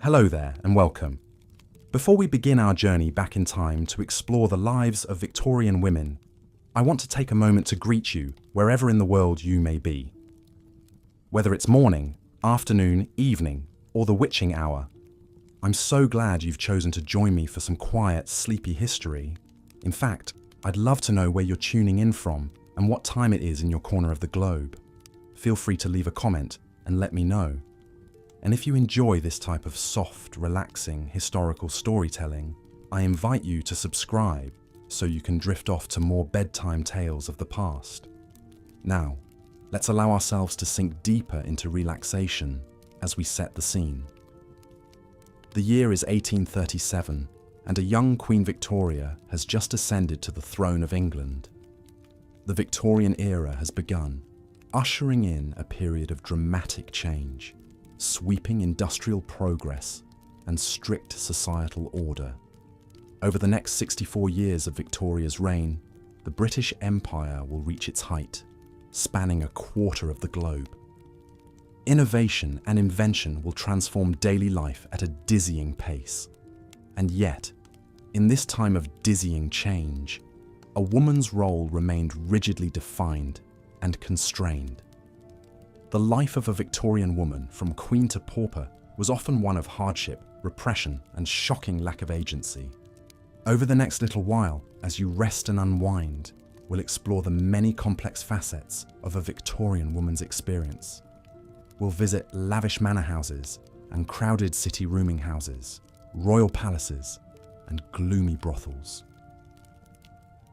Hello there and welcome. Before we begin our journey back in time to explore the lives of Victorian women, I want to take a moment to greet you wherever in the world you may be. Whether it's morning, afternoon, evening, or the witching hour, I'm so glad you've chosen to join me for some quiet, sleepy history. In fact, I'd love to know where you're tuning in from and what time it is in your corner of the globe. Feel free to leave a comment and let me know. And if you enjoy this type of soft, relaxing, historical storytelling, I invite you to subscribe so you can drift off to more bedtime tales of the past. Now, let's allow ourselves to sink deeper into relaxation as we set the scene. The year is 1837, and a young Queen Victoria has just ascended to the throne of England. The Victorian era has begun, ushering in a period of dramatic change, sweeping industrial progress and strict societal order. Over the next 64 years of Victoria's reign, the British Empire will reach its height, spanning a quarter of the globe. Innovation and invention will transform daily life at a dizzying pace. And yet, in this time of dizzying change, a woman's role remained rigidly defined and constrained. The life of a Victorian woman, from queen to pauper, was often one of hardship, repression, and shocking lack of agency. Over the next little while, as you rest and unwind, we'll explore the many complex facets of a Victorian woman's experience. We'll visit lavish manor houses and crowded city rooming houses, royal palaces, and gloomy brothels.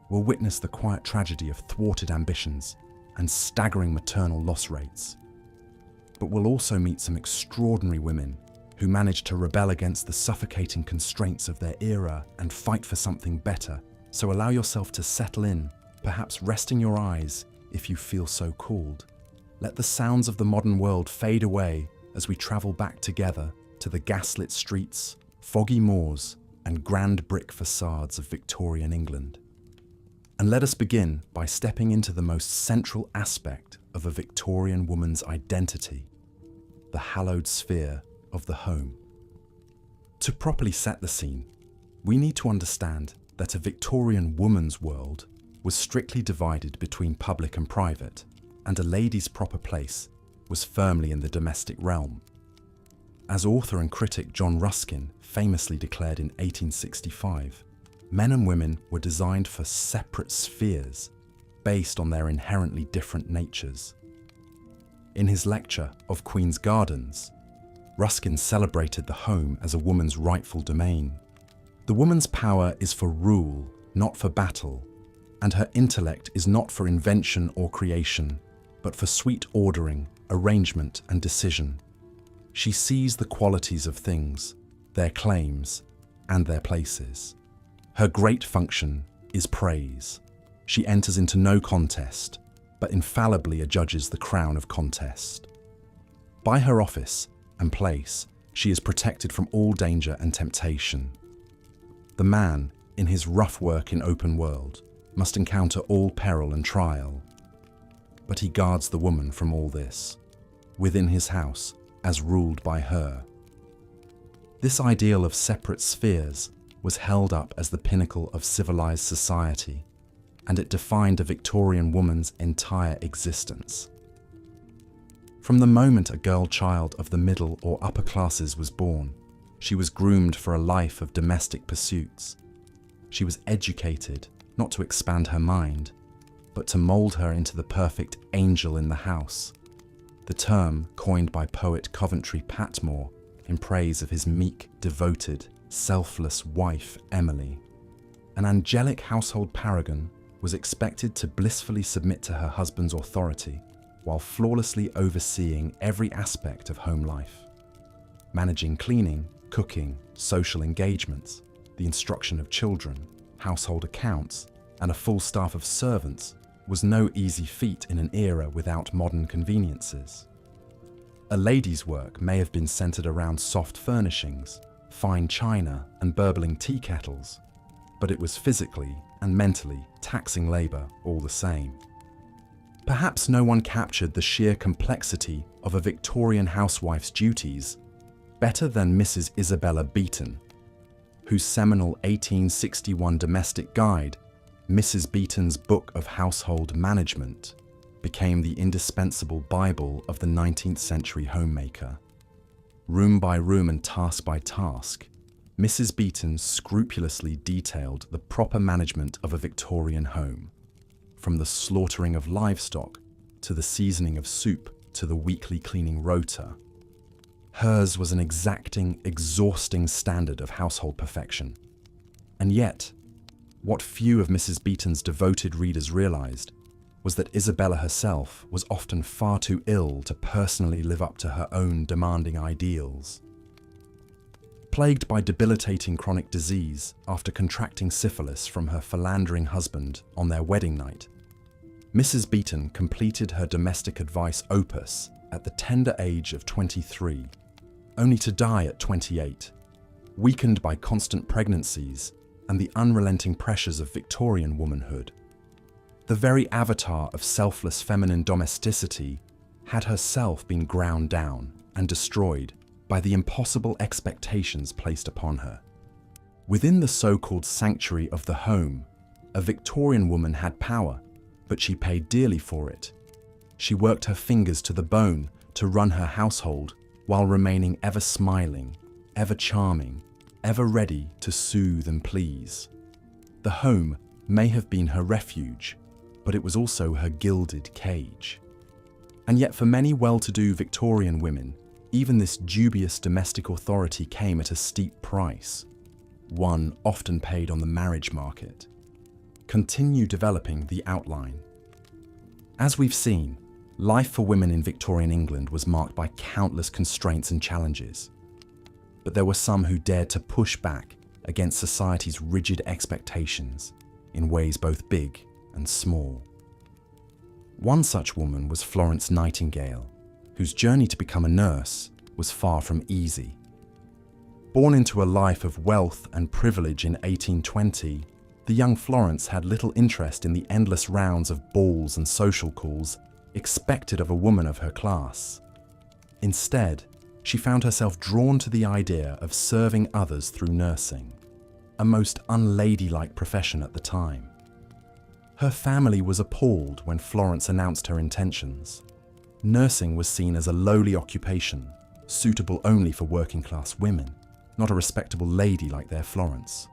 We'll witness the quiet tragedy of thwarted ambitions and staggering maternal loss rates. But we'll also meet some extraordinary women who managed to rebel against the suffocating constraints of their era and fight for something better. So allow yourself to settle in, perhaps resting your eyes if you feel so called. Let the sounds of the modern world fade away as we travel back together to the gaslit streets, foggy moors, and grand brick facades of Victorian England. And let us begin by stepping into the most central aspect of a Victorian woman's identity, the hallowed sphere of the home. To properly set the scene, we need to understand that a Victorian woman's world was strictly divided between public and private, and a lady's proper place was firmly in the domestic realm. As author and critic John Ruskin famously declared in 1865, men and women were designed for separate spheres based on their inherently different natures. In his lecture of Queen's Gardens, Ruskin celebrated the home as a woman's rightful domain. The woman's power is for rule, not for battle, and her intellect is not for invention or creation, but for sweet ordering, arrangement, and decision. She sees the qualities of things, their claims, and their places. Her great function is praise. She enters into no contest, but infallibly adjudges the crown of contest. By her office and place, she is protected from all danger and temptation. The man, in his rough work in open world, must encounter all peril and trial. But he guards the woman from all this, within his house, as ruled by her. This ideal of separate spheres was held up as the pinnacle of civilized society, and it defined a Victorian woman's entire existence. From the moment a girl child of the middle or upper classes was born, she was groomed for a life of domestic pursuits. She was educated, not to expand her mind, but to mold her into the perfect angel in the house, the term coined by poet Coventry Patmore in praise of his meek, devoted, selfless wife, Emily. An angelic household paragon was expected to blissfully submit to her husband's authority while flawlessly overseeing every aspect of home life. Managing cleaning, cooking, social engagements, the instruction of children, household accounts, and a full staff of servants was no easy feat in an era without modern conveniences. A lady's work may have been centered around soft furnishings, fine china, and burbling tea kettles, but it was physically and mentally taxing labor all the same. Perhaps no one captured the sheer complexity of a Victorian housewife's duties better than Mrs. Isabella Beeton, whose seminal 1861 domestic guide, Mrs. Beeton's Book of Household Management, became the indispensable Bible of the 19th century homemaker. Room by room and task by task, Mrs. Beeton scrupulously detailed the proper management of a Victorian home, from the slaughtering of livestock to the seasoning of soup to the weekly cleaning rota. Hers was an exacting, exhausting standard of household perfection. And yet, what few of Mrs. Beeton's devoted readers realized was that Isabella herself was often far too ill to personally live up to her own demanding ideals. Plagued by debilitating chronic disease after contracting syphilis from her philandering husband on their wedding night, Mrs. Beeton completed her domestic advice opus at the tender age of 23, only to die at 28, weakened by constant pregnancies and the unrelenting pressures of Victorian womanhood. The very avatar of selfless feminine domesticity had herself been ground down and destroyed by the impossible expectations placed upon her. Within the so-called sanctuary of the home, a Victorian woman had power, but she paid dearly for it. She worked her fingers to the bone to run her household while remaining ever smiling, ever charming, ever ready to soothe and please. The home may have been her refuge, but it was also her gilded cage. And yet for many well-to-do Victorian women, even this dubious domestic authority came at a steep price, one often paid on the marriage market. Continue developing the outline. As we've seen, life for women in Victorian England was marked by countless constraints and challenges. But there were some who dared to push back against society's rigid expectations in ways both big and small. One such woman was Florence Nightingale, whose journey to become a nurse was far from easy. Born into a life of wealth and privilege in 1820, the young Florence had little interest in the endless rounds of balls and social calls expected of a woman of her class. Instead, she found herself drawn to the idea of serving others through nursing, a most unladylike profession at the time. Her family was appalled when Florence announced her intentions. Nursing was seen as a lowly occupation, suitable only for working-class women, not a respectable lady like their Florence.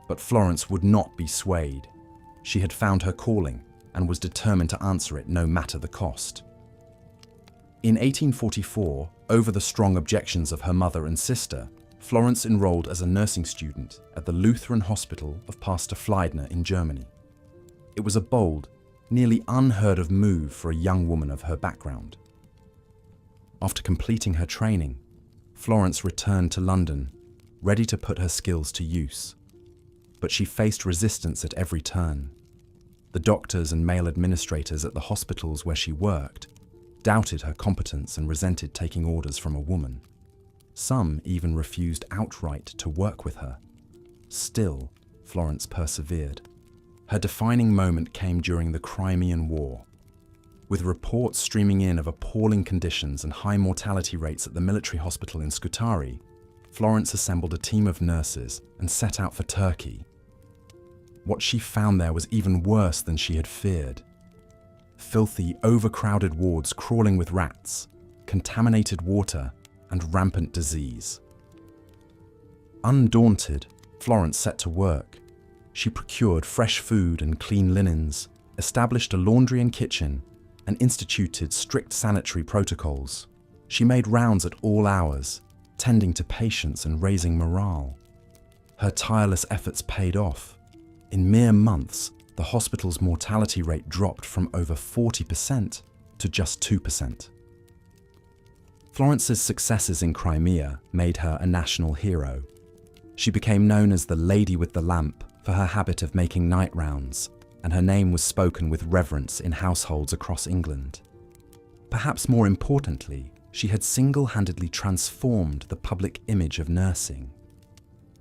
But Florence would not be swayed. She had found her calling and was determined to answer it no matter the cost. In 1844, over the strong objections of her mother and sister, Florence enrolled as a nursing student at the Lutheran Hospital of Pastor Fleidner in Germany. It was a bold, nearly unheard of move for a young woman of her background. After completing her training, Florence returned to London, ready to put her skills to use. But she faced resistance at every turn. The doctors and male administrators at the hospitals where she worked doubted her competence and resented taking orders from a woman. Some even refused outright to work with her. Still, Florence persevered. Her defining moment came during the Crimean War. With reports streaming in of appalling conditions and high mortality rates at the military hospital in Scutari, Florence assembled a team of nurses and set out for Turkey. What she found there was even worse than she had feared. Filthy, overcrowded wards crawling with rats, contaminated water, and rampant disease. Undaunted, Florence set to work. She procured fresh food and clean linens, established a laundry and kitchen, and instituted strict sanitary protocols. She made rounds at all hours, tending to patients and raising morale. Her tireless efforts paid off. In mere months, the hospital's mortality rate dropped from over 40% to just 2%. Florence's successes in Crimea made her a national hero. She became known as the Lady with the Lamp for her habit of making night rounds, and her name was spoken with reverence in households across England. Perhaps more importantly, she had single-handedly transformed the public image of nursing.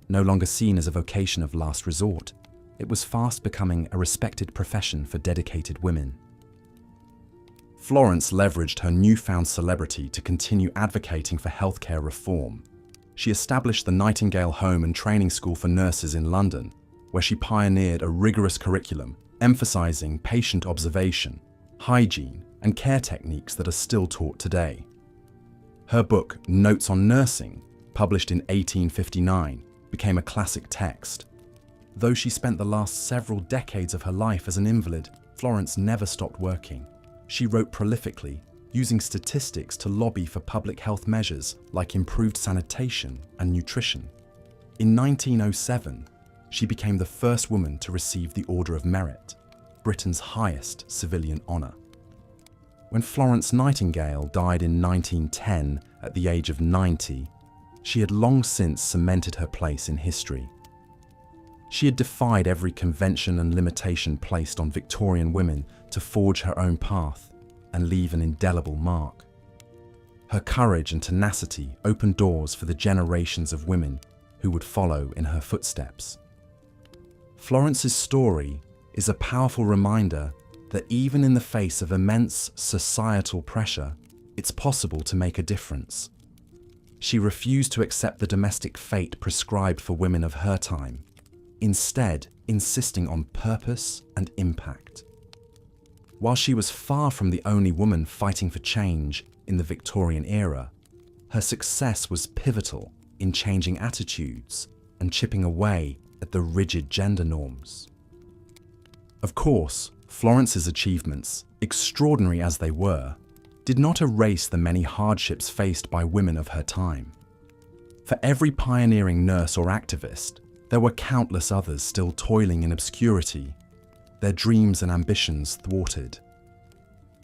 No longer seen as a vocation of last resort, it was fast becoming a respected profession for dedicated women. Florence leveraged her newfound celebrity to continue advocating for healthcare reform, She established the Nightingale Home and Training School for Nurses in London, where she pioneered a rigorous curriculum emphasizing patient observation, hygiene, and care techniques that are still taught today. Her book, Notes on Nursing, published in 1859, became a classic text. Though she spent the last several decades of her life as an invalid, Florence never stopped working. She wrote prolifically, using statistics to lobby for public health measures like improved sanitation and nutrition. In 1907, she became the first woman to receive the Order of Merit, Britain's highest civilian honour. When Florence Nightingale died in 1910 at the age of 90, she had long since cemented her place in history. She had defied every convention and limitation placed on Victorian women to forge her own path and leave an indelible mark. Her courage and tenacity opened doors for the generations of women who would follow in her footsteps. Florence's story is a powerful reminder that even in the face of immense societal pressure, it's possible to make a difference. She refused to accept the domestic fate prescribed for women of her time, instead insisting on purpose and impact. While she was far from the only woman fighting for change in the Victorian era, her success was pivotal in changing attitudes and chipping away at the rigid gender norms. Of course, Florence's achievements, extraordinary as they were, did not erase the many hardships faced by women of her time. For every pioneering nurse or activist, there were countless others still toiling in obscurity, their dreams and ambitions thwarted.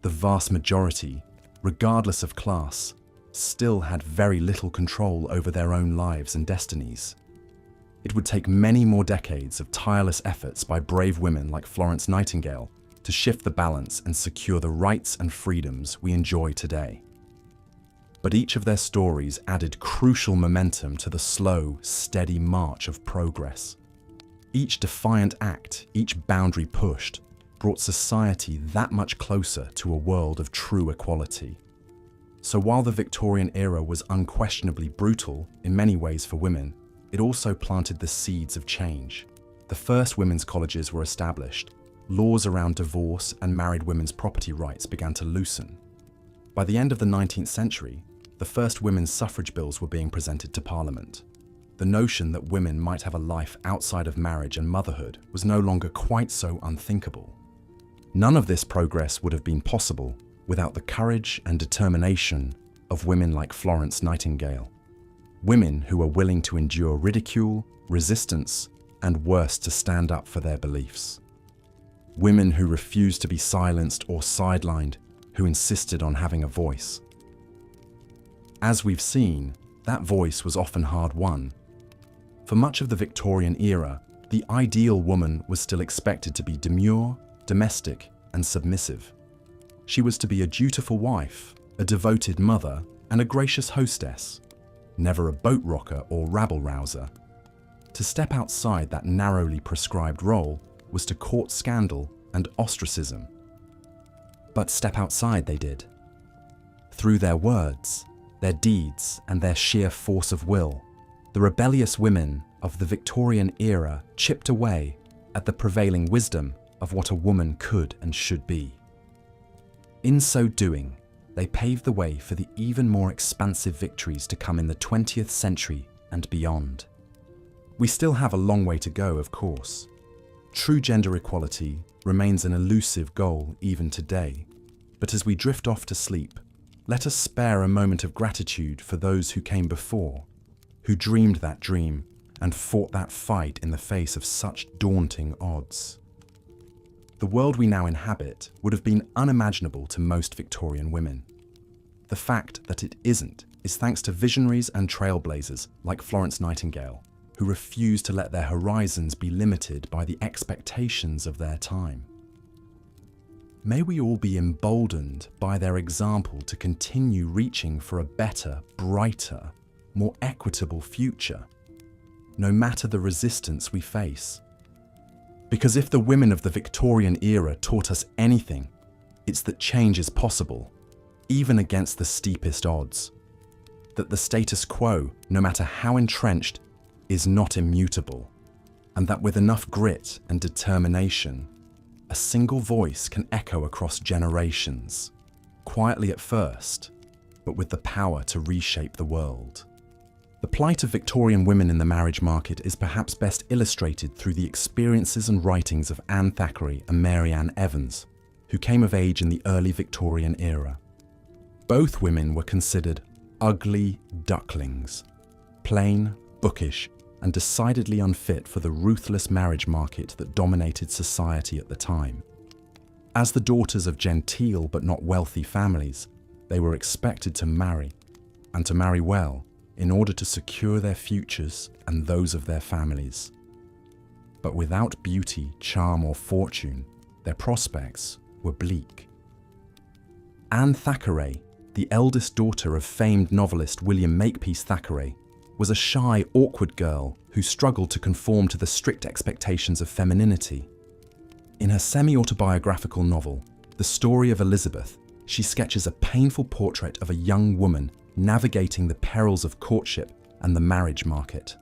The vast majority, regardless of class, still had very little control over their own lives and destinies. It would take many more decades of tireless efforts by brave women like Florence Nightingale to shift the balance and secure the rights and freedoms we enjoy today. But each of their stories added crucial momentum to the slow, steady march of progress. Each defiant act, each boundary pushed, brought society that much closer to a world of true equality. So while the Victorian era was unquestionably brutal in many ways for women, it also planted the seeds of change. The first women's colleges were established. Laws around divorce and married women's property rights began to loosen. By the end of the 19th century, the first women's suffrage bills were being presented to Parliament. The notion that women might have a life outside of marriage and motherhood was no longer quite so unthinkable. None of this progress would have been possible without the courage and determination of women like Florence Nightingale. Women who were willing to endure ridicule, resistance, and worse, to stand up for their beliefs. Women who refused to be silenced or sidelined, who insisted on having a voice. As we've seen, that voice was often hard-won. For much of the Victorian era, the ideal woman was still expected to be demure, domestic, and submissive. She was to be a dutiful wife, a devoted mother, and a gracious hostess, never a boat rocker or rabble-rouser. To step outside that narrowly prescribed role was to court scandal and ostracism. But step outside they did. Through their words, their deeds, and their sheer force of will, the rebellious women of the Victorian era chipped away at the prevailing wisdom of what a woman could and should be. In so doing, they paved the way for the even more expansive victories to come in the 20th century and beyond. We still have a long way to go, of course. True gender equality remains an elusive goal even today, but as we drift off to sleep, let us spare a moment of gratitude for those who came before, who dreamed that dream and fought that fight in the face of such daunting odds. The world we now inhabit would have been unimaginable to most Victorian women. The fact that it isn't is thanks to visionaries and trailblazers like Florence Nightingale, who refused to let their horizons be limited by the expectations of their time. May we all be emboldened by their example to continue reaching for a better, brighter, more equitable future, no matter the resistance we face. Because if the women of the Victorian era taught us anything, it's that change is possible, even against the steepest odds. that the status quo, no matter how entrenched, is not immutable, and that with enough grit and determination, a single voice can echo across generations, quietly at first, but with the power to reshape the world. The plight of Victorian women in the marriage market is perhaps best illustrated through the experiences and writings of Anne Thackeray and Mary Ann Evans, who came of age in the early Victorian era. Both women were considered ugly ducklings, plain, bookish, and decidedly unfit for the ruthless marriage market that dominated society at the time. As the daughters of genteel but not wealthy families, they were expected to marry, and to marry well, in order to secure their futures and those of their families. But without beauty, charm, or fortune, their prospects were bleak. Anne Thackeray, the eldest daughter of famed novelist William Makepeace Thackeray, was a shy, awkward girl who struggled to conform to the strict expectations of femininity. In her semi-autobiographical novel, The Story of Elizabeth, she sketches a painful portrait of a young woman navigating the perils of courtship and the marriage market.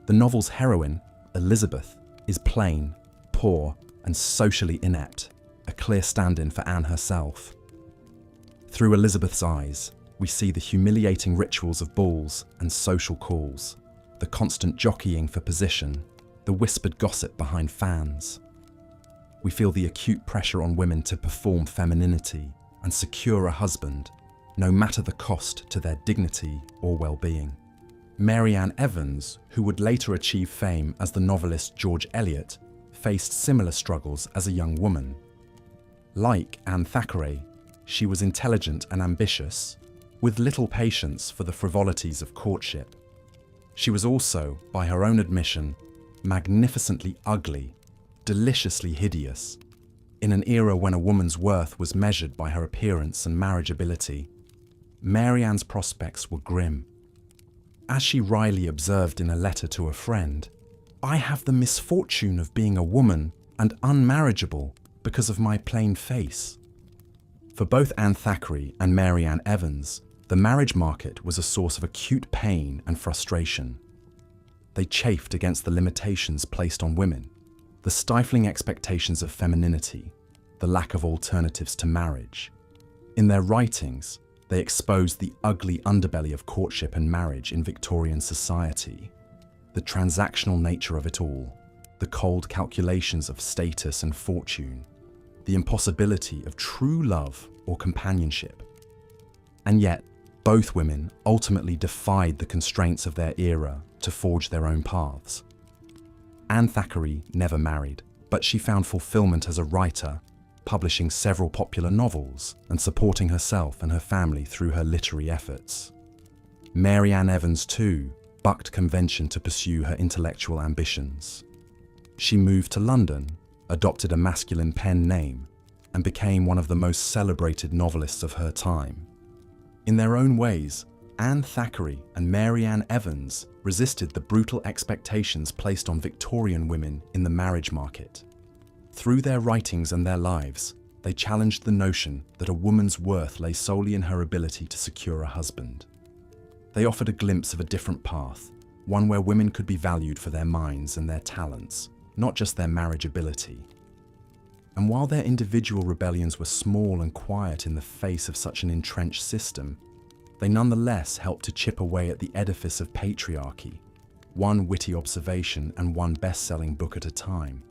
The novel's heroine, Elizabeth, is plain, poor, and socially inept, a clear stand-in for Anne herself. Through Elizabeth's eyes, we see the humiliating rituals of balls and social calls, the constant jockeying for position, the whispered gossip behind fans. We feel the acute pressure on women to perform femininity and secure a husband, no matter the cost to their dignity or well-being. Mary Ann Evans, who would later achieve fame as the novelist George Eliot, faced similar struggles as a young woman. Like Anne Thackeray, she was intelligent and ambitious, with little patience for the frivolities of courtship. She was also, by her own admission, magnificently ugly, deliciously hideous, in an era when a woman's worth was measured by her appearance and marriageability. Mary Ann's prospects were grim. As she wryly observed in a letter to a friend, "I have the misfortune of being a woman and unmarriageable because of my plain face." For both Anne Thackeray and Mary Ann Evans, the marriage market was a source of acute pain and frustration. They chafed against the limitations placed on women, the stifling expectations of femininity, the lack of alternatives to marriage. In their writings, they exposed the ugly underbelly of courtship and marriage in Victorian society, the transactional nature of it all, the cold calculations of status and fortune, the impossibility of true love or companionship. And yet, both women ultimately defied the constraints of their era to forge their own paths. Anne Thackeray never married, but she found fulfillment as a writer, publishing several popular novels and supporting herself and her family through her literary efforts. Mary Ann Evans, too, bucked convention to pursue her intellectual ambitions. She moved to London, adopted a masculine pen name, and became one of the most celebrated novelists of her time. In their own ways, Anne Thackeray and Mary Ann Evans resisted the brutal expectations placed on Victorian women in the marriage market. Through their writings and their lives, they challenged the notion that a woman's worth lay solely in her ability to secure a husband. They offered a glimpse of a different path, one where women could be valued for their minds and their talents, not just their marriageability. And while their individual rebellions were small and quiet in the face of such an entrenched system, they nonetheless helped to chip away at the edifice of patriarchy, one witty observation and one best-selling book at a time.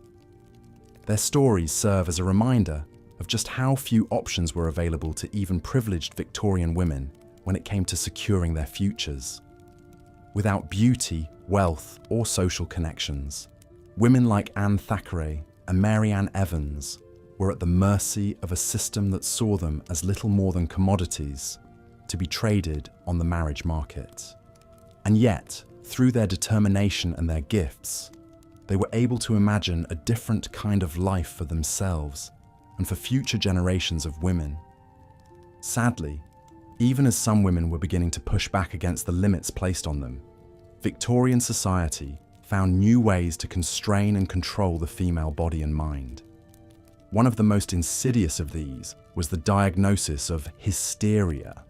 Their stories serve as a reminder of just how few options were available to even privileged Victorian women when it came to securing their futures. Without beauty, wealth, or social connections, women like Anne Thackeray and Mary Ann Evans were at the mercy of a system that saw them as little more than commodities to be traded on the marriage market. And yet, through their determination and their gifts, they were able to imagine a different kind of life for themselves and for future generations of women. Sadly, even as some women were beginning to push back against the limits placed on them, Victorian society found new ways to constrain and control the female body and mind. One of the most insidious of these was the diagnosis of hysteria,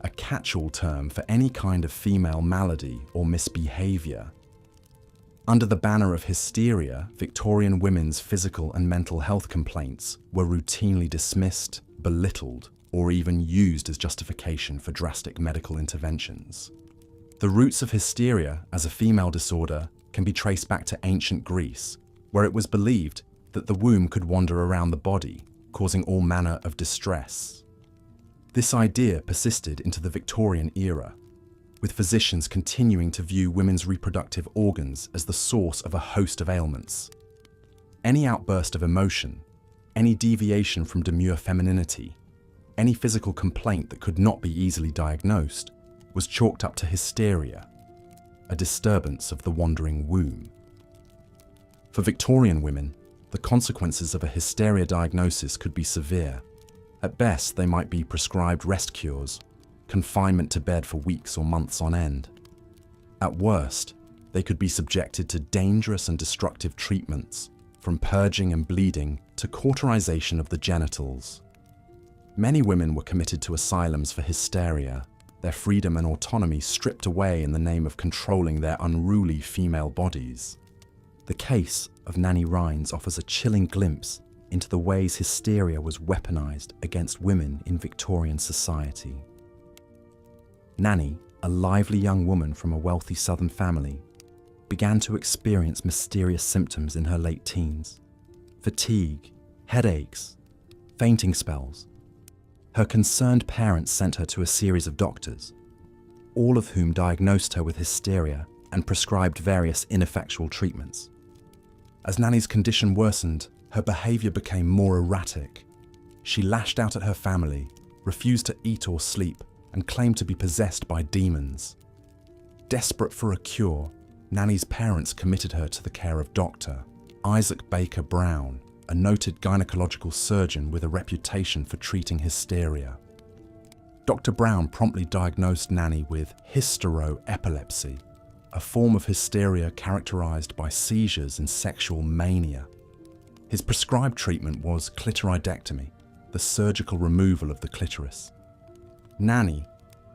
a catch-all term for any kind of female malady or misbehavior. Under the banner of hysteria, Victorian women's physical and mental health complaints were routinely dismissed, belittled, or even used as justification for drastic medical interventions. The roots of hysteria as a female disorder can be traced back to ancient Greece, where it was believed that the womb could wander around the body, causing all manner of distress. This idea persisted into the Victorian era, with physicians continuing to view women's reproductive organs as the source of a host of ailments. Any outburst of emotion, any deviation from demure femininity, any physical complaint that could not be easily diagnosed was chalked up to hysteria, a disturbance of the wandering womb. For Victorian women, the consequences of a hysteria diagnosis could be severe. At best, they might be prescribed rest cures, confinement to bed for weeks or months on end. At worst, they could be subjected to dangerous and destructive treatments, from purging and bleeding to cauterization of the genitals. Many women were committed to asylums for hysteria, their freedom and autonomy stripped away in the name of controlling their unruly female bodies. The case of Nanny Rhines offers a chilling glimpse into the ways hysteria was weaponized against women in Victorian society. Nanny, a lively young woman from a wealthy southern family, began to experience mysterious symptoms in her late teens: fatigue, headaches, fainting spells. Her concerned parents sent her to a series of doctors, all of whom diagnosed her with hysteria and prescribed various ineffectual treatments. As Nanny's condition worsened, her behavior became more erratic. She lashed out at her family, refused to eat or sleep, and claimed to be possessed by demons. Desperate for a cure, Nanny's parents committed her to the care of Dr. Isaac Baker Brown, a noted gynecological surgeon with a reputation for treating hysteria. Dr. Brown promptly diagnosed Nanny with hysteroepilepsy, a form of hysteria characterized by seizures and sexual mania. His prescribed treatment was clitoridectomy, the surgical removal of the clitoris. Nanny,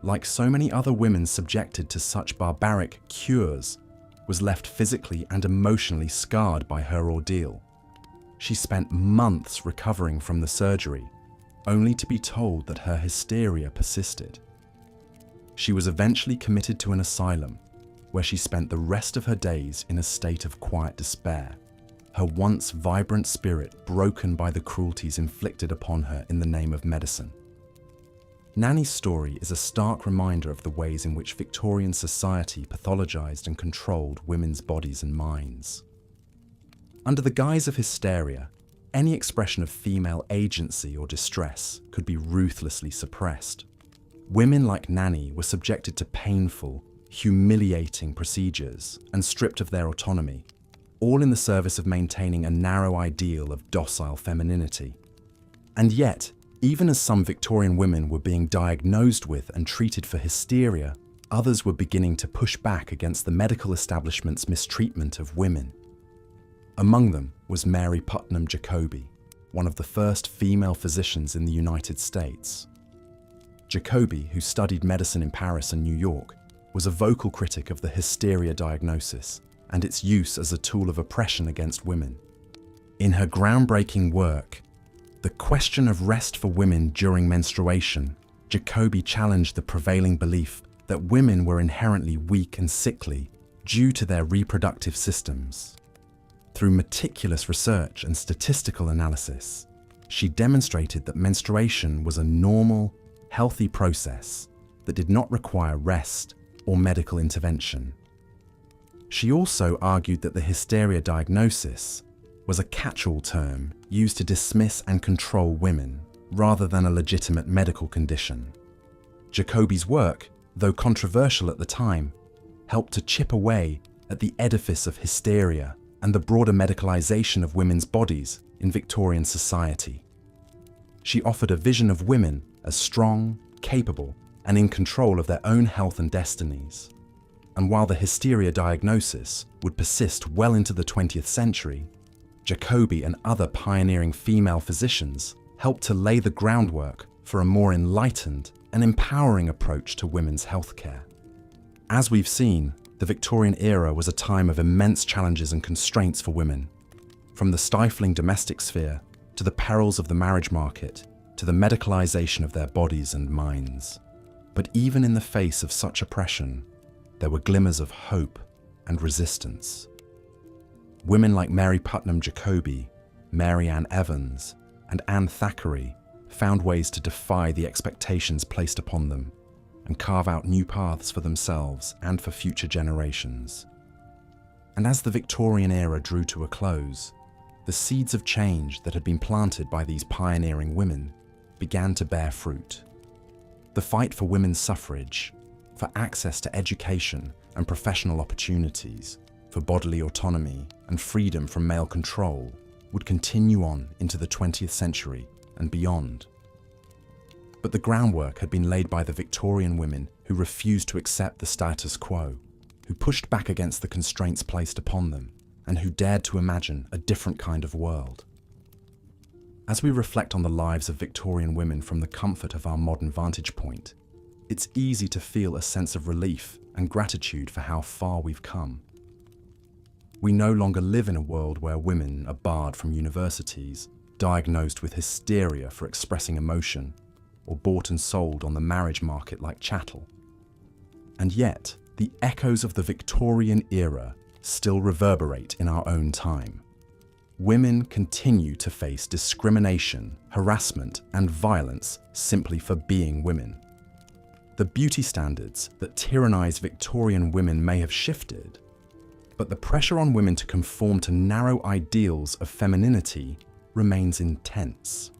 like so many other women subjected to such barbaric cures, was left physically and emotionally scarred by her ordeal. She spent months recovering from the surgery, only to be told that her hysteria persisted. She was eventually committed to an asylum, where she spent the rest of her days in a state of quiet despair, her once vibrant spirit broken by the cruelties inflicted upon her in the name of medicine. Nanny's story is a stark reminder of the ways in which Victorian society pathologized and controlled women's bodies and minds. Under the guise of hysteria, any expression of female agency or distress could be ruthlessly suppressed. Women like Nanny were subjected to painful, humiliating procedures and stripped of their autonomy, all in the service of maintaining a narrow ideal of docile femininity. And yet, even as some Victorian women were being diagnosed with and treated for hysteria, others were beginning to push back against the medical establishment's mistreatment of women. Among them was Mary Putnam Jacobi, one of the first female physicians in the United States. Jacobi, who studied medicine in Paris and New York, was a vocal critic of the hysteria diagnosis and its use as a tool of oppression against women. In her groundbreaking work, The Question of Rest for Women During Menstruation, Jacobi challenged the prevailing belief that women were inherently weak and sickly due to their reproductive systems. Through meticulous research and statistical analysis, she demonstrated that menstruation was a normal, healthy process that did not require rest or medical intervention. She also argued that the hysteria diagnosis was a catch-all term used to dismiss and control women, rather than a legitimate medical condition. Jacobi's work, though controversial at the time, helped to chip away at the edifice of hysteria and the broader medicalization of women's bodies in Victorian society. She offered a vision of women as strong, capable, and in control of their own health and destinies. And while the hysteria diagnosis would persist well into the 20th century, Jacobi and other pioneering female physicians helped to lay the groundwork for a more enlightened an empowering approach to women's healthcare. As we've seen, the Victorian era was a time of immense challenges and constraints for women, from the stifling domestic sphere to the perils of the marriage market to the medicalization of their bodies and minds. But even in the face of such oppression, there were glimmers of hope and resistance. Women like Mary Putnam Jacobi, Mary Ann Evans, and Anne Thackeray found ways to defy the expectations placed upon them and carve out new paths for themselves and for future generations. And as the Victorian era drew to a close, the seeds of change that had been planted by these pioneering women began to bear fruit. The fight for women's suffrage, for access to education and professional opportunities, for bodily autonomy and freedom from male control would continue on into the 20th century and beyond. But the groundwork had been laid by the Victorian women who refused to accept the status quo, who pushed back against the constraints placed upon them, and who dared to imagine a different kind of world. As we reflect on the lives of Victorian women from the comfort of our modern vantage point, it's easy to feel a sense of relief and gratitude for how far we've come. We no longer live in a world where women are barred from universities, diagnosed with hysteria for expressing emotion, or bought and sold on the marriage market like chattel. And yet, the echoes of the Victorian era still reverberate in our own time. Women continue to face discrimination, harassment, and violence simply for being women. The beauty standards that tyrannize Victorian women may have shifted, but the pressure on women to conform to narrow ideals of femininity remains intense.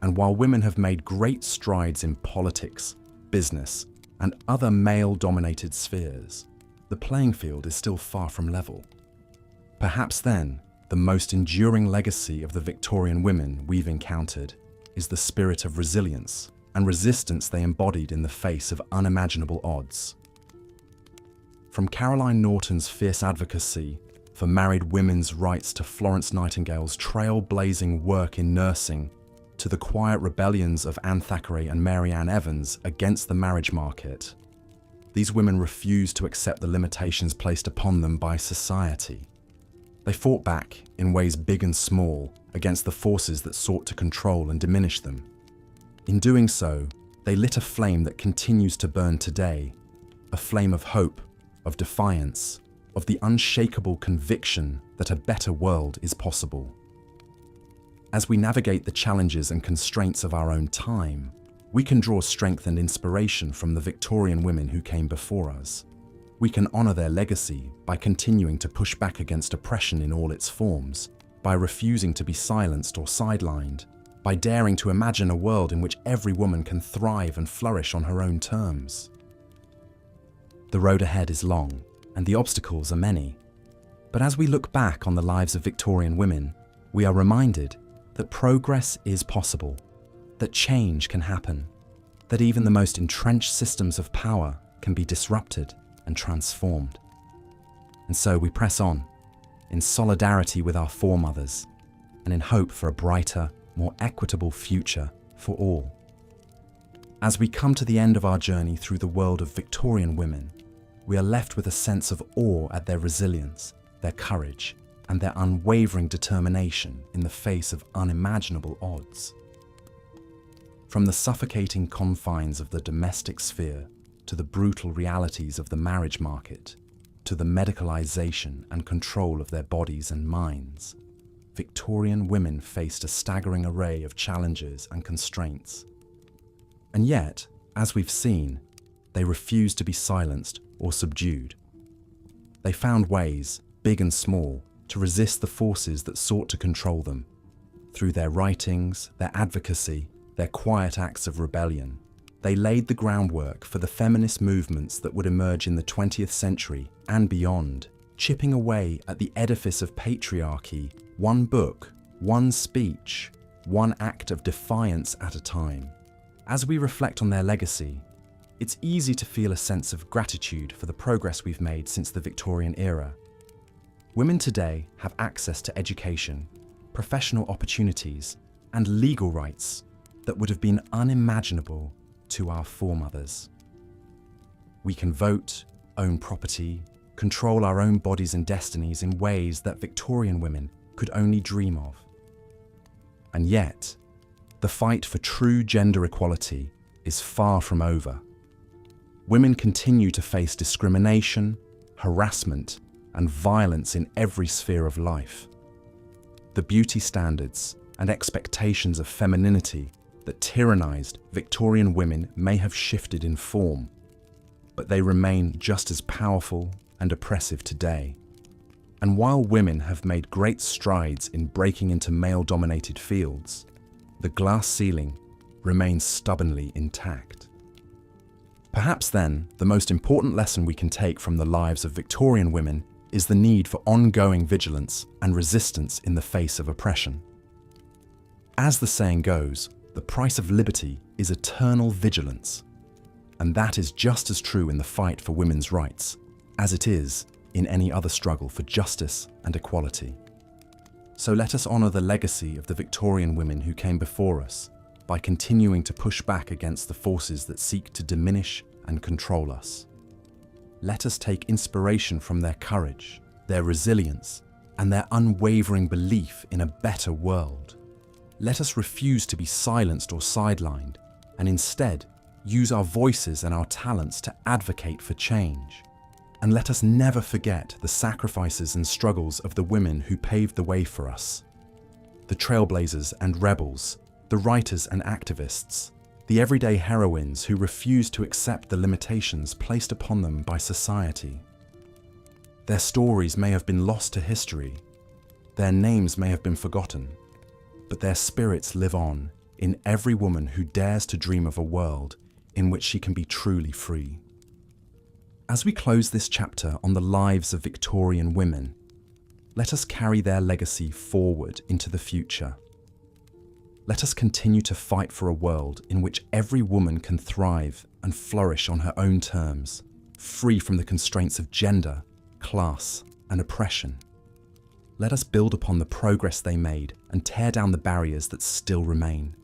And while women have made great strides in politics, business, and other male-dominated spheres, the playing field is still far from level. Perhaps then, the most enduring legacy of the Victorian women we've encountered is the spirit of resilience and resistance they embodied in the face of unimaginable odds. From Caroline Norton's fierce advocacy for married women's rights to Florence Nightingale's trailblazing work in nursing, to the quiet rebellions of Anne Thackeray and Mary Ann Evans against the marriage market, these women refused to accept the limitations placed upon them by society. They fought back in ways big and small against the forces that sought to control and diminish them. In doing so, they lit a flame that continues to burn today, a flame of hope, of defiance, of the unshakable conviction that a better world is possible. As we navigate the challenges and constraints of our own time, we can draw strength and inspiration from the Victorian women who came before us. We can honor their legacy by continuing to push back against oppression in all its forms, by refusing to be silenced or sidelined, by daring to imagine a world in which every woman can thrive and flourish on her own terms. The road ahead is long, and the obstacles are many. But as we look back on the lives of Victorian women, we are reminded that progress is possible, that change can happen, that even the most entrenched systems of power can be disrupted and transformed. And so we press on, in solidarity with our foremothers, and in hope for a brighter, more equitable future for all. As we come to the end of our journey through the world of Victorian women, we are left with a sense of awe at their resilience, their courage, and their unwavering determination in the face of unimaginable odds. From the suffocating confines of the domestic sphere to the brutal realities of the marriage market, to the medicalization and control of their bodies and minds, Victorian women faced a staggering array of challenges and constraints. And yet, as we've seen, they refused to be silenced or subdued. They found ways, big and small, to resist the forces that sought to control them. Through their writings, their advocacy, their quiet acts of rebellion, they laid the groundwork for the feminist movements that would emerge in the 20th century and beyond, chipping away at the edifice of patriarchy, one book, one speech, one act of defiance at a time. As we reflect on their legacy, it's easy to feel a sense of gratitude for the progress we've made since the Victorian era. Women today have access to education, professional opportunities, and legal rights that would have been unimaginable to our foremothers. We can vote, own property, control our own bodies and destinies in ways that Victorian women could only dream of. And yet, the fight for true gender equality is far from over. Women continue to face discrimination, harassment, and violence in every sphere of life. The beauty standards and expectations of femininity that tyrannized Victorian women may have shifted in form, but they remain just as powerful and oppressive today. And while women have made great strides in breaking into male-dominated fields, the glass ceiling remains stubbornly intact. Perhaps then, the most important lesson we can take from the lives of Victorian women is the need for ongoing vigilance and resistance in the face of oppression. As the saying goes, the price of liberty is eternal vigilance. And that is just as true in the fight for women's rights as it is in any other struggle for justice and equality. So let us honour the legacy of the Victorian women who came before us by continuing to push back against the forces that seek to diminish and control us. Let us take inspiration from their courage, their resilience, and their unwavering belief in a better world. Let us refuse to be silenced or sidelined, and instead use our voices and our talents to advocate for change. And let us never forget the sacrifices and struggles of the women who paved the way for us. The trailblazers and rebels, the writers and activists, the everyday heroines who refused to accept the limitations placed upon them by society. Their stories may have been lost to history, their names may have been forgotten, but their spirits live on in every woman who dares to dream of a world in which she can be truly free. As we close this chapter on the lives of Victorian women, let us carry their legacy forward into the future. Let us continue to fight for a world in which every woman can thrive and flourish on her own terms, free from the constraints of gender, class, and oppression. Let us build upon the progress they made and tear down the barriers that still remain.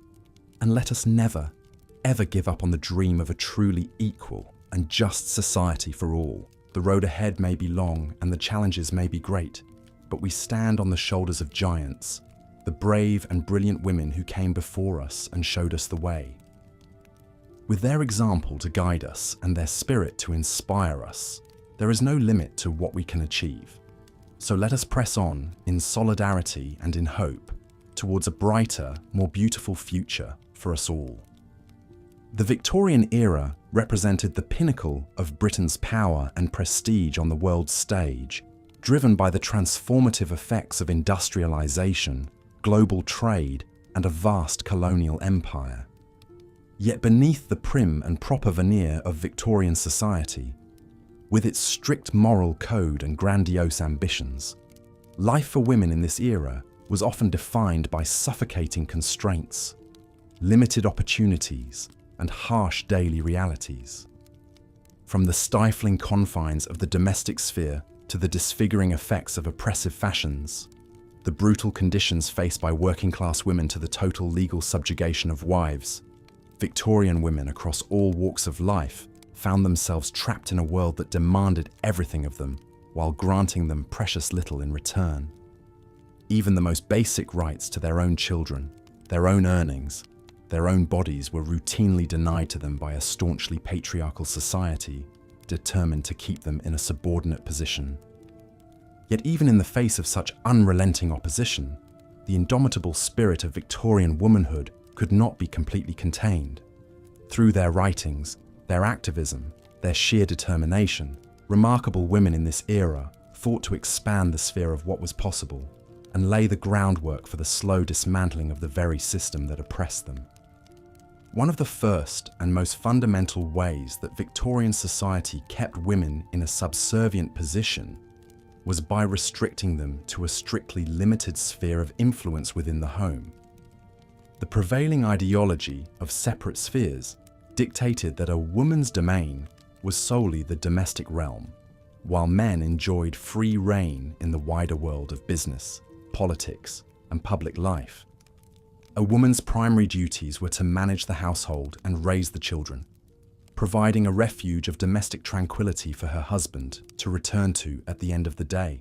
And let us never, ever give up on the dream of a truly equal and just society for all. The road ahead may be long and the challenges may be great, but we stand on the shoulders of giants, the brave and brilliant women who came before us and showed us the way. With their example to guide us and their spirit to inspire us, there is no limit to what we can achieve. So let us press on in solidarity and in hope towards a brighter, more beautiful future for us all. The Victorian era represented the pinnacle of Britain's power and prestige on the world stage, driven by the transformative effects of industrialization, global trade, and a vast colonial empire. Yet beneath the prim and proper veneer of Victorian society, with its strict moral code and grandiose ambitions, life for women in this era was often defined by suffocating constraints, limited opportunities, and harsh daily realities. From the stifling confines of the domestic sphere to the disfiguring effects of oppressive fashions, the brutal conditions faced by working-class women to the total legal subjugation of wives, Victorian women across all walks of life found themselves trapped in a world that demanded everything of them while granting them precious little in return. Even the most basic rights to their own children, their own earnings, their own bodies were routinely denied to them by a staunchly patriarchal society determined to keep them in a subordinate position. Yet even in the face of such unrelenting opposition, the indomitable spirit of Victorian womanhood could not be completely contained. Through their writings, their activism, their sheer determination, remarkable women in this era fought to expand the sphere of what was possible and lay the groundwork for the slow dismantling of the very system that oppressed them. One of the first and most fundamental ways that Victorian society kept women in a subservient position was by restricting them to a strictly limited sphere of influence within the home. The prevailing ideology of separate spheres dictated that a woman's domain was solely the domestic realm, while men enjoyed free rein in the wider world of business, politics, and public life. A woman's primary duties were to manage the household and raise the children, providing a refuge of domestic tranquility for her husband to return to at the end of the day.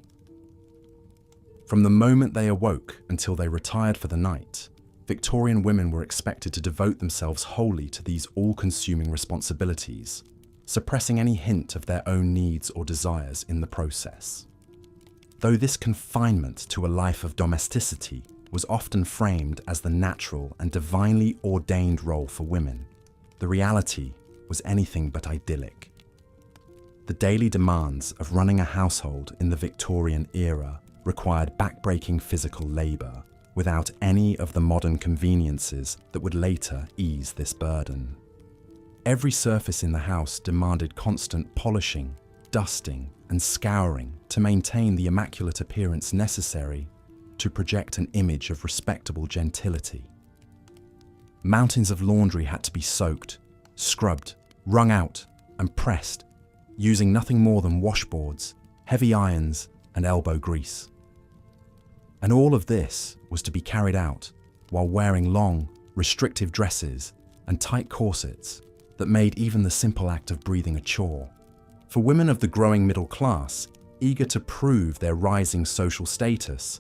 From the moment they awoke until they retired for the night, Victorian women were expected to devote themselves wholly to these all-consuming responsibilities, suppressing any hint of their own needs or desires in the process. Though this confinement to a life of domesticity was often framed as the natural and divinely ordained role for women, the reality was anything but idyllic. The daily demands of running a household in the Victorian era required backbreaking physical labour, without any of the modern conveniences that would later ease this burden. Every surface in the house demanded constant polishing, dusting, and scouring to maintain the immaculate appearance necessary to project an image of respectable gentility. Mountains of laundry had to be soaked, scrubbed, wrung out, and pressed, using nothing more than washboards, heavy irons, and elbow grease. And all of this was to be carried out while wearing long, restrictive dresses and tight corsets that made even the simple act of breathing a chore. For women of the growing middle class, eager to prove their rising social status,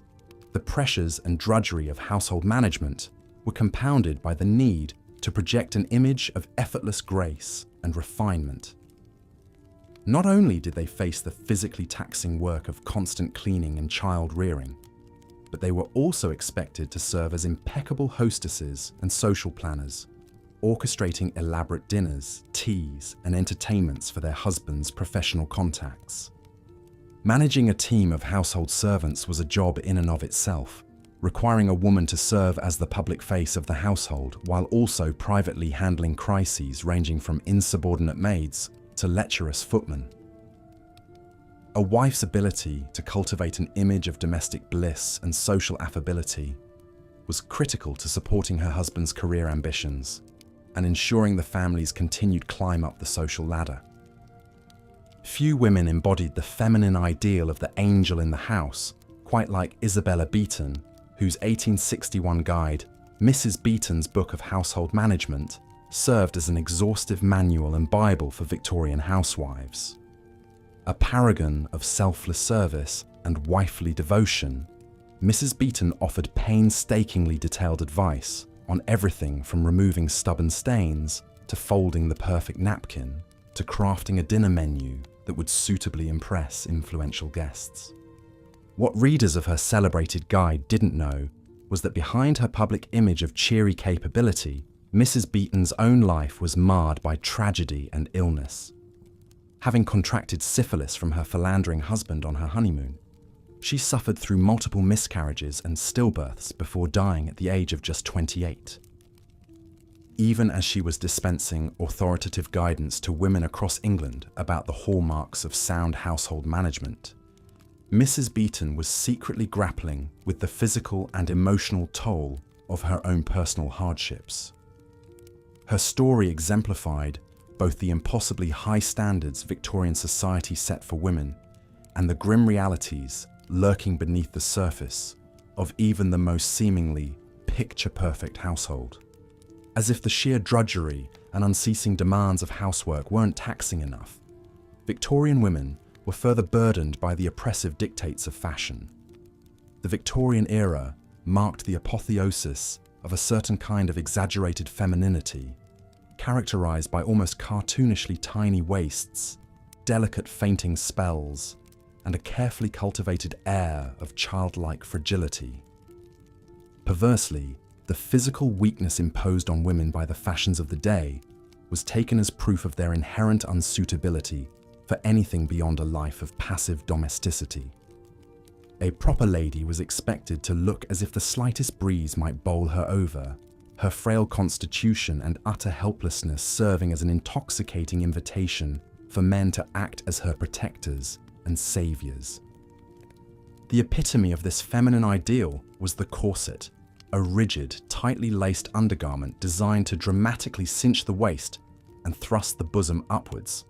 the pressures and drudgery of household management were compounded by the need to project an image of effortless grace and refinement. Not only did they face the physically taxing work of constant cleaning and child rearing, but they were also expected to serve as impeccable hostesses and social planners, orchestrating elaborate dinners, teas, and entertainments for their husbands' professional contacts. Managing a team of household servants was a job in and of itself, requiring a woman to serve as the public face of the household while also privately handling crises ranging from insubordinate maids to lecherous footmen. A wife's ability to cultivate an image of domestic bliss and social affability was critical to supporting her husband's career ambitions and ensuring the family's continued climb up the social ladder. Few women embodied the feminine ideal of the angel in the house, quite like Isabella Beeton, whose 1861 guide, Mrs. Beeton's Book of Household Management, served as an exhaustive manual and Bible for Victorian housewives. A paragon of selfless service and wifely devotion, Mrs. Beeton offered painstakingly detailed advice on everything from removing stubborn stains to folding the perfect napkin to crafting a dinner menu that would suitably impress influential guests. What readers of her celebrated guide didn't know was that behind her public image of cheery capability, Mrs. Beeton's own life was marred by tragedy and illness. Having contracted syphilis from her philandering husband on her honeymoon, she suffered through multiple miscarriages and stillbirths before dying at the age of just 28. Even as she was dispensing authoritative guidance to women across England about the hallmarks of sound household management, Mrs. Beeton was secretly grappling with the physical and emotional toll of her own personal hardships. Her story exemplified both the impossibly high standards Victorian society set for women and the grim realities lurking beneath the surface of even the most seemingly picture-perfect household. As if the sheer drudgery and unceasing demands of housework weren't taxing enough, Victorian women were further burdened by the oppressive dictates of fashion. The Victorian era marked the apotheosis of a certain kind of exaggerated femininity, characterized by almost cartoonishly tiny waists, delicate fainting spells, and a carefully cultivated air of childlike fragility. Perversely, the physical weakness imposed on women by the fashions of the day was taken as proof of their inherent unsuitability for anything beyond a life of passive domesticity. A proper lady was expected to look as if the slightest breeze might bowl her over, her frail constitution and utter helplessness serving as an intoxicating invitation for men to act as her protectors and saviors. The epitome of this feminine ideal was the corset, a rigid, tightly laced undergarment designed to dramatically cinch the waist and thrust the bosom upwards.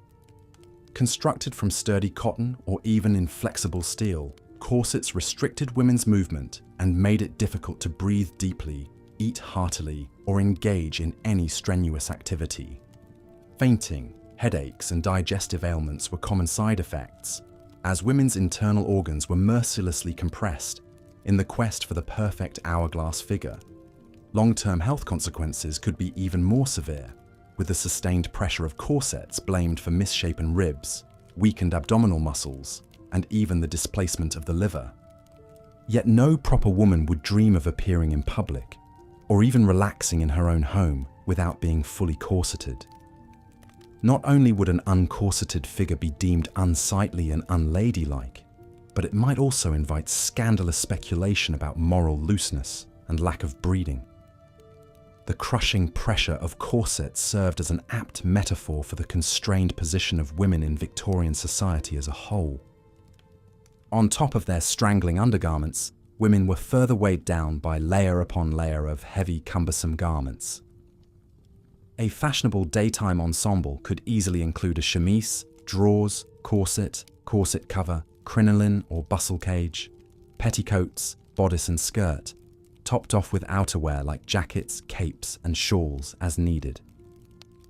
Constructed from sturdy cotton or even inflexible steel, corsets restricted women's movement and made it difficult to breathe deeply, eat heartily, or engage in any strenuous activity. Fainting, headaches, and digestive ailments were common side effects, as women's internal organs were mercilessly compressed in the quest for the perfect hourglass figure. Long-term health consequences could be even more severe, with the sustained pressure of corsets blamed for misshapen ribs, weakened abdominal muscles, and even the displacement of the liver. Yet no proper woman would dream of appearing in public, or even relaxing in her own home without being fully corseted. Not only would an uncorseted figure be deemed unsightly and unladylike, but it might also invite scandalous speculation about moral looseness and lack of breeding. The crushing pressure of corsets served as an apt metaphor for the constrained position of women in Victorian society as a whole. On top of their strangling undergarments, women were further weighed down by layer upon layer of heavy, cumbersome garments. A fashionable daytime ensemble could easily include a chemise, drawers, corset, corset cover, crinoline or bustle cage, petticoats, bodice and skirt, topped off with outerwear like jackets, capes, and shawls as needed.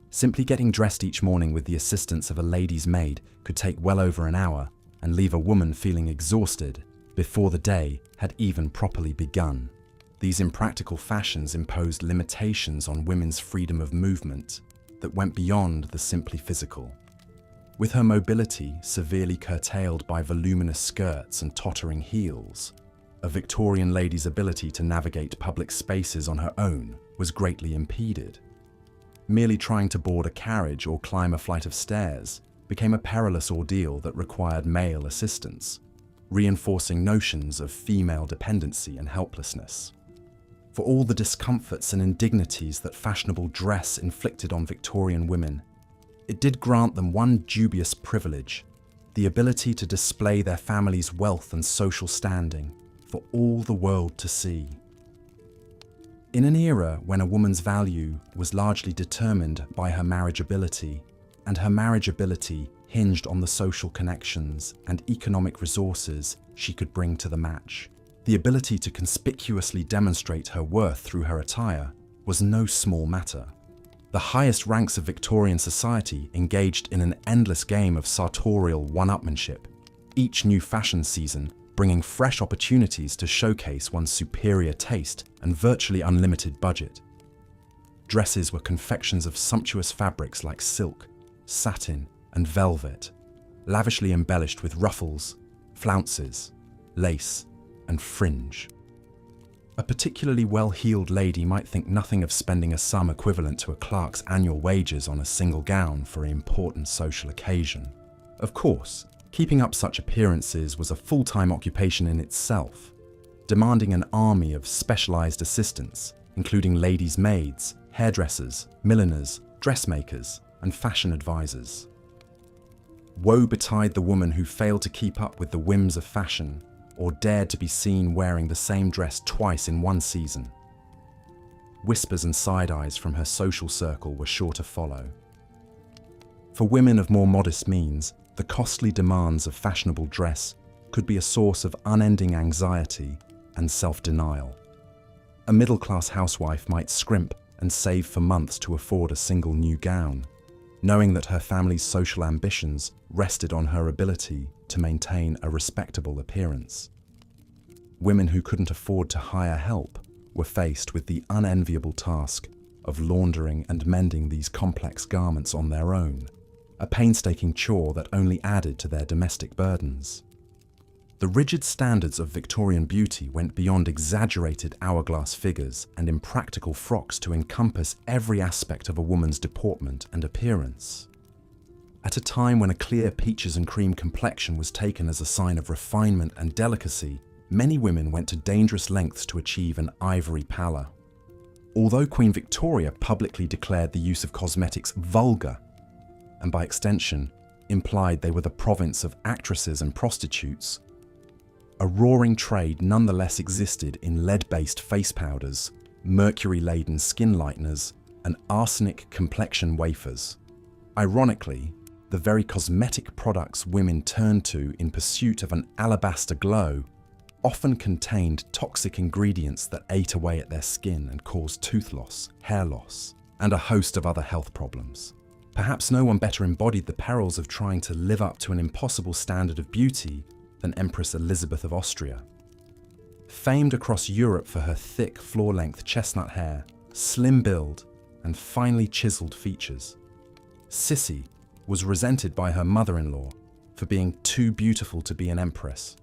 Simply getting dressed each morning with the assistance of a lady's maid could take well over an hour and leave a woman feeling exhausted before the day had even properly begun. These impractical fashions imposed limitations on women's freedom of movement that went beyond the simply physical. With her mobility severely curtailed by voluminous skirts and tottering heels, a Victorian lady's ability to navigate public spaces on her own was greatly impeded. Merely trying to board a carriage or climb a flight of stairs became a perilous ordeal that required male assistance, reinforcing notions of female dependency and helplessness. For all the discomforts and indignities that fashionable dress inflicted on Victorian women, it did grant them one dubious privilege: the ability to display their family's wealth and social standing for all the world to see. In an era when a woman's value was largely determined by her marriageability, and her marriageability hinged on the social connections and economic resources she could bring to the match, the ability to conspicuously demonstrate her worth through her attire was no small matter. The highest ranks of Victorian society engaged in an endless game of sartorial one-upmanship, each new fashion season bringing fresh opportunities to showcase one's superior taste and virtually unlimited budget. Dresses were confections of sumptuous fabrics like silk, satin, and velvet, lavishly embellished with ruffles, flounces, lace, and fringe. A particularly well-heeled lady might think nothing of spending a sum equivalent to a clerk's annual wages on a single gown for an important social occasion. Of course, keeping up such appearances was a full-time occupation in itself, demanding an army of specialized assistants, including ladies' maids, hairdressers, milliners, dressmakers, and fashion advisors. Woe betide the woman who failed to keep up with the whims of fashion or dared to be seen wearing the same dress twice in one season. Whispers and side-eyes from her social circle were sure to follow. For women of more modest means, the costly demands of fashionable dress could be a source of unending anxiety and self-denial. A middle-class housewife might scrimp and save for months to afford a single new gown, knowing that her family's social ambitions rested on her ability to maintain a respectable appearance. Women who couldn't afford to hire help were faced with the unenviable task of laundering and mending these complex garments on their own, a painstaking chore that only added to their domestic burdens. The rigid standards of Victorian beauty went beyond exaggerated hourglass figures and impractical frocks to encompass every aspect of a woman's deportment and appearance. At a time when a clear peaches and cream complexion was taken as a sign of refinement and delicacy, many women went to dangerous lengths to achieve an ivory pallor. Although Queen Victoria publicly declared the use of cosmetics vulgar, and by extension implied they were the province of actresses and prostitutes, a roaring trade nonetheless existed in lead-based face powders, mercury-laden skin lighteners, and arsenic complexion wafers. Ironically, the very cosmetic products women turned to in pursuit of an alabaster glow often contained toxic ingredients that ate away at their skin and caused tooth loss, hair loss, and a host of other health problems. Perhaps no one better embodied the perils of trying to live up to an impossible standard of beauty than Empress Elizabeth of Austria. Famed across Europe for her thick, floor-length chestnut hair, slim build, and finely chiseled features, Sissi was resented by her mother-in-law for being too beautiful to be an empress.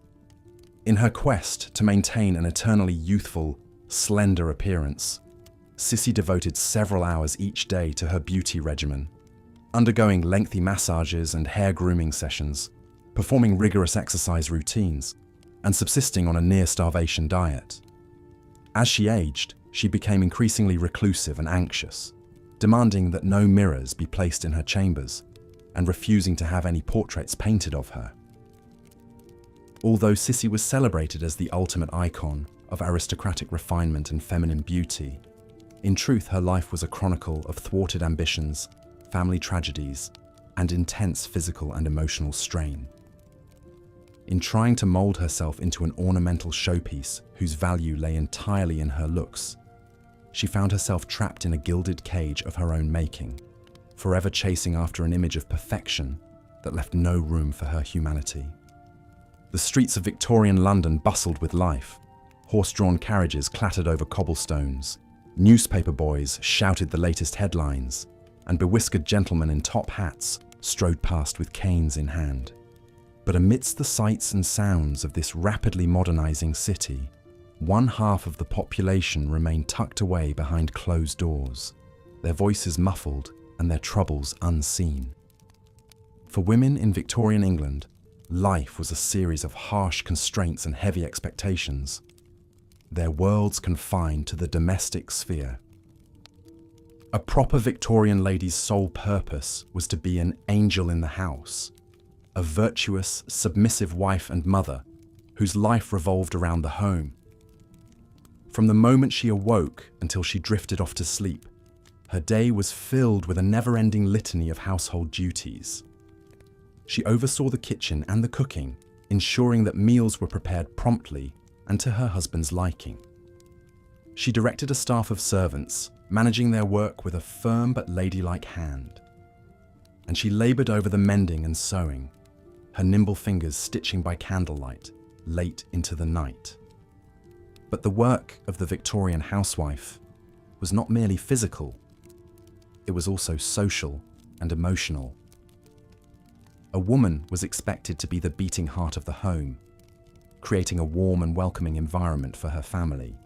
In her quest to maintain an eternally youthful, slender appearance, Sissi devoted several hours each day to her beauty regimen, undergoing lengthy massages and hair grooming sessions, performing rigorous exercise routines, and subsisting on a near-starvation diet. As she aged, she became increasingly reclusive and anxious, demanding that no mirrors be placed in her chambers and refusing to have any portraits painted of her. Although Sissi was celebrated as the ultimate icon of aristocratic refinement and feminine beauty, in truth her life was a chronicle of thwarted ambitions, family tragedies, and intense physical and emotional strain. In trying to mold herself into an ornamental showpiece whose value lay entirely in her looks, she found herself trapped in a gilded cage of her own making, forever chasing after an image of perfection that left no room for her humanity. The streets of Victorian London bustled with life. Horse-drawn carriages clattered over cobblestones, newspaper boys shouted the latest headlines, and bewhiskered gentlemen in top hats strode past with canes in hand. But amidst the sights and sounds of this rapidly modernizing city, one half of the population remained tucked away behind closed doors, their voices muffled and their troubles unseen. For women in Victorian England, life was a series of harsh constraints and heavy expectations, their worlds confined to the domestic sphere. A proper Victorian lady's sole purpose was to be an angel in the house, a virtuous, submissive wife and mother whose life revolved around the home. From the moment she awoke until she drifted off to sleep, her day was filled with a never-ending litany of household duties. She oversaw the kitchen and the cooking, ensuring that meals were prepared promptly and to her husband's liking. She directed a staff of servants, managing their work with a firm but ladylike hand. And she laboured over the mending and sewing, her nimble fingers stitching by candlelight, late into the night. But the work of the Victorian housewife was not merely physical, it was also social and emotional. A woman was expected to be the beating heart of the home, creating a warm and welcoming environment for her family.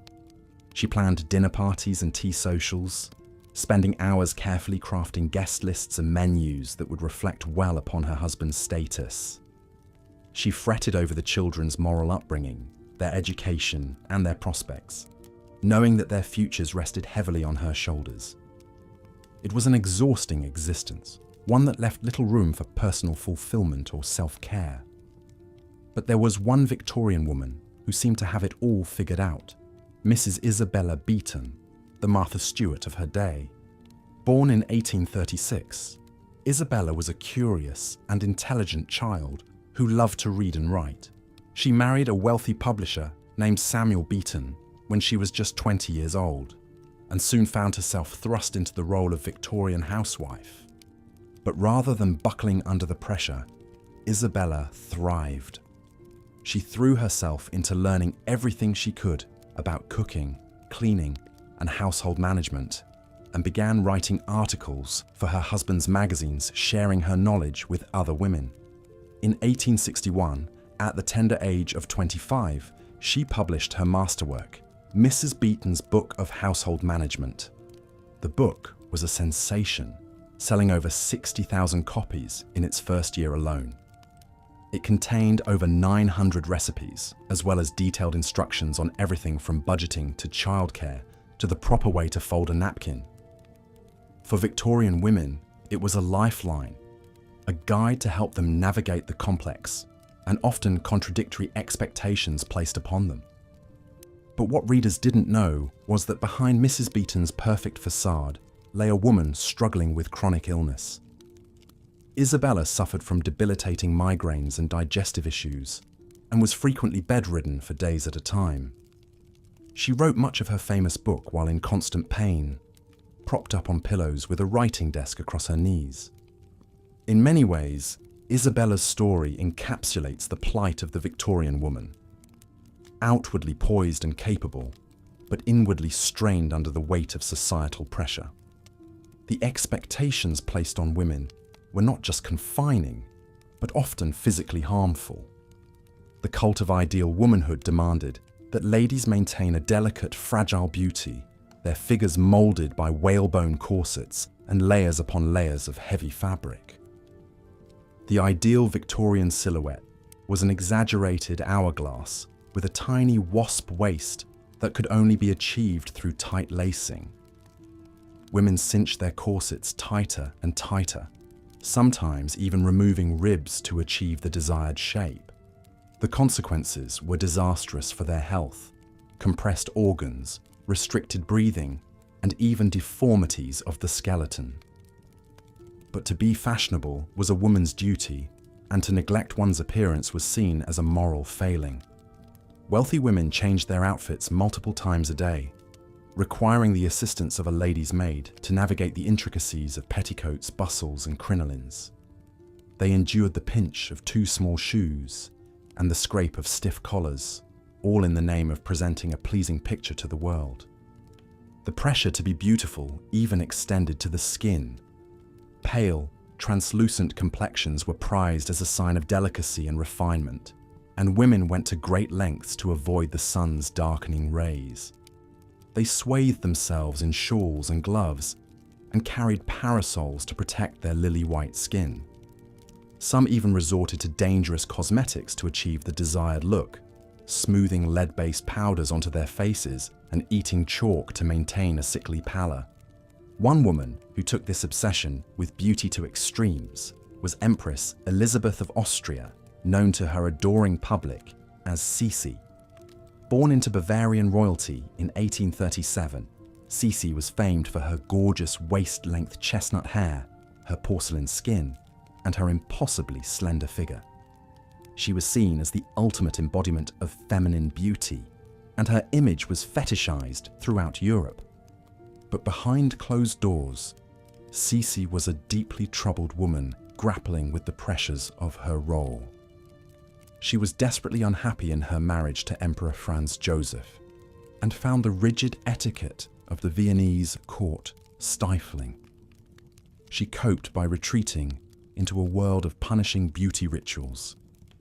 She planned dinner parties and tea socials, spending hours carefully crafting guest lists and menus that would reflect well upon her husband's status. She fretted over the children's moral upbringing, their education, and their prospects, knowing that their futures rested heavily on her shoulders. It was an exhausting existence, one that left little room for personal fulfillment or self-care. But there was one Victorian woman who seemed to have it all figured out, Mrs. Isabella Beeton, the Martha Stewart of her day. Born in 1836, Isabella was a curious and intelligent child who loved to read and write. She married a wealthy publisher named Samuel Beeton when she was just 20 years old, and soon found herself thrust into the role of Victorian housewife. But rather than buckling under the pressure, Isabella thrived. She threw herself into learning everything she could about cooking, cleaning, and household management, and began writing articles for her husband's magazines, sharing her knowledge with other women. In 1861, at the tender age of 25, she published her masterwork, Mrs. Beeton's Book of Household Management. The book was a sensation, selling over 60,000 copies in its first year alone. It contained over 900 recipes, as well as detailed instructions on everything from budgeting to childcare to the proper way to fold a napkin. For Victorian women, it was a lifeline, a guide to help them navigate the complex and often contradictory expectations placed upon them. But what readers didn't know was that behind Mrs. Beeton's perfect facade lay a woman struggling with chronic illness. Isabella suffered from debilitating migraines and digestive issues, and was frequently bedridden for days at a time. She wrote much of her famous book while in constant pain, propped up on pillows with a writing desk across her knees. In many ways, Isabella's story encapsulates the plight of the Victorian woman. Outwardly poised and capable, but inwardly strained under the weight of societal pressure. The expectations placed on women were not just confining, but often physically harmful. The cult of ideal womanhood demanded that ladies maintain a delicate, fragile beauty, their figures molded by whalebone corsets and layers upon layers of heavy fabric. The ideal Victorian silhouette was an exaggerated hourglass with a tiny wasp waist that could only be achieved through tight lacing. Women cinched their corsets tighter and tighter, sometimes even removing ribs to achieve the desired shape. The consequences were disastrous for their health: compressed organs, restricted breathing, and even deformities of the skeleton. But to be fashionable was a woman's duty, and to neglect one's appearance was seen as a moral failing. Wealthy women changed their outfits multiple times a day, requiring the assistance of a lady's maid to navigate the intricacies of petticoats, bustles, and crinolines. They endured the pinch of too small shoes and the scrape of stiff collars, all in the name of presenting a pleasing picture to the world. The pressure to be beautiful even extended to the skin. Pale, translucent complexions were prized as a sign of delicacy and refinement, and women went to great lengths to avoid the sun's darkening rays. They swathed themselves in shawls and gloves and carried parasols to protect their lily-white skin. Some even resorted to dangerous cosmetics to achieve the desired look, smoothing lead-based powders onto their faces and eating chalk to maintain a sickly pallor. One woman who took this obsession with beauty to extremes was Empress Elizabeth of Austria, known to her adoring public as Sisi. Born into Bavarian royalty in 1837, Sisi was famed for her gorgeous waist-length chestnut hair, her porcelain skin, and her impossibly slender figure. She was seen as the ultimate embodiment of feminine beauty, and her image was fetishized throughout Europe. But behind closed doors, Sisi was a deeply troubled woman grappling with the pressures of her role. She was desperately unhappy in her marriage to Emperor Franz Joseph, and found the rigid etiquette of the Viennese court stifling. She coped by retreating into a world of punishing beauty rituals,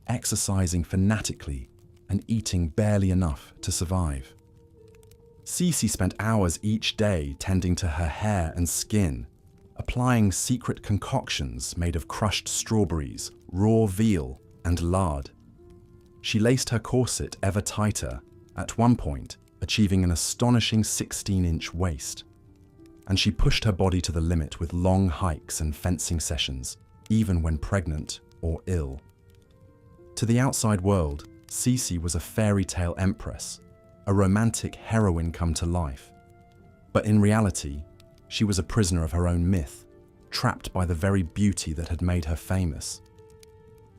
exercising fanatically and eating barely enough to survive. Sisi spent hours each day tending to her hair and skin, applying secret concoctions made of crushed strawberries, raw veal, and lard. She laced her corset ever tighter, at one point achieving an astonishing 16-inch waist. And she pushed her body to the limit with long hikes and fencing sessions, even when pregnant or ill. To the outside world, Sisi was a fairy tale empress, a romantic heroine come to life. But in reality, she was a prisoner of her own myth, trapped by the very beauty that had made her famous.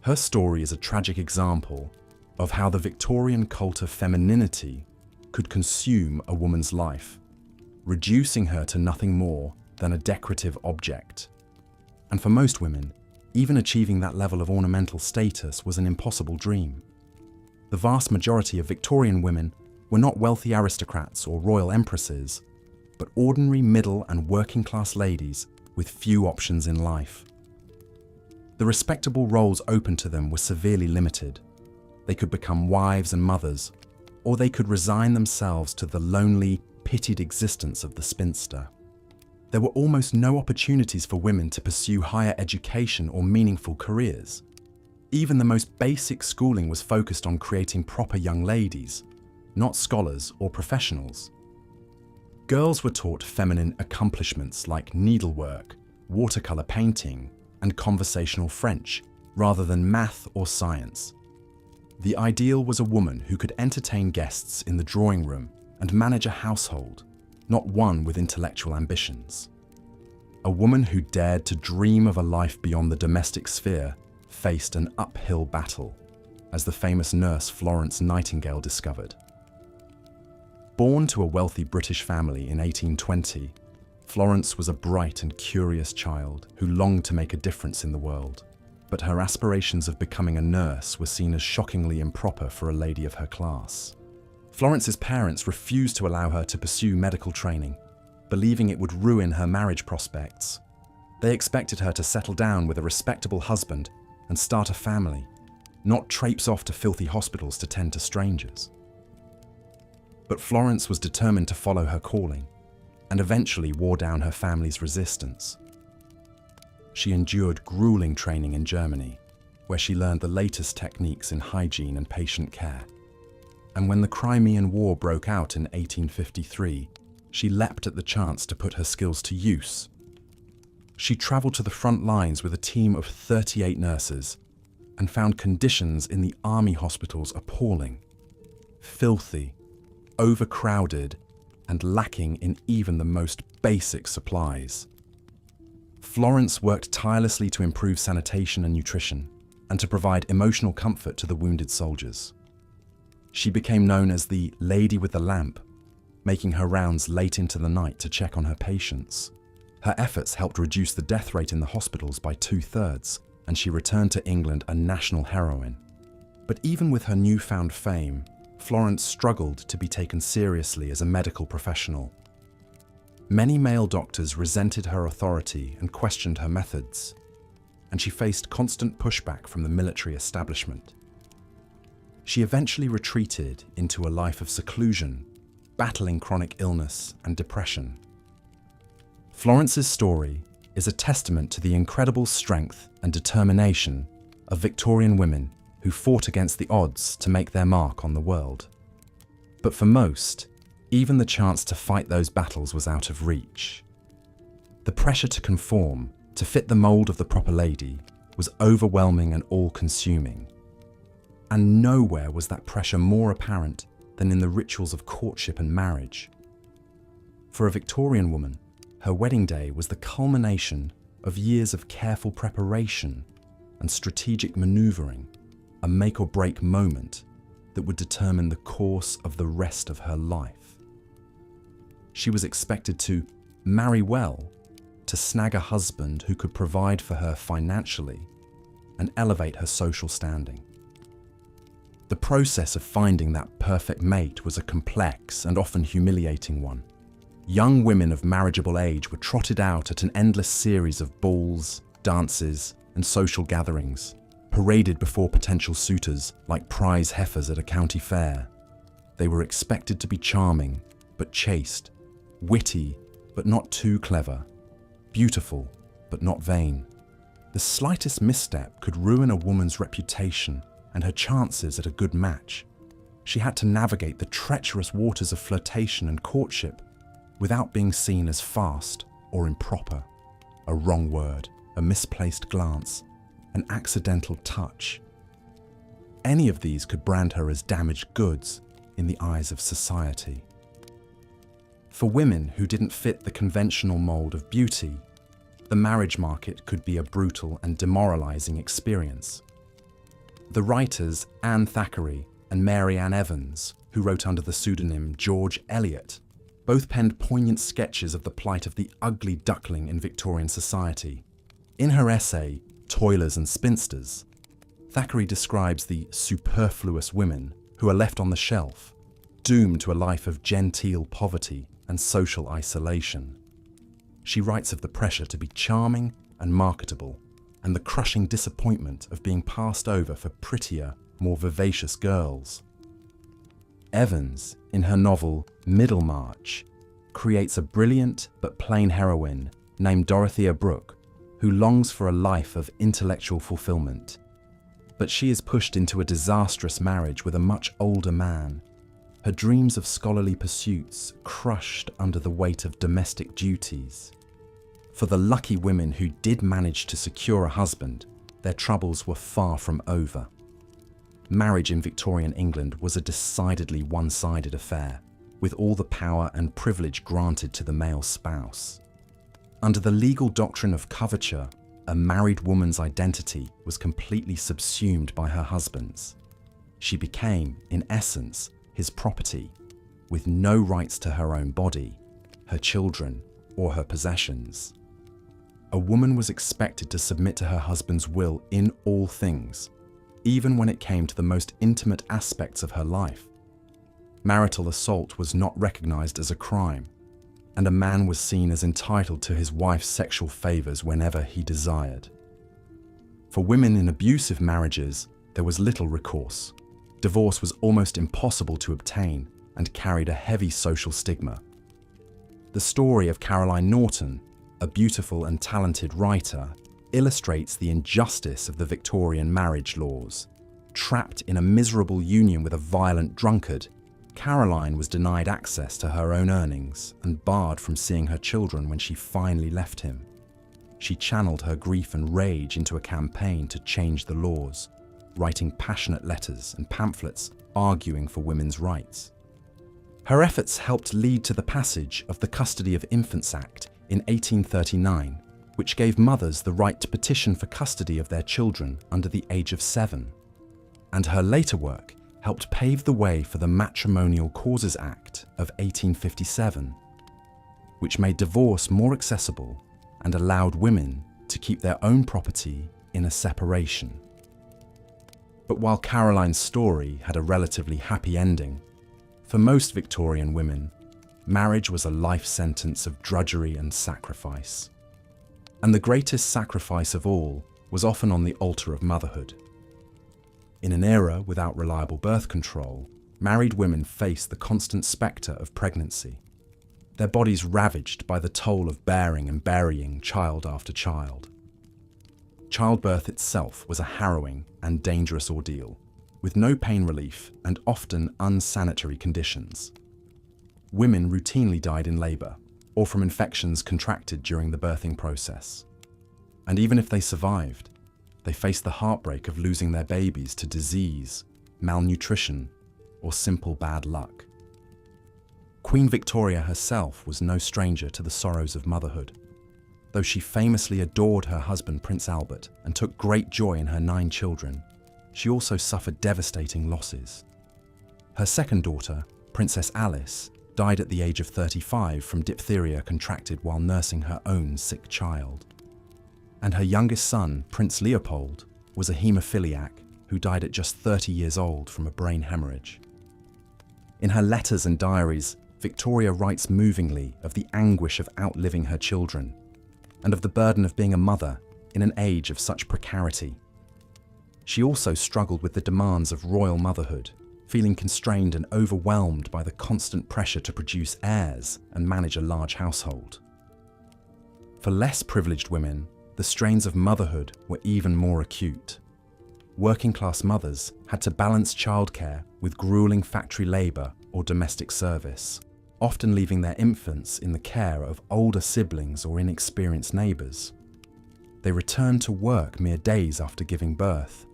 Her story is a tragic example of how the Victorian cult of femininity could consume a woman's life, reducing her to nothing more than a decorative object. And for most women, even achieving that level of ornamental status was an impossible dream. The vast majority of Victorian women were not wealthy aristocrats or royal empresses, but ordinary middle and working class ladies with few options in life. The respectable roles open to them were severely limited. They could become wives and mothers, or they could resign themselves to the lonely, pitied existence of the spinster. There were almost no opportunities for women to pursue higher education or meaningful careers. Even the most basic schooling was focused on creating proper young ladies, not scholars or professionals. Girls were taught feminine accomplishments like needlework, watercolor painting, and conversational French, rather than math or science. The ideal was a woman who could entertain guests in the drawing room and manage a household, not one with intellectual ambitions. A woman who dared to dream of a life beyond the domestic sphere faced an uphill battle, as the famous nurse Florence Nightingale discovered. Born to a wealthy British family in 1820, Florence was a bright and curious child who longed to make a difference in the world, but her aspirations of becoming a nurse were seen as shockingly improper for a lady of her class. Florence's parents refused to allow her to pursue medical training, believing it would ruin her marriage prospects. They expected her to settle down with a respectable husband and start a family, not traipse off to filthy hospitals to tend to strangers. But Florence was determined to follow her calling, and eventually wore down her family's resistance. She endured grueling training in Germany, where she learned the latest techniques in hygiene and patient care. And when the Crimean War broke out in 1853, she leapt at the chance to put her skills to use. She travelled to the front lines with a team of 38 nurses and found conditions in the army hospitals appalling, filthy, overcrowded, and lacking in even the most basic supplies. Florence worked tirelessly to improve sanitation and nutrition, and to provide emotional comfort to the wounded soldiers. She became known as the Lady with the Lamp, making her rounds late into the night to check on her patients. Her efforts helped reduce the death rate in the hospitals by 2/3, and she returned to England a national heroine. But even with her newfound fame, Florence struggled to be taken seriously as a medical professional. Many male doctors resented her authority and questioned her methods, and she faced constant pushback from the military establishment. She eventually retreated into a life of seclusion, battling chronic illness and depression. Florence's story is a testament to the incredible strength and determination of Victorian women who fought against the odds to make their mark on the world. But for most, even the chance to fight those battles was out of reach. The pressure to conform, to fit the mold of the proper lady, was overwhelming and all-consuming. And nowhere was that pressure more apparent than in the rituals of courtship and marriage. For a Victorian woman, her wedding day was the culmination of years of careful preparation and strategic maneuvering, a make-or-break moment that would determine the course of the rest of her life. She was expected to marry well, to snag a husband who could provide for her financially and elevate her social standing. The process of finding that perfect mate was a complex and often humiliating one. Young women of marriageable age were trotted out at an endless series of balls, dances, and social gatherings, paraded before potential suitors like prize heifers at a county fair. They were expected to be charming, but chaste, witty, but not too clever, beautiful, but not vain. The slightest misstep could ruin a woman's reputation and her chances at a good match. She had to navigate the treacherous waters of flirtation and courtship without being seen as fast or improper. A wrong word, a misplaced glance, an accidental touch. Any of these could brand her as damaged goods in the eyes of society. For women who didn't fit the conventional mold of beauty, the marriage market could be a brutal and demoralizing experience. The writers Anne Thackeray and Mary Ann Evans, who wrote under the pseudonym George Eliot, both penned poignant sketches of the plight of the ugly duckling in Victorian society. In her essay, Toilers and Spinsters, Thackeray describes the superfluous women who are left on the shelf, doomed to a life of genteel poverty and social isolation. She writes of the pressure to be charming and marketable, and the crushing disappointment of being passed over for prettier, more vivacious girls. Evans, in her novel Middlemarch, creates a brilliant but plain heroine named Dorothea Brooke, who longs for a life of intellectual fulfillment. But she is pushed into a disastrous marriage with a much older man, her dreams of scholarly pursuits crushed under the weight of domestic duties. For the lucky women who did manage to secure a husband, their troubles were far from over. Marriage in Victorian England was a decidedly one-sided affair, with all the power and privilege granted to the male spouse. Under the legal doctrine of coverture, a married woman's identity was completely subsumed by her husband's. She became, in essence, his property, with no rights to her own body, her children, or her possessions. A woman was expected to submit to her husband's will in all things, even when it came to the most intimate aspects of her life. Marital assault was not recognized as a crime, and a man was seen as entitled to his wife's sexual favors whenever he desired. For women in abusive marriages, there was little recourse. Divorce was almost impossible to obtain and carried a heavy social stigma. The story of Caroline Norton, a beautiful and talented writer, illustrates the injustice of the Victorian marriage laws. Trapped in a miserable union with a violent drunkard, Caroline was denied access to her own earnings and barred from seeing her children when she finally left him. She channeled her grief and rage into a campaign to change the laws, writing passionate letters and pamphlets arguing for women's rights. Her efforts helped lead to the passage of the Custody of Infants Act in 1839, which gave mothers the right to petition for custody of their children under the age of 7. And her later work helped pave the way for the Matrimonial Causes Act of 1857, which made divorce more accessible and allowed women to keep their own property in a separation. But while Caroline's story had a relatively happy ending, for most Victorian women, marriage was a life sentence of drudgery and sacrifice. And the greatest sacrifice of all was often on the altar of motherhood. In an era without reliable birth control, married women faced the constant spectre of pregnancy, their bodies ravaged by the toll of bearing and burying child after child. Childbirth itself was a harrowing and dangerous ordeal, with no pain relief and often unsanitary conditions. Women routinely died in labour or from infections contracted during the birthing process. And even if they survived, they faced the heartbreak of losing their babies to disease, malnutrition, or simple bad luck. Queen Victoria herself was no stranger to the sorrows of motherhood. Though she famously adored her husband Prince Albert and took great joy in her 9 children, she also suffered devastating losses. Her second daughter, Princess Alice, died at the age of 35 from diphtheria contracted while nursing her own sick child. And her youngest son, Prince Leopold, was a haemophiliac who died at just 30 years old from a brain hemorrhage. In her letters and diaries, Victoria writes movingly of the anguish of outliving her children and of the burden of being a mother in an age of such precarity. She also struggled with the demands of royal motherhood, feeling constrained and overwhelmed by the constant pressure to produce heirs and manage a large household. For less privileged women, the strains of motherhood were even more acute. Working-class mothers had to balance childcare with grueling factory labour or domestic service, often leaving their infants in the care of older siblings or inexperienced neighbours. They returned to work mere days after giving birth,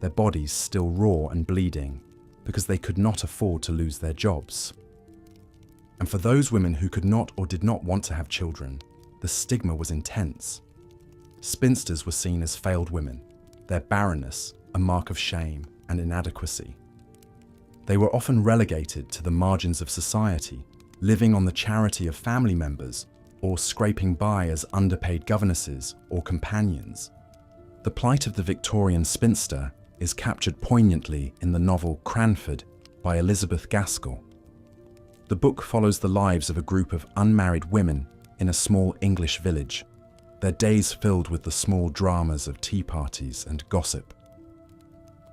their bodies still raw and bleeding, because they could not afford to lose their jobs. And for those women who could not or did not want to have children, the stigma was intense. Spinsters were seen as failed women, their barrenness a mark of shame and inadequacy. They were often relegated to the margins of society, living on the charity of family members or scraping by as underpaid governesses or companions. The plight of the Victorian spinster is captured poignantly in the novel Cranford by Elizabeth Gaskell. The book follows the lives of a group of unmarried women in a small English village, their days filled with the small dramas of tea parties and gossip.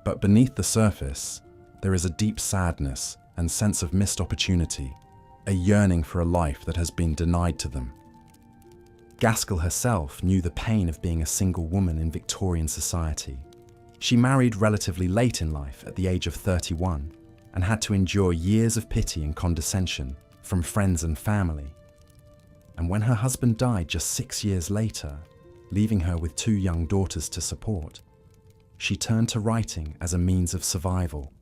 But beneath the surface, there is a deep sadness and sense of missed opportunity, a yearning for a life that has been denied to them. Gaskell herself knew the pain of being a single woman in Victorian society. She married relatively late in life at the age of 31 and had to endure years of pity and condescension from friends and family. And when her husband died just 6 years later, leaving her with 2 young daughters to support, she turned to writing as a means of survival.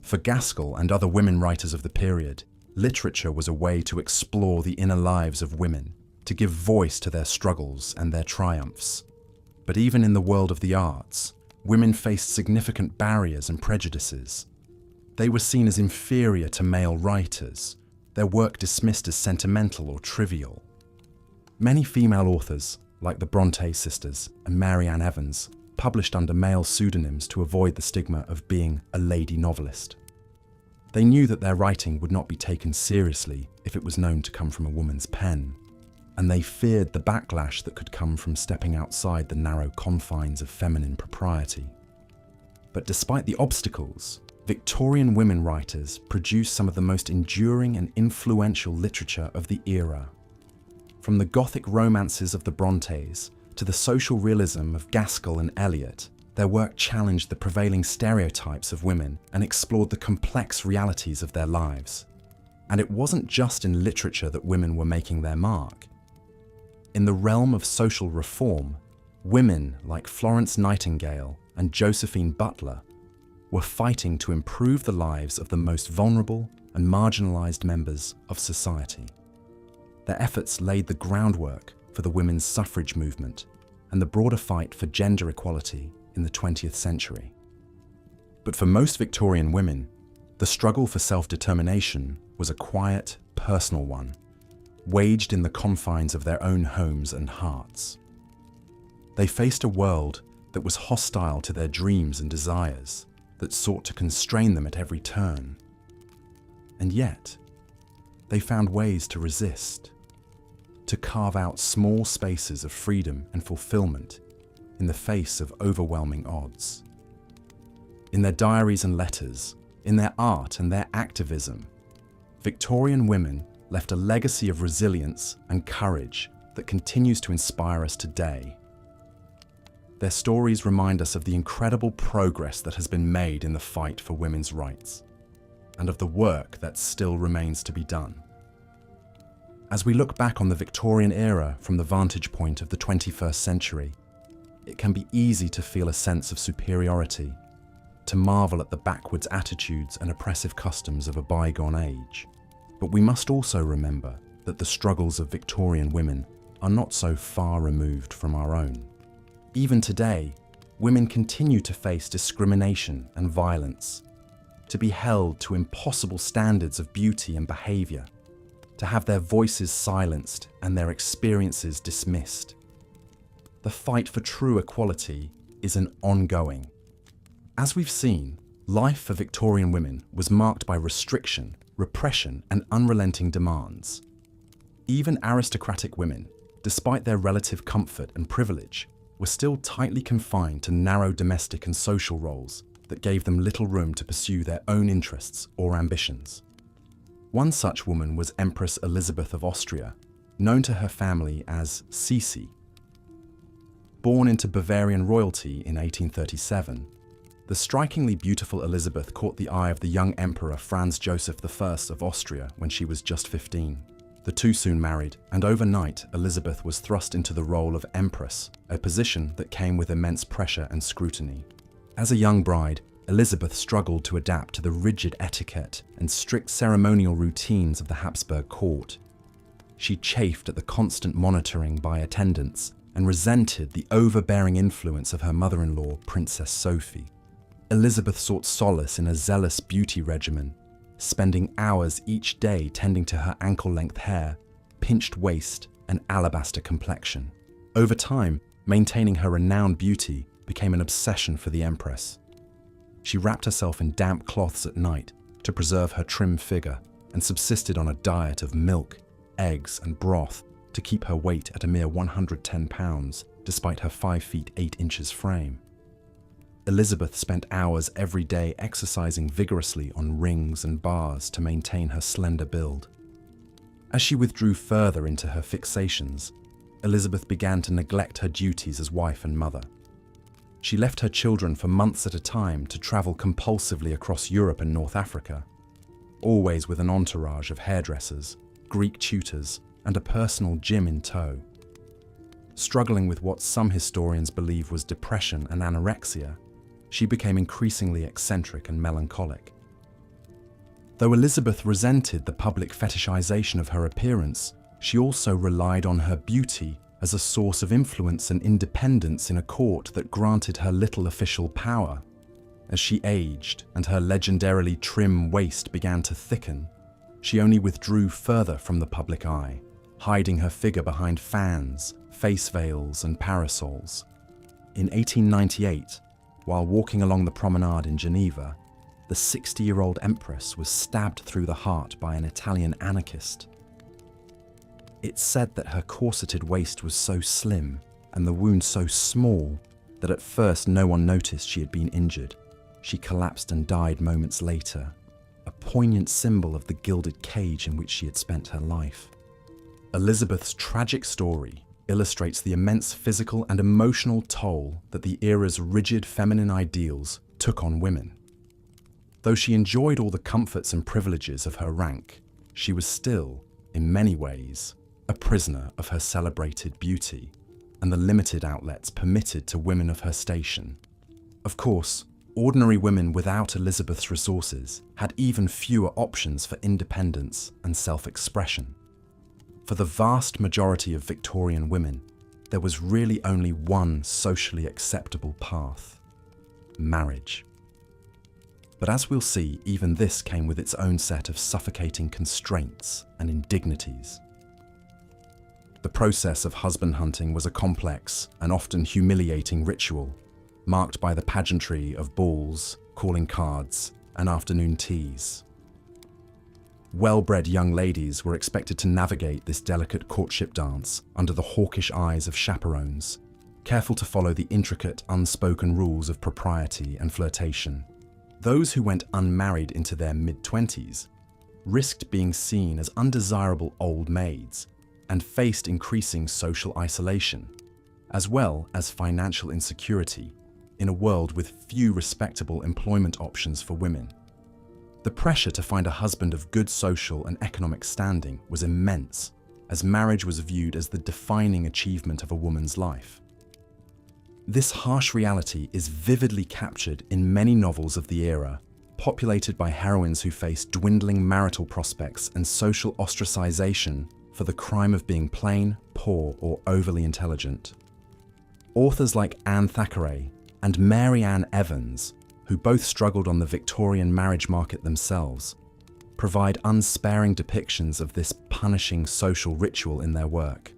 For Gaskell and other women writers of the period, literature was a way to explore the inner lives of women, to give voice to their struggles and their triumphs. But even in the world of the arts, women faced significant barriers and prejudices. They were seen as inferior to male writers, their work dismissed as sentimental or trivial. Many female authors, like the Bronte sisters and Mary Ann Evans, published under male pseudonyms to avoid the stigma of being a lady novelist. They knew that their writing would not be taken seriously if it was known to come from a woman's pen, and they feared the backlash that could come from stepping outside the narrow confines of feminine propriety. But despite the obstacles, Victorian women writers produced some of the most enduring and influential literature of the era. From the Gothic romances of the Brontes to the social realism of Gaskell and Eliot, their work challenged the prevailing stereotypes of women and explored the complex realities of their lives. And it wasn't just in literature that women were making their mark. In the realm of social reform, women like Florence Nightingale and Josephine Butler were fighting to improve the lives of the most vulnerable and marginalized members of society. Their efforts laid the groundwork for the women's suffrage movement and the broader fight for gender equality in the 20th century. But for most Victorian women, the struggle for self-determination was a quiet, personal one, waged in the confines of their own homes and hearts. They faced a world that was hostile to their dreams and desires, that sought to constrain them at every turn. And yet, they found ways to resist, to carve out small spaces of freedom and fulfillment in the face of overwhelming odds. In their diaries and letters, in their art and their activism, Victorian women left a legacy of resilience and courage that continues to inspire us today. Their stories remind us of the incredible progress that has been made in the fight for women's rights, and of the work that still remains to be done. As we look back on the Victorian era from the vantage point of the 21st century, it can be easy to feel a sense of superiority, to marvel at the backwards attitudes and oppressive customs of a bygone age. But we must also remember that the struggles of Victorian women are not so far removed from our own. Even today, women continue to face discrimination and violence, to be held to impossible standards of beauty and behaviour, to have their voices silenced and their experiences dismissed. The fight for true equality is an ongoing. As we've seen, life for Victorian women was marked by restriction, repression, and unrelenting demands. Even aristocratic women, despite their relative comfort and privilege, were still tightly confined to narrow domestic and social roles that gave them little room to pursue their own interests or ambitions. One such woman was Empress Elizabeth of Austria, known to her family as Sisi. Born into Bavarian royalty in 1837, the strikingly beautiful Elizabeth caught the eye of the young Emperor Franz Joseph I of Austria when she was just 15. The two soon married, and overnight Elizabeth was thrust into the role of Empress, a position that came with immense pressure and scrutiny. As a young bride, Elizabeth struggled to adapt to the rigid etiquette and strict ceremonial routines of the Habsburg court. She chafed at the constant monitoring by attendants and resented the overbearing influence of her mother-in-law, Princess Sophie. Elizabeth sought solace in a zealous beauty regimen, spending hours each day tending to her ankle-length hair, pinched waist, and alabaster complexion. Over time, maintaining her renowned beauty became an obsession for the Empress. She wrapped herself in damp cloths at night to preserve her trim figure and subsisted on a diet of milk, eggs, and broth to keep her weight at a mere 110 pounds, despite her 5 feet 8 inches frame. Elizabeth spent hours every day exercising vigorously on rings and bars to maintain her slender build. As she withdrew further into her fixations, Elizabeth began to neglect her duties as wife and mother. She left her children for months at a time to travel compulsively across Europe and North Africa, always with an entourage of hairdressers, Greek tutors, and a personal gym in tow. Struggling with what some historians believe was depression and anorexia, she became increasingly eccentric and melancholic. Though Elizabeth resented the public fetishization of her appearance, she also relied on her beauty as a source of influence and independence in a court that granted her little official power. As she aged and her legendarily trim waist began to thicken, she only withdrew further from the public eye, hiding her figure behind fans, face veils, and parasols. In 1898, while walking along the promenade in Geneva, the 60-year-old empress was stabbed through the heart by an Italian anarchist. It's said that her corseted waist was so slim and the wound so small that at first no one noticed she had been injured. She collapsed and died moments later, a poignant symbol of the gilded cage in which she had spent her life. Elizabeth's tragic story illustrates the immense physical and emotional toll that the era's rigid feminine ideals took on women. Though she enjoyed all the comforts and privileges of her rank, she was still, in many ways, a prisoner of her celebrated beauty and the limited outlets permitted to women of her station. Of course, ordinary women without Elizabeth's resources had even fewer options for independence and self-expression. For the vast majority of Victorian women, there was really only one socially acceptable path: marriage. But as we'll see, even this came with its own set of suffocating constraints and indignities. The process of husband hunting was a complex and often humiliating ritual, marked by the pageantry of balls, calling cards, and afternoon teas. Well-bred young ladies were expected to navigate this delicate courtship dance under the hawkish eyes of chaperones, careful to follow the intricate, unspoken rules of propriety and flirtation. Those who went unmarried into their mid-20s risked being seen as undesirable old maids and faced increasing social isolation, as well as financial insecurity in a world with few respectable employment options for women. The pressure to find a husband of good social and economic standing was immense, as marriage was viewed as the defining achievement of a woman's life. This harsh reality is vividly captured in many novels of the era, populated by heroines who face dwindling marital prospects and social ostracization for the crime of being plain, poor, or overly intelligent. Authors like Anne Thackeray and Mary Ann Evans, who both struggled on the Victorian marriage market themselves, provide unsparing depictions of this punishing social ritual in their work.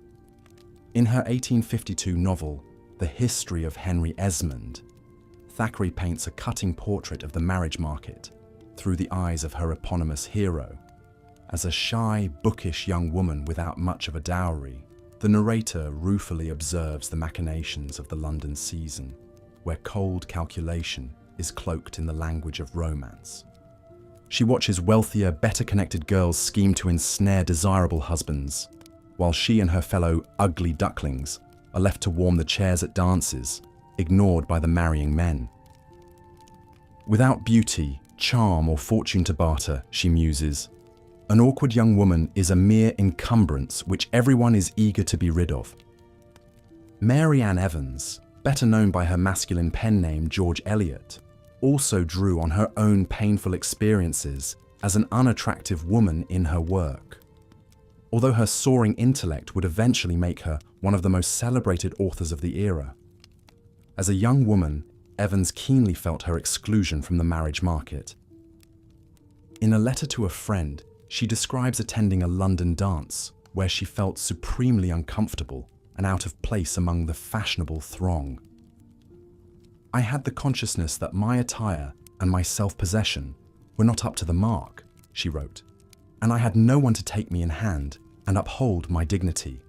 In her 1852 novel, The History of Henry Esmond, Thackeray paints a cutting portrait of the marriage market through the eyes of her eponymous hero. As a shy, bookish young woman without much of a dowry, the narrator ruefully observes the machinations of the London season, where cold calculation is cloaked in the language of romance. She watches wealthier, better-connected girls scheme to ensnare desirable husbands, while she and her fellow ugly ducklings are left to warm the chairs at dances, ignored by the marrying men. Without beauty, charm, or fortune to barter, she muses, an awkward young woman is a mere encumbrance which everyone is eager to be rid of. Mary Ann Evans, better known by her masculine pen name George Eliot, also drew on her own painful experiences as an unattractive woman in her work. Although her soaring intellect would eventually make her one of the most celebrated authors of the era. As a young woman, Evans keenly felt her exclusion from the marriage market. In a letter to a friend, she describes attending a London dance where she felt supremely uncomfortable and out of place among the fashionable throng. I had the consciousness that my attire and my self-possession were not up to the mark, she wrote, and I had no one to take me in hand and uphold my dignity.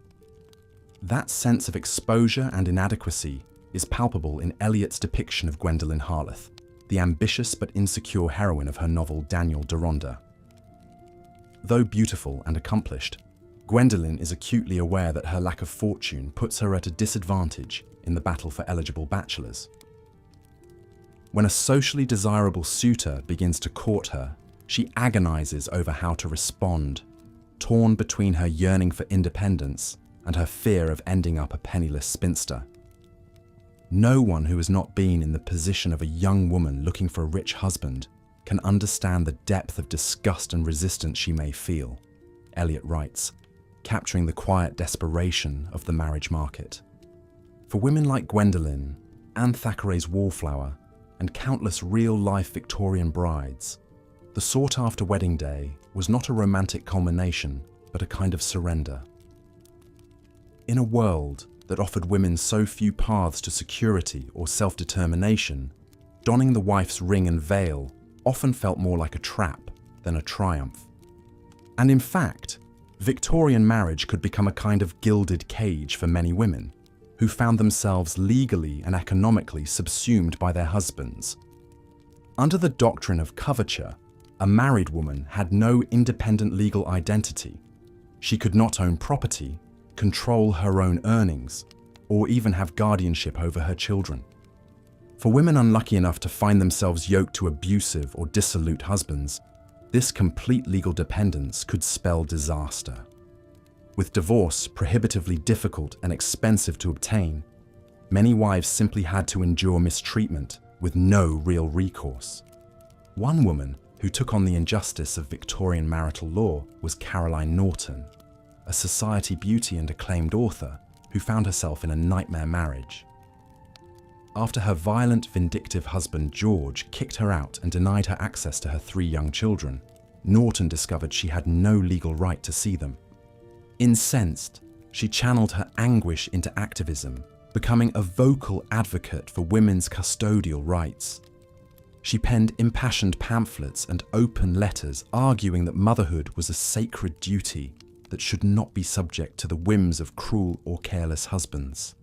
That sense of exposure and inadequacy is palpable in Eliot's depiction of Gwendolen Harleth, the ambitious but insecure heroine of her novel Daniel Deronda. Though beautiful and accomplished, Gwendolen is acutely aware that her lack of fortune puts her at a disadvantage in the battle for eligible bachelors. When a socially desirable suitor begins to court her, she agonizes over how to respond, torn between her yearning for independence and her fear of ending up a penniless spinster. No one who has not been in the position of a young woman looking for a rich husband can understand the depth of disgust and resistance she may feel, Eliot writes. capturing the quiet desperation of the marriage market. For women like Gwendolyn, Anne Thackeray's Wallflower, and countless real-life Victorian brides, the sought-after wedding day was not a romantic culmination, but a kind of surrender. In a world that offered women so few paths to security or self-determination, donning the wife's ring and veil often felt more like a trap than a triumph. And in fact, Victorian marriage could become a kind of gilded cage for many women, who found themselves legally and economically subsumed by their husbands. Under the doctrine of coverture, a married woman had no independent legal identity. She could not own property, control her own earnings, or even have guardianship over her children. For women unlucky enough to find themselves yoked to abusive or dissolute husbands, this complete legal dependence could spell disaster. With divorce prohibitively difficult and expensive to obtain, many wives simply had to endure mistreatment with no real recourse. One woman who took on the injustice of Victorian marital law was Caroline Norton, a society beauty and acclaimed author who found herself in a nightmare marriage. After her violent, vindictive husband George kicked her out and denied her access to her 3 young children, Norton discovered she had no legal right to see them. Incensed, she channeled her anguish into activism, becoming a vocal advocate for women's custodial rights. She penned impassioned pamphlets and open letters arguing that motherhood was a sacred duty that should not be subject to the whims of cruel or careless husbands.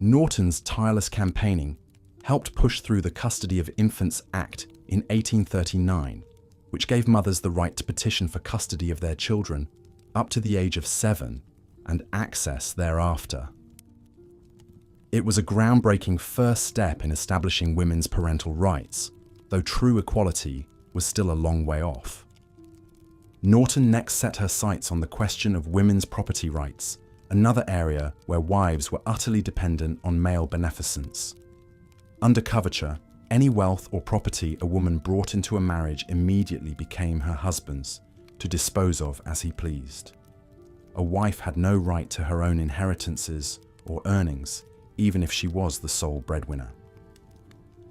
Norton's tireless campaigning helped push through the Custody of Infants Act in 1839, which gave mothers the right to petition for custody of their children up to the age of 7 and access thereafter. It was a groundbreaking first step in establishing women's parental rights, though true equality was still a long way off. Norton next set her sights on the question of women's property rights, another area where wives were utterly dependent on male beneficence. Under coverture, any wealth or property a woman brought into a marriage immediately became her husband's, to dispose of as he pleased. A wife had no right to her own inheritances or earnings, even if she was the sole breadwinner.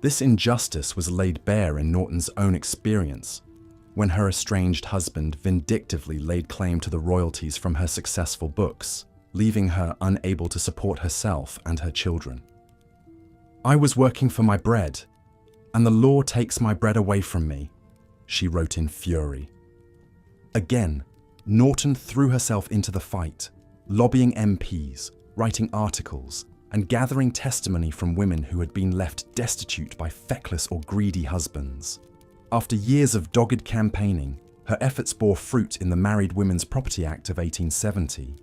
This injustice was laid bare in Norton's own experience, when her estranged husband vindictively laid claim to the royalties from her successful books, leaving her unable to support herself and her children. "I was working for my bread, and the law takes my bread away from me," she wrote in fury. Again, Norton threw herself into the fight, lobbying MPs, writing articles, and gathering testimony from women who had been left destitute by feckless or greedy husbands. After years of dogged campaigning, her efforts bore fruit in the Married Women's Property Act of 1870,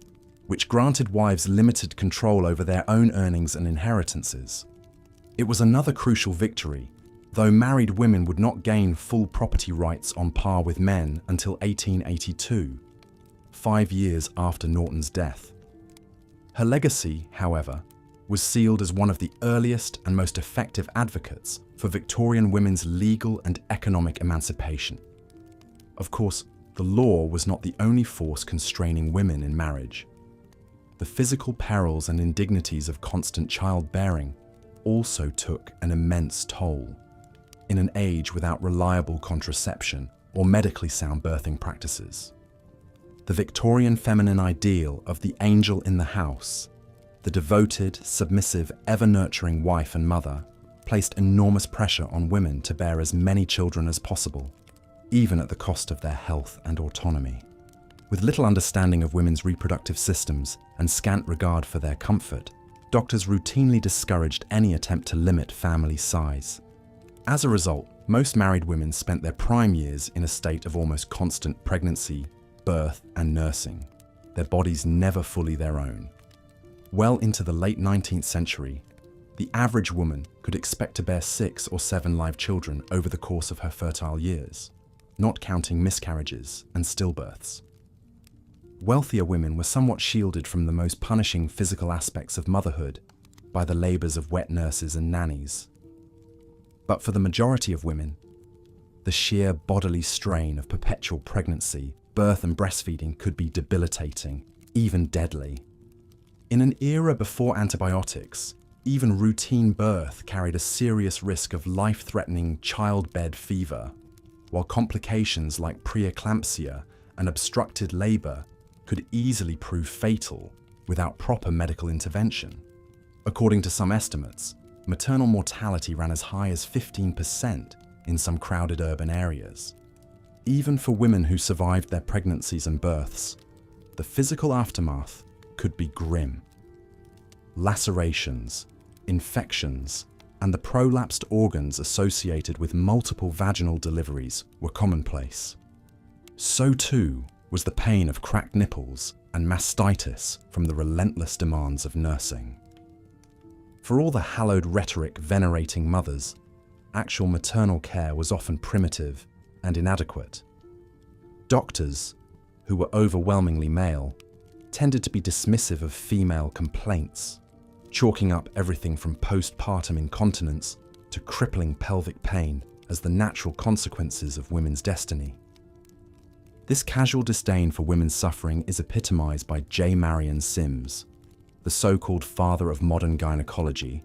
which granted wives limited control over their own earnings and inheritances. It was another crucial victory, though married women would not gain full property rights on par with men until 1882, 5 years after Norton's death. Her legacy, however, was sealed as one of the earliest and most effective advocates for Victorian women's legal and economic emancipation. Of course, the law was not the only force constraining women in marriage. The physical perils and indignities of constant childbearing also took an immense toll. In an age without reliable contraception or medically sound birthing practices, the Victorian feminine ideal of the angel in the house, the devoted, submissive, ever-nurturing wife and mother, placed enormous pressure on women to bear as many children as possible, even at the cost of their health and autonomy. With little understanding of women's reproductive systems and scant regard for their comfort, doctors routinely discouraged any attempt to limit family size. As a result, most married women spent their prime years in a state of almost constant pregnancy, birth, and nursing, their bodies never fully their own. Well into the late 19th century, the average woman could expect to bear 6 or 7 live children over the course of her fertile years, not counting miscarriages and stillbirths. Wealthier women were somewhat shielded from the most punishing physical aspects of motherhood by the labours of wet nurses and nannies. But for the majority of women, the sheer bodily strain of perpetual pregnancy, birth and breastfeeding could be debilitating even deadly. In an era before antibiotics, even routine birth carried a serious risk of life-threatening childbed fever, while complications like preeclampsia and obstructed labor could easily prove fatal without proper medical intervention. According to some estimates, maternal mortality ran as high as 15% in some crowded urban areas. Even for women who survived their pregnancies and births, the physical aftermath could be grim. Lacerations, infections, and the prolapsed organs associated with multiple vaginal deliveries were commonplace. So too was the pain of cracked nipples and mastitis from the relentless demands of nursing. For all the hallowed rhetoric venerating mothers, actual maternal care was often primitive and inadequate. Doctors, who were overwhelmingly male, tended to be dismissive of female complaints, chalking up everything from postpartum incontinence to crippling pelvic pain as the natural consequences of women's destiny. This casual disdain for women's suffering is epitomized by J. Marion Sims, the so-called father of modern gynecology,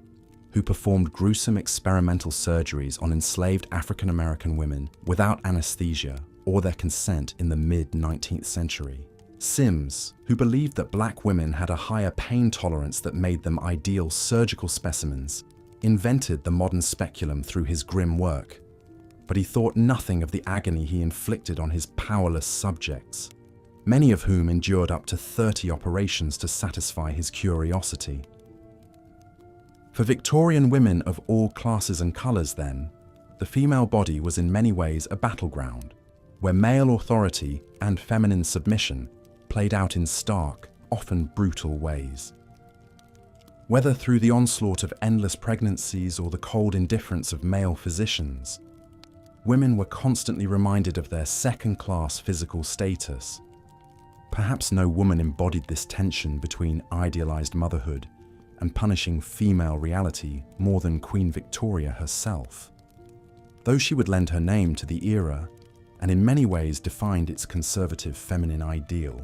who performed gruesome experimental surgeries on enslaved African-American women without anesthesia or their consent in the mid-19th century. Sims, who believed that black women had a higher pain tolerance that made them ideal surgical specimens, invented the modern speculum through his grim work, but he thought nothing of the agony he inflicted on his powerless subjects, many of whom endured up to 30 operations to satisfy his curiosity. For Victorian women of all classes and colours then, the female body was in many ways a battleground, where male authority and feminine submission played out in stark, often brutal ways. Whether through the onslaught of endless pregnancies or the cold indifference of male physicians, women were constantly reminded of their second-class physical status. Perhaps no woman embodied this tension between idealized motherhood and punishing female reality more than Queen Victoria herself. Though she would lend her name to the era, and in many ways defined its conservative feminine ideal,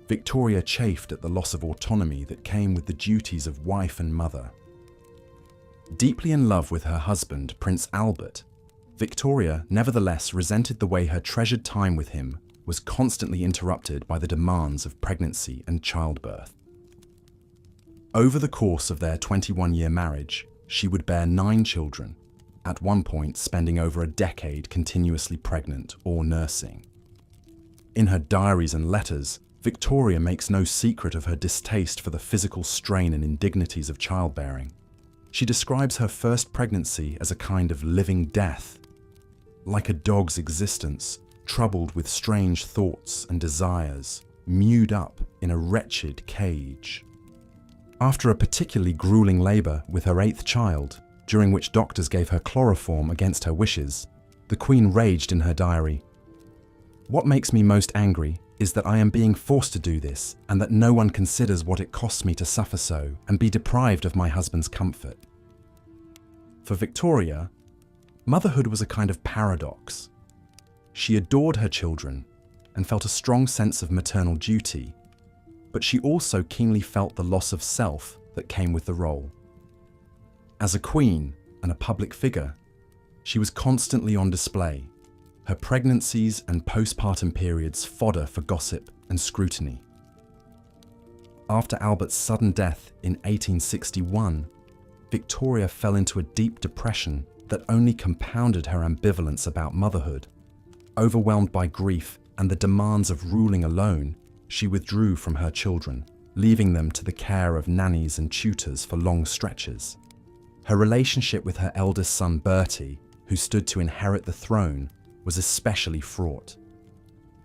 Victoria chafed at the loss of autonomy that came with the duties of wife and mother. Deeply in love with her husband, Prince Albert, Victoria nevertheless resented the way her treasured time with him was constantly interrupted by the demands of pregnancy and childbirth. Over the course of their 21-year marriage, she would bear 9 children, at one point spending over a decade continuously pregnant or nursing. In her diaries and letters, Victoria makes no secret of her distaste for the physical strain and indignities of childbearing. She describes her first pregnancy as a kind of living death, like a dog's existence, troubled with strange thoughts and desires, mewed up in a wretched cage. After a particularly grueling labour with her 8th child, during which doctors gave her chloroform against her wishes, the Queen raged in her diary, "What makes me most angry is that I am being forced to do this, and that no one considers what it costs me to suffer so and be deprived of my husband's comfort." For Victoria, motherhood was a kind of paradox. She adored her children and felt a strong sense of maternal duty, but she also keenly felt the loss of self that came with the role. As a queen and a public figure, she was constantly on display, her pregnancies and postpartum periods fodder for gossip and scrutiny. After Albert's sudden death in 1861, Victoria fell into a deep depression that only compounded her ambivalence about motherhood. Overwhelmed by grief and the demands of ruling alone, she withdrew from her children, leaving them to the care of nannies and tutors for long stretches. Her relationship with her eldest son Bertie, who stood to inherit the throne, was especially fraught.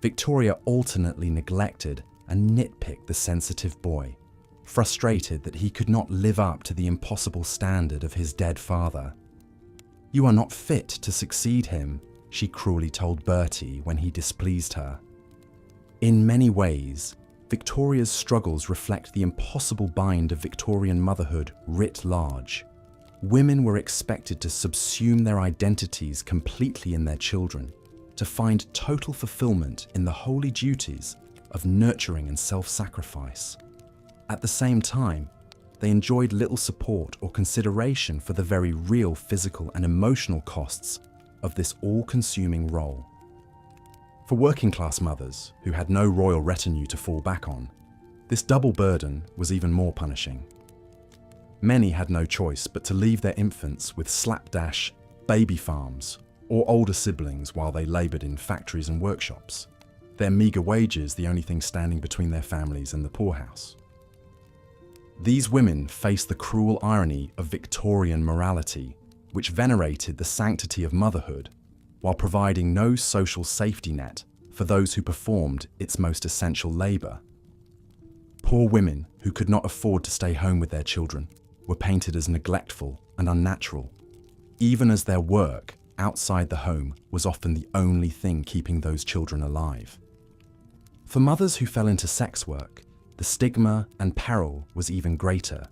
Victoria alternately neglected and nitpicked the sensitive boy, frustrated that he could not live up to the impossible standard of his dead father. "You are not fit to succeed him," she cruelly told Bertie when he displeased her. In many ways, Victoria's struggles reflect the impossible bind of Victorian motherhood writ large. Women were expected to subsume their identities completely in their children, to find total fulfillment in the holy duties of nurturing and self-sacrifice. At the same time, they enjoyed little support or consideration for the very real physical and emotional costs of this all-consuming role. For working-class mothers who had no royal retinue to fall back on, this double burden was even more punishing. Many had no choice but to leave their infants with slapdash baby farms or older siblings while they laboured in factories and workshops, their meagre wages the only thing standing between their families and the poorhouse. These women faced the cruel irony of Victorian morality, which venerated the sanctity of motherhood while providing no social safety net for those who performed its most essential labour. Poor women who could not afford to stay home with their children were painted as neglectful and unnatural, even as their work outside the home was often the only thing keeping those children alive. For mothers who fell into sex work, the stigma and peril was even greater.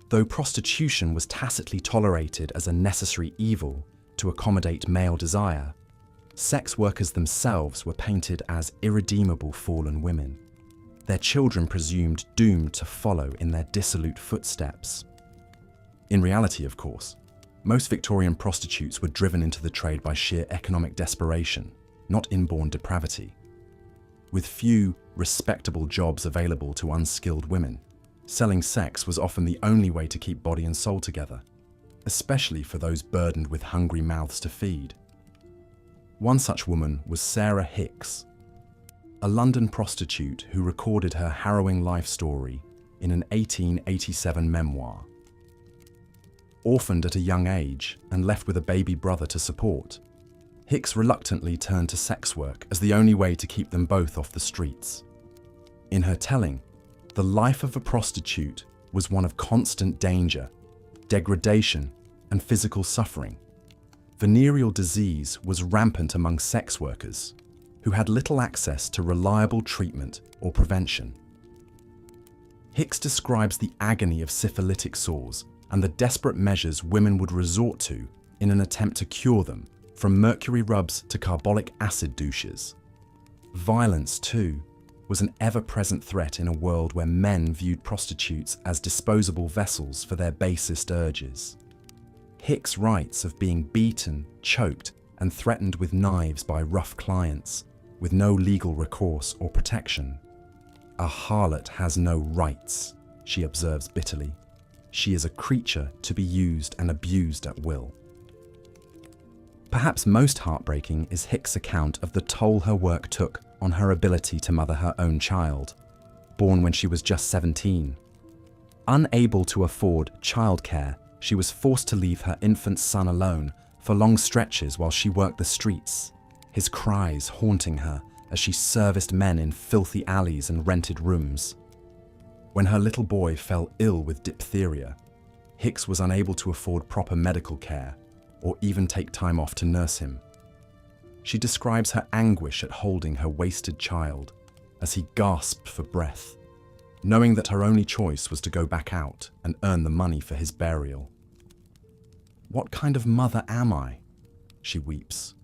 Though prostitution was tacitly tolerated as a necessary evil to accommodate male desire, sex workers themselves were painted as irredeemable fallen women, their children presumed doomed to follow in their dissolute footsteps. In reality, of course, most Victorian prostitutes were driven into the trade by sheer economic desperation, not inborn depravity. With few respectable jobs available to unskilled women, selling sex was often the only way to keep body and soul together, especially for those burdened with hungry mouths to feed. One such woman was Sarah Hicks, a London prostitute who recorded her harrowing life story in an 1887 memoir. Orphaned at a young age and left with a baby brother to support, Hicks reluctantly turned to sex work as the only way to keep them both off the streets. In her telling, the life of a prostitute was one of constant danger, degradation, and physical suffering. Venereal disease was rampant among sex workers, who had little access to reliable treatment or prevention. Hicks describes the agony of syphilitic sores and the desperate measures women would resort to in an attempt to cure them, from mercury rubs to carbolic acid douches. Violence, too, was an ever-present threat in a world where men viewed prostitutes as disposable vessels for their basest urges. Hicks writes of being beaten, choked, and threatened with knives by rough clients, with no legal recourse or protection. A harlot has no rights, she observes bitterly. She is a creature to be used and abused at will. Perhaps most heartbreaking is Hicks' account of the toll her work took on her ability to mother her own child, born when she was just 17. Unable to afford childcare, she was forced to leave her infant son alone for long stretches while she worked the streets, his cries haunting her as she serviced men in filthy alleys and rented rooms. When her little boy fell ill with diphtheria, Hicks was unable to afford proper medical care or even take time off to nurse him. She describes her anguish at holding her wasted child as he gasped for breath, knowing that her only choice was to go back out and earn the money for his burial. "What kind of mother am I?" she weeps.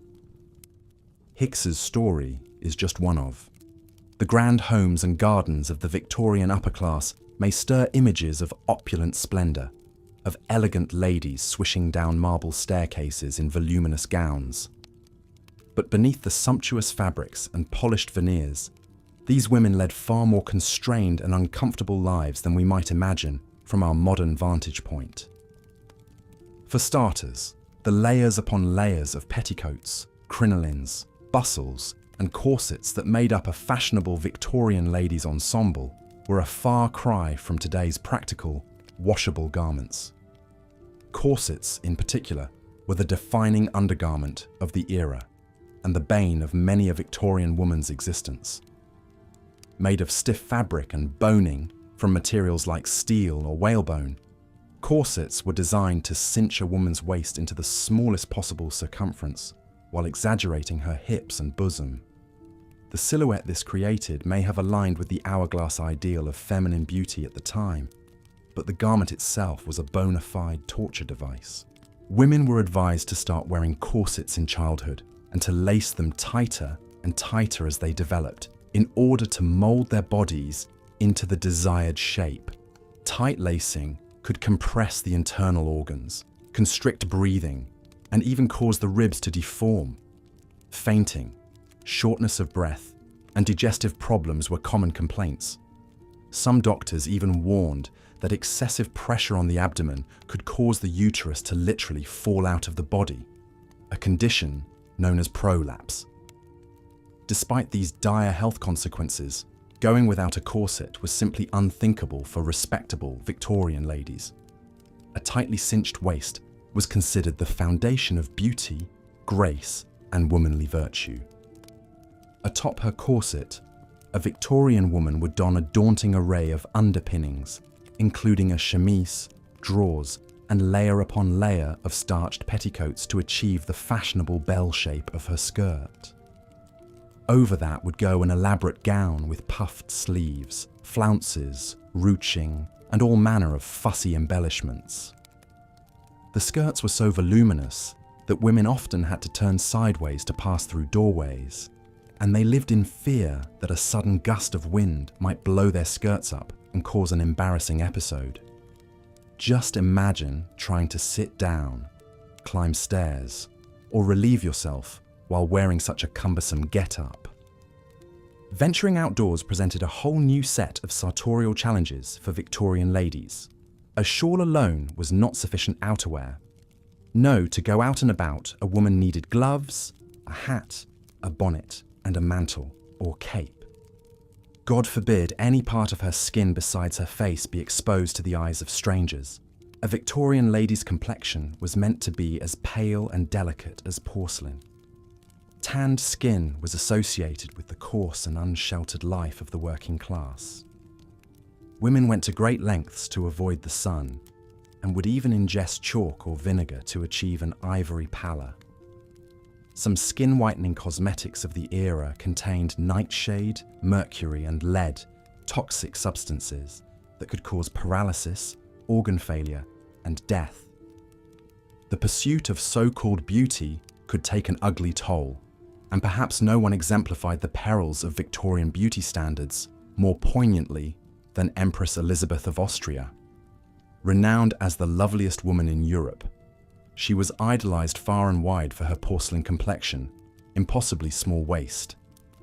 Hicks's story is just one of. The grand homes and gardens of the Victorian upper class may stir images of opulent splendour, of elegant ladies swishing down marble staircases in voluminous gowns. But beneath the sumptuous fabrics and polished veneers, these women led far more constrained and uncomfortable lives than we might imagine from our modern vantage point. For starters, the layers upon layers of petticoats, crinolines, bustles, and corsets that made up a fashionable Victorian ladies' ensemble were a far cry from today's practical, washable garments. Corsets, in particular, were the defining undergarment of the era and the bane of many a Victorian woman's existence. Made of stiff fabric and boning from materials like steel or whalebone, corsets were designed to cinch a woman's waist into the smallest possible circumference while exaggerating her hips and bosom. The silhouette this created may have aligned with the hourglass ideal of feminine beauty at the time, but the garment itself was a bona fide torture device. Women were advised to start wearing corsets in childhood and to lace them tighter and tighter as they developed in order to mold their bodies into the desired shape. Tight lacing could compress the internal organs, constrict breathing, and even cause the ribs to deform. Fainting, shortness of breath, and digestive problems were common complaints. Some doctors even warned that excessive pressure on the abdomen could cause the uterus to literally fall out of the body, a condition known as prolapse. Despite these dire health consequences, going without a corset was simply unthinkable for respectable Victorian ladies. A tightly cinched waist was considered the foundation of beauty, grace, and womanly virtue. Atop her corset, a Victorian woman would don a daunting array of underpinnings, including a chemise, drawers, and layer upon layer of starched petticoats to achieve the fashionable bell shape of her skirt. Over that would go an elaborate gown with puffed sleeves, flounces, ruching, and all manner of fussy embellishments. The skirts were so voluminous that women often had to turn sideways to pass through doorways, and they lived in fear that a sudden gust of wind might blow their skirts up and cause an embarrassing episode. Just imagine trying to sit down, climb stairs, or relieve yourself while wearing such a cumbersome get-up. Venturing outdoors presented a whole new set of sartorial challenges for Victorian ladies. A shawl alone was not sufficient outerwear. No, to go out and about, a woman needed gloves, a hat, a bonnet, and a mantle, or cape. God forbid any part of her skin besides her face be exposed to the eyes of strangers. A Victorian lady's complexion was meant to be as pale and delicate as porcelain. Tanned skin was associated with the coarse and unsheltered life of the working class. Women went to great lengths to avoid the sun, and would even ingest chalk or vinegar to achieve an ivory pallor. Some skin-whitening cosmetics of the era contained nightshade, mercury, and lead, toxic substances that could cause paralysis, organ failure, and death. The pursuit of so-called beauty could take an ugly toll, and perhaps no one exemplified the perils of Victorian beauty standards more poignantly than Empress Elizabeth of Austria. Renowned as the loveliest woman in Europe, she was idolized far and wide for her porcelain complexion, impossibly small waist,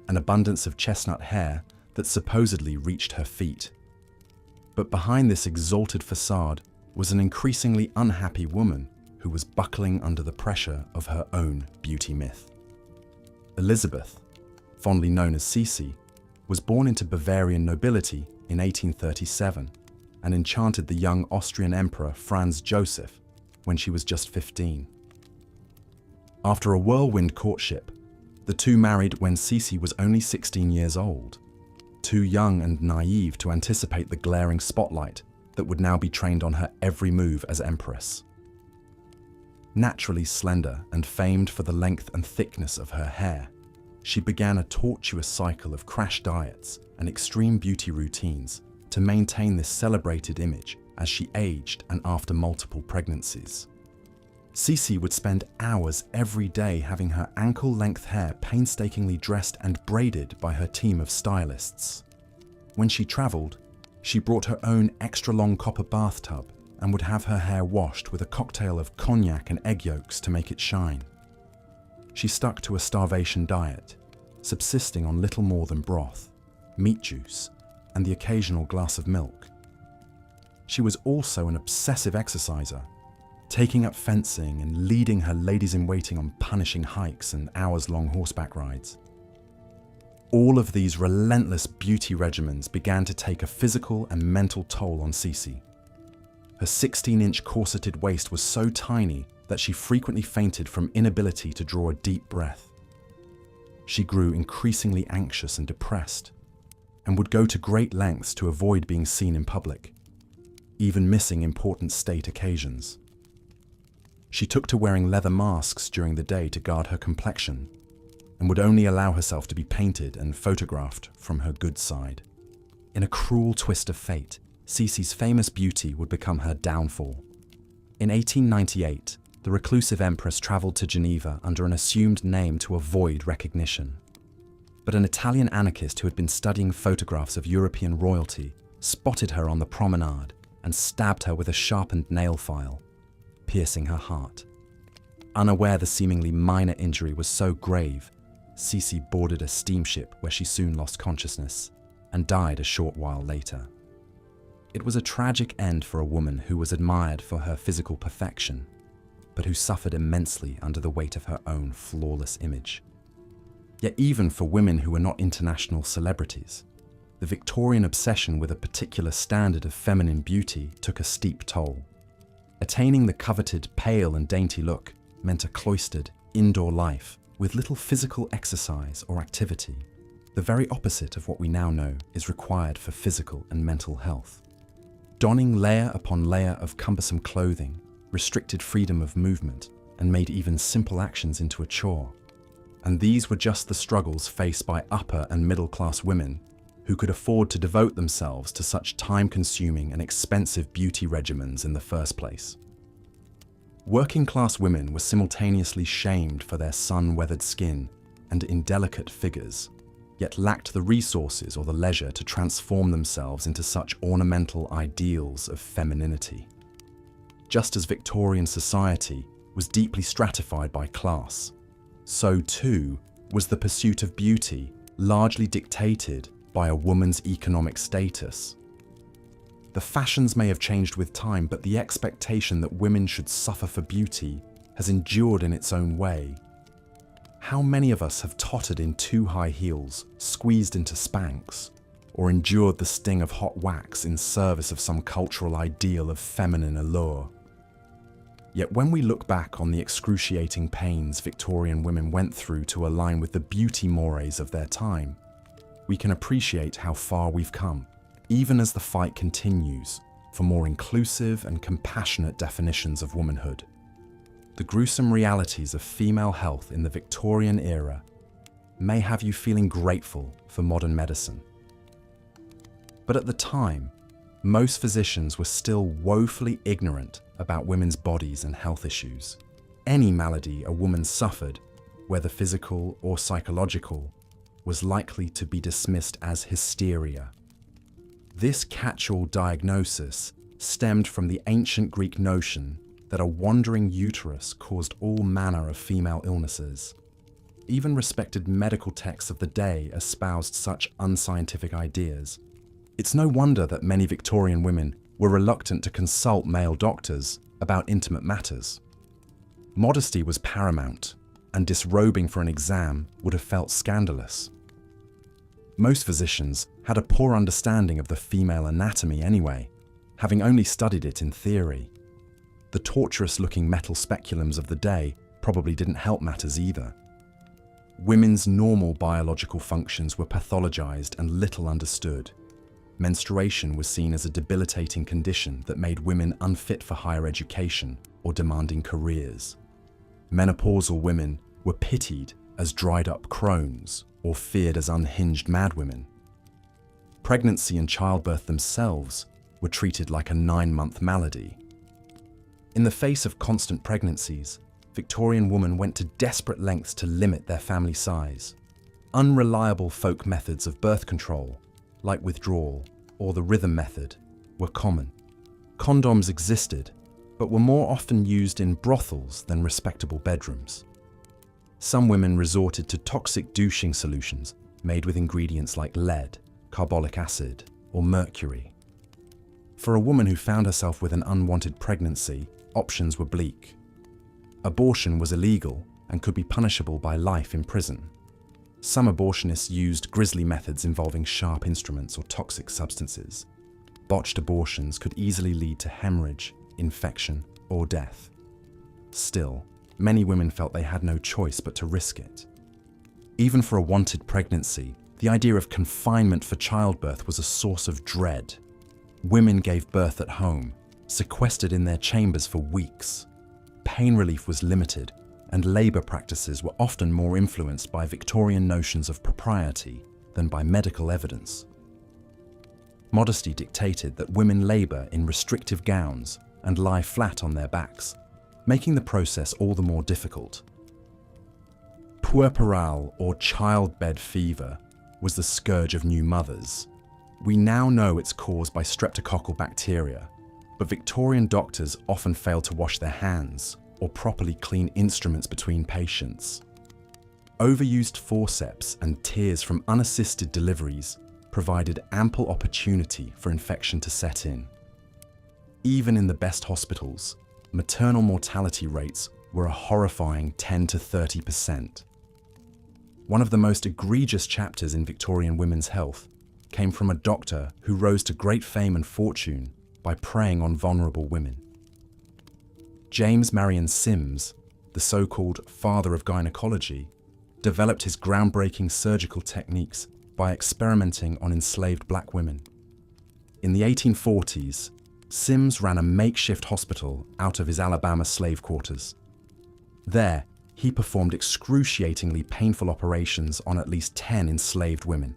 an abundance of chestnut hair that supposedly reached her feet. But behind this exalted facade was an increasingly unhappy woman who was buckling under the pressure of her own beauty myth. Elizabeth, fondly known as Sisi, was born into Bavarian nobility in 1837 and enchanted the young Austrian Emperor Franz Joseph when she was just 15. After a whirlwind courtship, the two married when Sisi was only 16 years old, too young and naive to anticipate the glaring spotlight that would now be trained on her every move as empress. Naturally slender and famed for the length and thickness of her hair, she began a tortuous cycle of crash diets and extreme beauty routines to maintain this celebrated image as she aged and after multiple pregnancies. Sisi would spend hours every day having her ankle-length hair painstakingly dressed and braided by her team of stylists. When she travelled, she brought her own extra-long copper bathtub and would have her hair washed with a cocktail of cognac and egg yolks to make it shine. She stuck to a starvation diet, subsisting on little more than broth, meat juice, and the occasional glass of milk. She was also an obsessive exerciser, taking up fencing and leading her ladies-in-waiting on punishing hikes and hours-long horseback rides. All of these relentless beauty regimens began to take a physical and mental toll on Sisi. Her 16-inch corseted waist was so tiny that she frequently fainted from inability to draw a deep breath. She grew increasingly anxious and depressed, and would go to great lengths to avoid being seen in public, even missing important state occasions. She took to wearing leather masks during the day to guard her complexion, and would only allow herself to be painted and photographed from her good side. In a cruel twist of fate, Sisi's famous beauty would become her downfall. In 1898, the reclusive empress travelled to Geneva under an assumed name to avoid recognition. But an Italian anarchist who had been studying photographs of European royalty spotted her on the promenade and stabbed her with a sharpened nail file, piercing her heart. Unaware the seemingly minor injury was so grave, Sisi boarded a steamship where she soon lost consciousness and died a short while later. It was a tragic end for a woman who was admired for her physical perfection, but who suffered immensely under the weight of her own flawless image. Yet even for women who were not international celebrities, the Victorian obsession with a particular standard of feminine beauty took a steep toll. Attaining the coveted pale and dainty look meant a cloistered, indoor life with little physical exercise or activity, the very opposite of what we now know is required for physical and mental health. Donning layer upon layer of cumbersome clothing restricted freedom of movement and made even simple actions into a chore. And these were just the struggles faced by upper and middle-class women who could afford to devote themselves to such time-consuming and expensive beauty regimens in the first place. Working-class women were simultaneously shamed for their sun-weathered skin and indelicate figures, yet lacked the resources or the leisure to transform themselves into such ornamental ideals of femininity. Just as Victorian society was deeply stratified by class, so too was the pursuit of beauty largely dictated by a woman's economic status. The fashions may have changed with time, but the expectation that women should suffer for beauty has endured in its own way. How many of us have tottered in too high heels, squeezed into Spanx, or endured the sting of hot wax in service of some cultural ideal of feminine allure? Yet when we look back on the excruciating pains Victorian women went through to align with the beauty mores of their time, we can appreciate how far we've come, even as the fight continues for more inclusive and compassionate definitions of womanhood. The gruesome realities of female health in the Victorian era may have you feeling grateful for modern medicine. But at the time, most physicians were still woefully ignorant about women's bodies and health issues. Any malady a woman suffered, whether physical or psychological, was likely to be dismissed as hysteria. This catch-all diagnosis stemmed from the ancient Greek notion that a wandering uterus caused all manner of female illnesses. Even respected medical texts of the day espoused such unscientific ideas. It's no wonder that many Victorian women were reluctant to consult male doctors about intimate matters. Modesty was paramount, and disrobing for an exam would have felt scandalous. Most physicians had a poor understanding of the female anatomy anyway, having only studied it in theory. The tortuous-looking metal speculums of the day probably didn't help matters either. Women's normal biological functions were pathologized and little understood. Menstruation was seen as a debilitating condition that made women unfit for higher education or demanding careers. Menopausal women were pitied as dried-up crones or feared as unhinged madwomen. Pregnancy and childbirth themselves were treated like a 9-month malady. In the face of constant pregnancies, Victorian women went to desperate lengths to limit their family size. Unreliable folk methods of birth control, like withdrawal or the rhythm method, were common. Condoms existed, but were more often used in brothels than respectable bedrooms. Some women resorted to toxic douching solutions made with ingredients like lead, carbolic acid, or mercury. For a woman who found herself with an unwanted pregnancy, options were bleak. Abortion was illegal and could be punishable by life in prison. Some abortionists used grisly methods involving sharp instruments or toxic substances. Botched abortions could easily lead to hemorrhage, infection, or death. Still, many women felt they had no choice but to risk it. Even for a wanted pregnancy, the idea of confinement for childbirth was a source of dread. Women gave birth at home, sequestered in their chambers for weeks. Pain relief was limited, and labour practices were often more influenced by Victorian notions of propriety than by medical evidence. Modesty dictated that women labour in restrictive gowns and lie flat on their backs, making the process all the more difficult. puerperal or childbed fever was the scourge of new mothers. We now know it's caused by streptococcal bacteria, but Victorian doctors often failed to wash their hands or properly clean instruments between patients. Overused forceps and tears from unassisted deliveries provided ample opportunity for infection to set in. Even in the best hospitals, maternal mortality rates were a horrifying 10 to 30%. One of the most egregious chapters in Victorian women's health came from a doctor who rose to great fame and fortune by preying on vulnerable women. James Marion Sims, the so-called father of gynecology, developed his groundbreaking surgical techniques by experimenting on enslaved black women. In the 1840s, Sims ran a makeshift hospital out of his Alabama slave quarters. There, he performed excruciatingly painful operations on at least 10 enslaved women.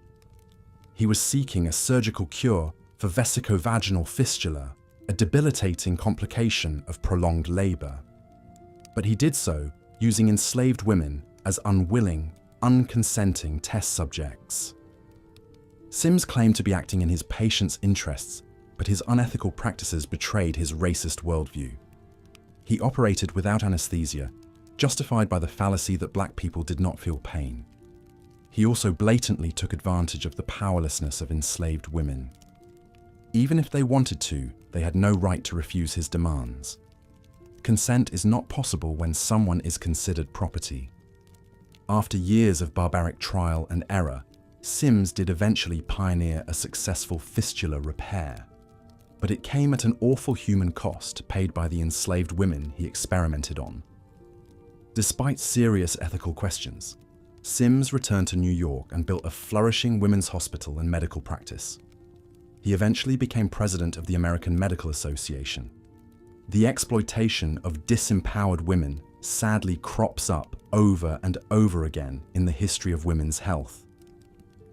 He was seeking a surgical cure for vesicovaginal fistula, a debilitating complication of prolonged labor. But he did so using enslaved women as unwilling, unconsenting test subjects. Sims claimed to be acting in his patients' interests, but his unethical practices betrayed his racist worldview. He operated without anesthesia, justified by the fallacy that black people did not feel pain. He also blatantly took advantage of the powerlessness of enslaved women. Even if they wanted to, they had no right to refuse his demands. Consent is not possible when someone is considered property. After years of barbaric trial and error, Sims did eventually pioneer a successful fistula repair. But it came at an awful human cost paid by the enslaved women he experimented on. Despite serious ethical questions, Sims returned to New York and built a flourishing women's hospital and medical practice. He eventually became president of the American Medical Association. The exploitation of disempowered women sadly crops up over and over again in the history of women's health.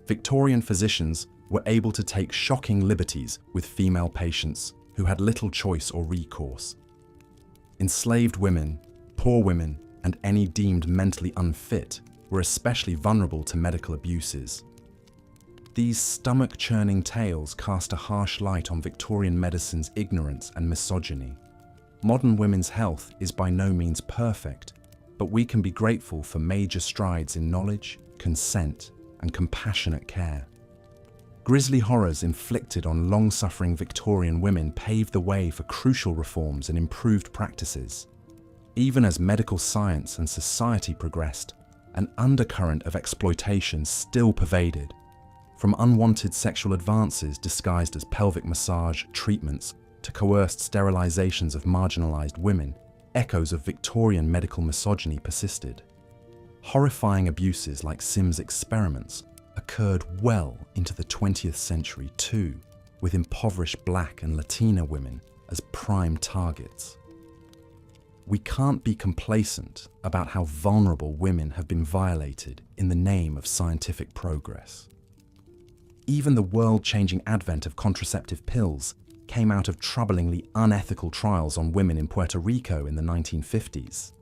Victorian physicians were able to take shocking liberties with female patients who had little choice or recourse. Enslaved women, poor women, and any deemed mentally unfit were especially vulnerable to medical abuses. These stomach-churning tales cast a harsh light on Victorian medicine's ignorance and misogyny. Modern women's health is by no means perfect, but we can be grateful for major strides in knowledge, consent, and compassionate care. Grisly horrors inflicted on long-suffering Victorian women paved the way for crucial reforms and improved practices. Even as medical science and society progressed, an undercurrent of exploitation still pervaded. From unwanted sexual advances disguised as pelvic massage treatments to coerced sterilizations of marginalized women, echoes of Victorian medical misogyny persisted. Horrifying abuses like Sims' experiments occurred well into the 20th century too, with impoverished Black and Latina women as prime targets. We can't be complacent about how vulnerable women have been violated in the name of scientific progress. Even the world-changing advent of contraceptive pills came out of troublingly unethical trials on women in Puerto Rico in the 1950s.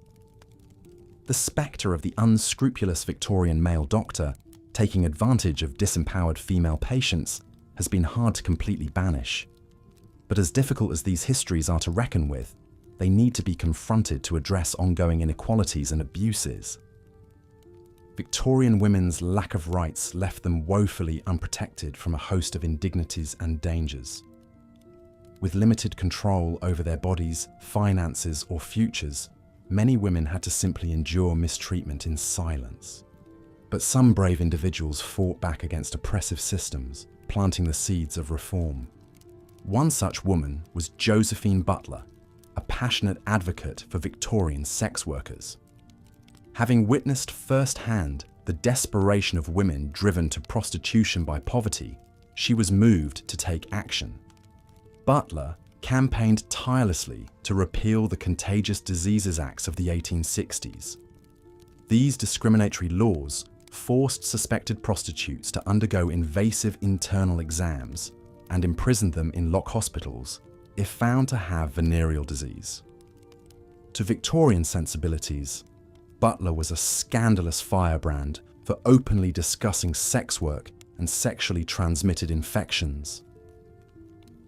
The spectre of the unscrupulous Victorian male doctor taking advantage of disempowered female patients has been hard to completely banish. But as difficult as these histories are to reckon with, they need to be confronted to address ongoing inequalities and abuses. Victorian women's lack of rights left them woefully unprotected from a host of indignities and dangers. With limited control over their bodies, finances, or futures, many women had to simply endure mistreatment in silence. But some brave individuals fought back against oppressive systems, planting the seeds of reform. One such woman was Josephine Butler, a passionate advocate for Victorian sex workers. Having witnessed firsthand the desperation of women driven to prostitution by poverty, she was moved to take action. Butler campaigned tirelessly to repeal the Contagious Diseases Acts of the 1860s. These discriminatory laws forced suspected prostitutes to undergo invasive internal exams and imprisoned them in lock hospitals if found to have venereal disease. To Victorian sensibilities, Butler was a scandalous firebrand for openly discussing sex work and sexually transmitted infections.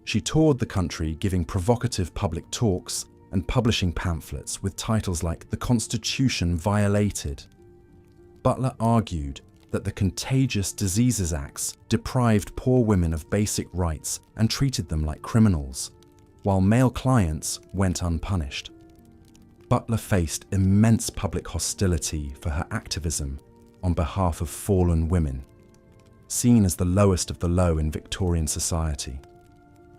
She toured the country giving provocative public talks and publishing pamphlets with titles like "The Constitution Violated." Butler argued that the Contagious Diseases Acts deprived poor women of basic rights and treated them like criminals, while male clients went unpunished. Butler faced immense public hostility for her activism on behalf of fallen women, seen as the lowest of the low in Victorian society.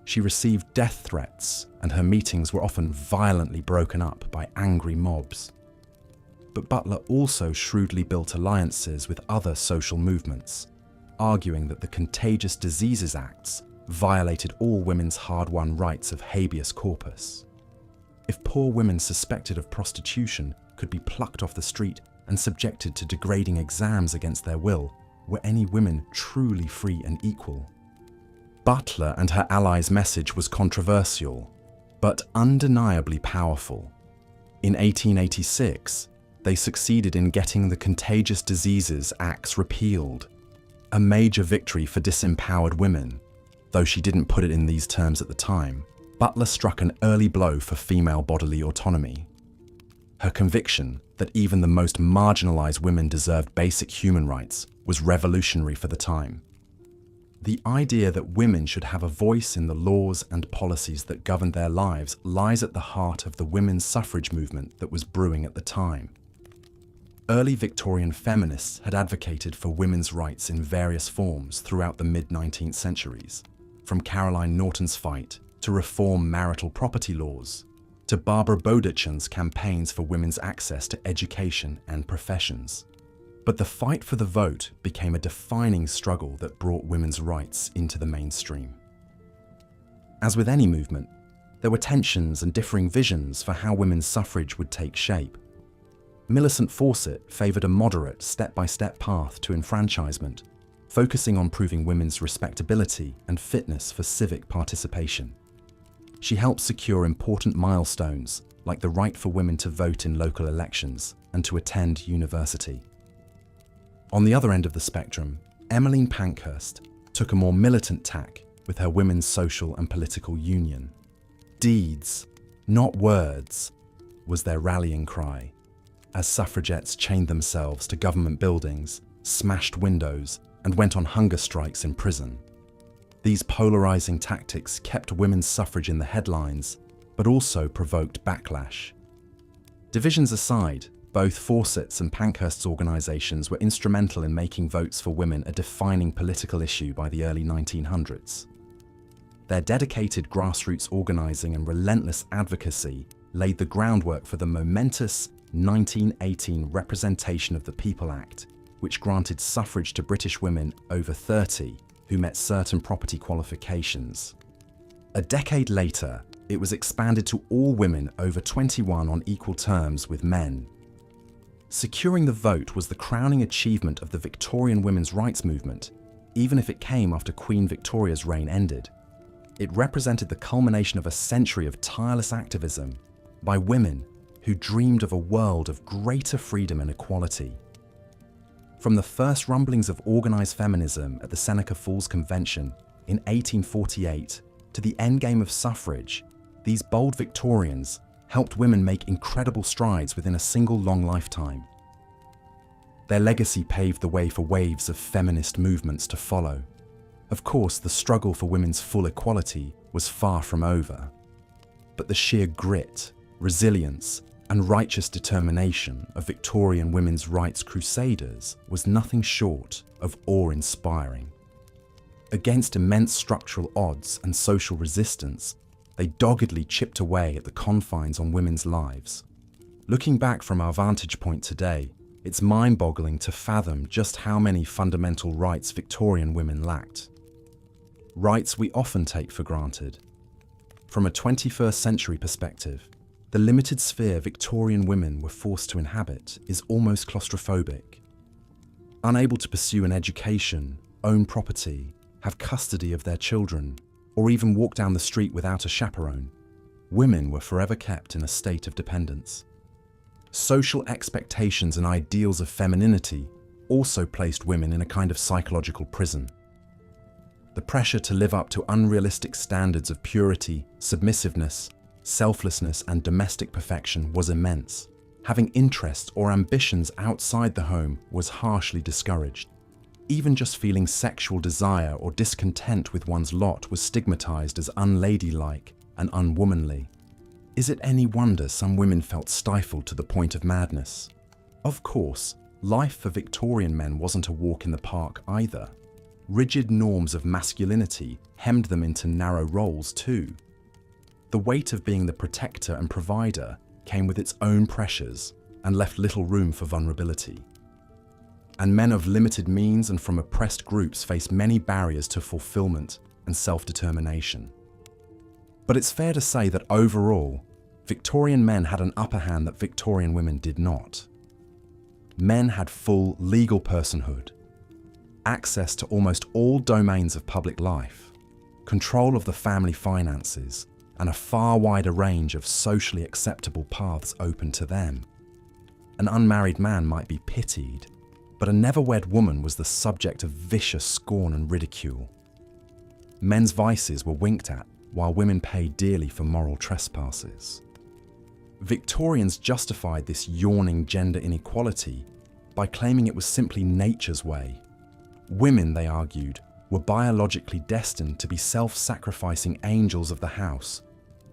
She received death threats, and her meetings were often violently broken up by angry mobs. But Butler also shrewdly built alliances with other social movements, arguing that the Contagious Diseases Acts violated all women's hard-won rights of habeas corpus. If poor women suspected of prostitution could be plucked off the street and subjected to degrading exams against their will, were any women truly free and equal? Butler and her allies' message was controversial, but undeniably powerful. In 1886, they succeeded in getting the Contagious Diseases Acts repealed, a major victory for disempowered women. Though she didn't put it in these terms at the time, Butler struck an early blow for female bodily autonomy. Her conviction that even the most marginalized women deserved basic human rights was revolutionary for the time. The idea that women should have a voice in the laws and policies that govern their lives lies at the heart of the women's suffrage movement that was brewing at the time. Early Victorian feminists had advocated for women's rights in various forms throughout the mid-19th centuries, from Caroline Norton's fight to reform marital property laws, to Barbara Bowditchen's campaigns for women's access to education and professions. But the fight for the vote became a defining struggle that brought women's rights into the mainstream. As with any movement, there were tensions and differing visions for how women's suffrage would take shape. Millicent Fawcett favoured a moderate, step-by-step path to enfranchisement, focusing on proving women's respectability and fitness for civic participation. She helped secure important milestones like the right for women to vote in local elections and to attend university. On the other end of the spectrum, Emmeline Pankhurst took a more militant tack with her Women's Social and Political Union. Deeds, not words, was their rallying cry, as suffragettes chained themselves to government buildings, smashed windows, and went on hunger strikes in prison. These polarizing tactics kept women's suffrage in the headlines, but also provoked backlash. Divisions aside, both Fawcett's and Pankhurst's organisations were instrumental in making votes for women a defining political issue by the early 1900s. Their dedicated grassroots organising and relentless advocacy laid the groundwork for the momentous 1918 Representation of the People Act, which granted suffrage to British women over 30 who met certain property qualifications. A decade later, it was expanded to all women over 21 on equal terms with men. Securing the vote was the crowning achievement of the Victorian women's rights movement, even if it came after Queen Victoria's reign ended. It represented the culmination of a century of tireless activism by women who dreamed of a world of greater freedom and equality. From the first rumblings of organised feminism at the Seneca Falls Convention in 1848 to the endgame of suffrage, these bold Victorians helped women make incredible strides within a single long lifetime. Their legacy paved the way for waves of feminist movements to follow. Of course, the struggle for women's full equality was far from over. But the sheer grit, resilience, and righteous determination of Victorian women's rights crusaders was nothing short of awe-inspiring. Against immense structural odds and social resistance, they doggedly chipped away at the confines on women's lives. Looking back from our vantage point today, it's mind-boggling to fathom just how many fundamental rights Victorian women lacked. Rights we often take for granted. From a 21st century perspective, the limited sphere Victorian women were forced to inhabit is almost claustrophobic. Unable to pursue an education, own property, have custody of their children, or even walk down the street without a chaperone, women were forever kept in a state of dependence. Social expectations and ideals of femininity also placed women in a kind of psychological prison. The pressure to live up to unrealistic standards of purity, submissiveness, selflessness, and domestic perfection was immense. Having interests or ambitions outside the home was harshly discouraged. Even just feeling sexual desire or discontent with one's lot was stigmatized as unladylike and unwomanly. Is it any wonder some women felt stifled to the point of madness? Of course, life for Victorian men wasn't a walk in the park either. Rigid norms of masculinity hemmed them into narrow roles too. The weight of being the protector and provider came with its own pressures and left little room for vulnerability. And men of limited means and from oppressed groups faced many barriers to fulfillment and self-determination. But it's fair to say that overall, Victorian men had an upper hand that Victorian women did not. Men had full legal personhood, access to almost all domains of public life, control of the family finances, and a far wider range of socially acceptable paths open to them. An unmarried man might be pitied, but a never-wed woman was the subject of vicious scorn and ridicule. Men's vices were winked at, while women paid dearly for moral trespasses. Victorians justified this yawning gender inequality by claiming it was simply nature's way. Women, they argued, were biologically destined to be self-sacrificing angels of the house,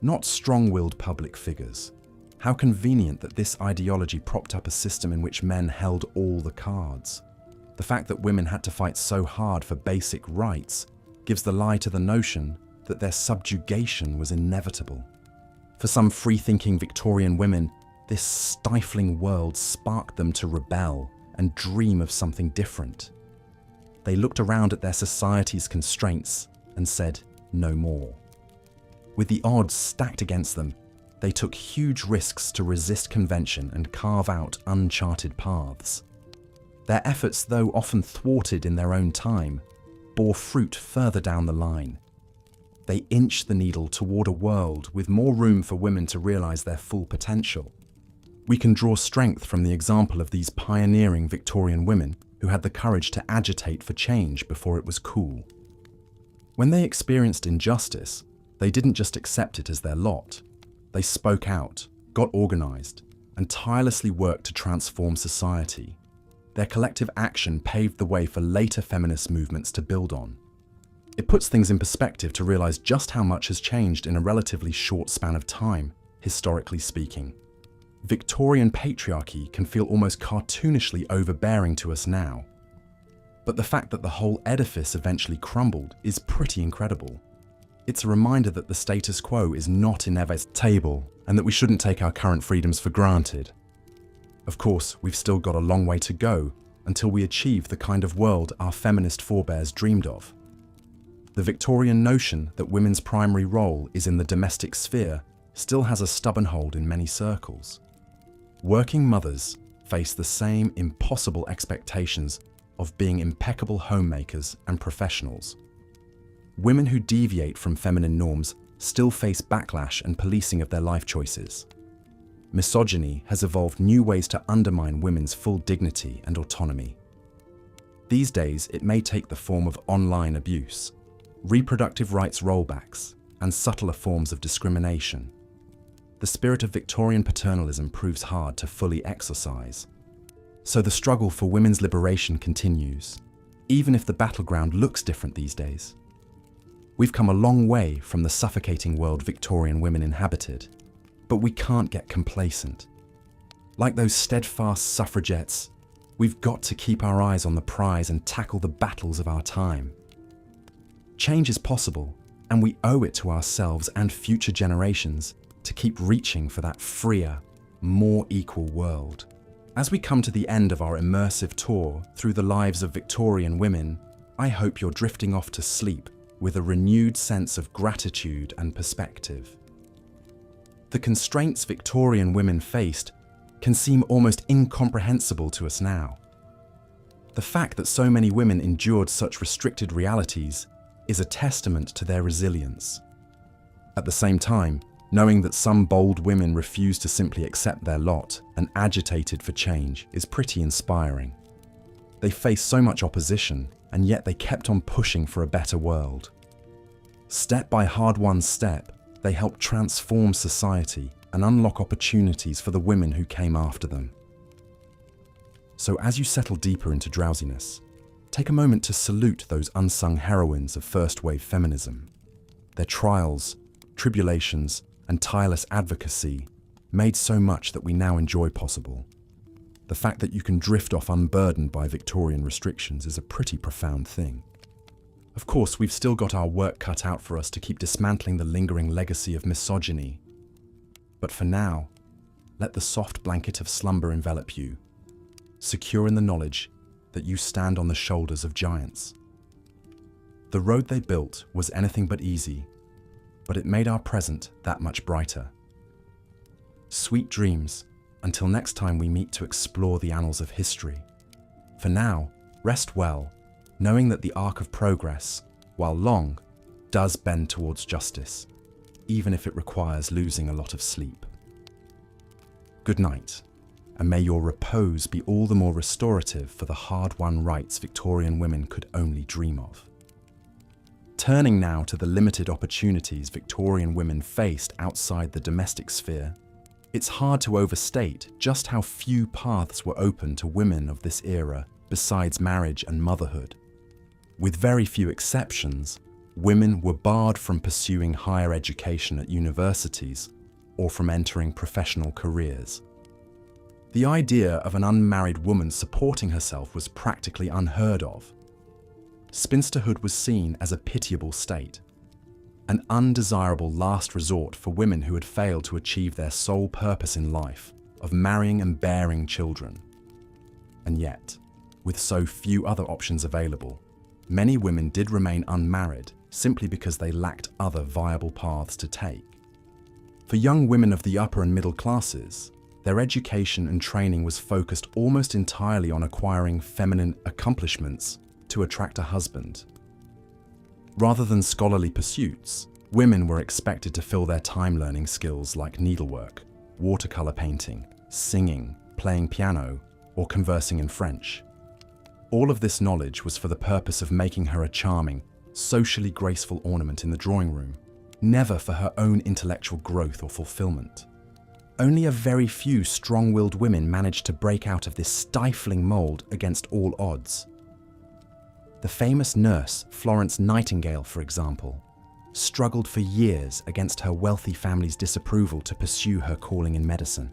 not strong-willed public figures. How convenient that this ideology propped up a system in which men held all the cards. The fact that women had to fight so hard for basic rights gives the lie to the notion that their subjugation was inevitable. For some free-thinking Victorian women, this stifling world sparked them to rebel and dream of something different. They looked around at their society's constraints and said, no more. With the odds stacked against them, they took huge risks to resist convention and carve out uncharted paths. Their efforts, though often thwarted in their own time, bore fruit further down the line. They inched the needle toward a world with more room for women to realize their full potential. We can draw strength from the example of these pioneering Victorian women who had the courage to agitate for change before it was cool. When they experienced injustice, they didn't just accept it as their lot. They spoke out, got organized, and tirelessly worked to transform society. Their collective action paved the way for later feminist movements to build on. It puts things in perspective to realize just how much has changed in a relatively short span of time, historically speaking. Victorian patriarchy can feel almost cartoonishly overbearing to us now. But the fact that the whole edifice eventually crumbled is pretty incredible. It's a reminder that the status quo is not inevitable and that we shouldn't take our current freedoms for granted. Of course, we've still got a long way to go until we achieve the kind of world our feminist forebears dreamed of. The Victorian notion that women's primary role is in the domestic sphere still has a stubborn hold in many circles. Working mothers face the same impossible expectations of being impeccable homemakers and professionals. Women who deviate from feminine norms still face backlash and policing of their life choices. Misogyny has evolved new ways to undermine women's full dignity and autonomy. These days, it may take the form of online abuse, reproductive rights rollbacks, and subtler forms of discrimination. The spirit of Victorian paternalism proves hard to fully exorcise. So the struggle for women's liberation continues, even if the battleground looks different these days. We've come a long way from the suffocating world Victorian women inhabited, but we can't get complacent. Like those steadfast suffragettes, we've got to keep our eyes on the prize and tackle the battles of our time. Change is possible, and we owe it to ourselves and future generations to keep reaching for that freer, more equal world. As we come to the end of our immersive tour through the lives of Victorian women, I hope you're drifting off to sleep with a renewed sense of gratitude and perspective. The constraints Victorian women faced can seem almost incomprehensible to us now. The fact that so many women endured such restricted realities is a testament to their resilience. At the same time, Knowing that some bold women refuse to simply accept their lot and agitated for change is pretty inspiring. They faced so much opposition, and yet they kept on pushing for a better world. Step by hard-won step, they helped transform society and unlock opportunities for the women who came after them. So as you settle deeper into drowsiness, take a moment to salute those unsung heroines of first-wave feminism. Their trials, tribulations, and tireless advocacy made so much that we now enjoy possible. The fact that you can drift off unburdened by Victorian restrictions is a pretty profound thing. Of course, we've still got our work cut out for us to keep dismantling the lingering legacy of misogyny. But for now, let the soft blanket of slumber envelop you, secure in the knowledge that you stand on the shoulders of giants. The road they built was anything but easy, but it made our present that much brighter. Sweet dreams, until next time we meet to explore the annals of history. For now, rest well, knowing that the arc of progress, while long, does bend towards justice, even if it requires losing a lot of sleep. Good night, and may your repose be all the more restorative for the hard-won rights Victorian women could only dream of. Turning now to the limited opportunities Victorian women faced outside the domestic sphere, it's hard to overstate just how few paths were open to women of this era besides marriage and motherhood. With very few exceptions, women were barred from pursuing higher education at universities or from entering professional careers. The idea of an unmarried woman supporting herself was practically unheard of. Spinsterhood was seen as a pitiable state, an undesirable last resort for women who had failed to achieve their sole purpose in life of marrying and bearing children. And yet, with so few other options available, many women did remain unmarried simply because they lacked other viable paths to take. For young women of the upper and middle classes, their education and training was focused almost entirely on acquiring feminine accomplishments to attract a husband. Rather than scholarly pursuits, women were expected to fill their time learning skills like needlework, watercolor painting, singing, playing piano, or conversing in French. All of this knowledge was for the purpose of making her a charming, socially graceful ornament in the drawing room, never for her own intellectual growth or fulfillment. Only a very few strong-willed women managed to break out of this stifling mold against all odds. The famous nurse Florence Nightingale, for example, struggled for years against her wealthy family's disapproval to pursue her calling in medicine.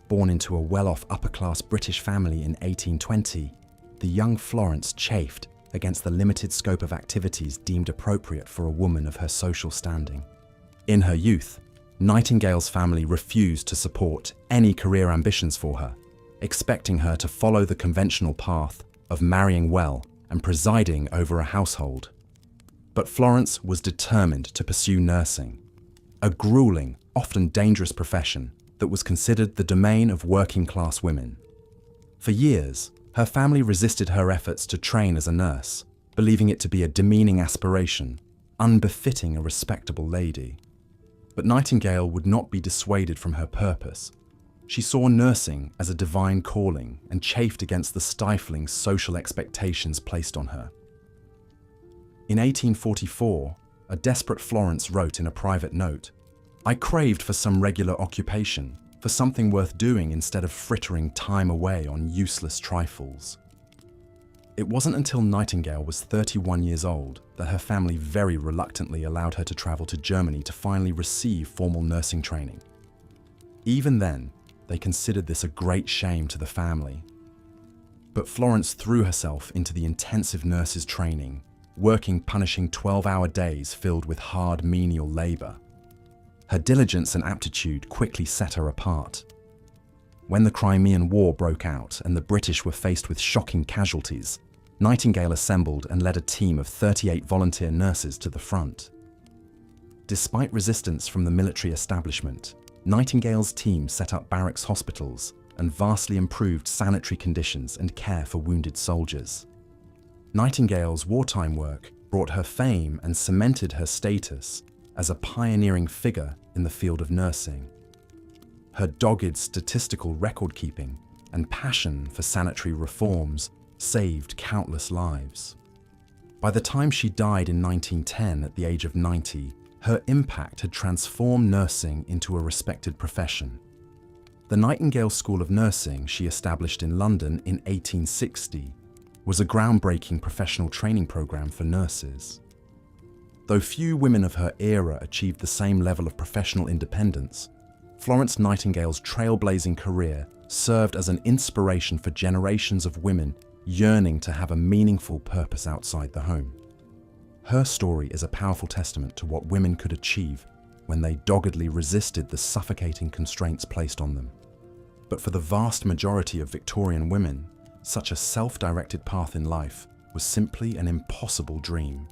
Born into a well-off upper-class British family in 1820, the young Florence chafed against the limited scope of activities deemed appropriate for a woman of her social standing. In her youth, Nightingale's family refused to support any career ambitions for her, expecting her to follow the conventional path of marrying well and presiding over a household. But Florence was determined to pursue nursing, a grueling, often dangerous profession that was considered the domain of working-class women. For years, her family resisted her efforts to train as a nurse, believing it to be a demeaning aspiration, unbefitting a respectable lady. But Nightingale would not be dissuaded from her purpose. She saw nursing as a divine calling and chafed against the stifling social expectations placed on her. In 1844, a desperate Florence wrote in a private note, "I craved for some regular occupation, for something worth doing instead of frittering time away on useless trifles." It wasn't until Nightingale was 31 years old that her family very reluctantly allowed her to travel to Germany to finally receive formal nursing training. Even then, they considered this a great shame to the family. But Florence threw herself into the intensive nurses' training, working punishing 12-hour days filled with hard menial labor. Her diligence and aptitude quickly set her apart. When the Crimean War broke out and the British were faced with shocking casualties, Nightingale assembled and led a team of 38 volunteer nurses to the front. Despite resistance from the military establishment, Nightingale's team set up barracks hospitals and vastly improved sanitary conditions and care for wounded soldiers. Nightingale's wartime work brought her fame and cemented her status as a pioneering figure in the field of nursing. Her dogged statistical record-keeping and passion for sanitary reforms saved countless lives. By the time she died in 1910 at the age of 90, her impact had transformed nursing into a respected profession. The Nightingale School of Nursing she established in London in 1860 was a groundbreaking professional training program for nurses. Though few women of her era achieved the same level of professional independence, Florence Nightingale's trailblazing career served as an inspiration for generations of women yearning to have a meaningful purpose outside the home. Her story is a powerful testament to what women could achieve when they doggedly resisted the suffocating constraints placed on them. But for the vast majority of Victorian women, such a self-directed path in life was simply an impossible dream.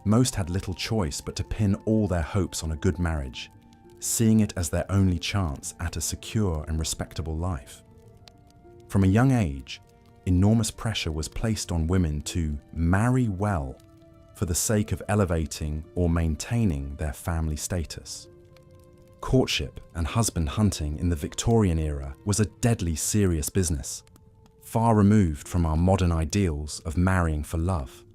Most had little choice but to pin all their hopes on a good marriage, seeing it as their only chance at a secure and respectable life. From a young age, enormous pressure was placed on women to marry well for the sake of elevating or maintaining their family status. Courtship and husband hunting in the Victorian era was a deadly serious business, far removed from our modern ideals of marrying for love.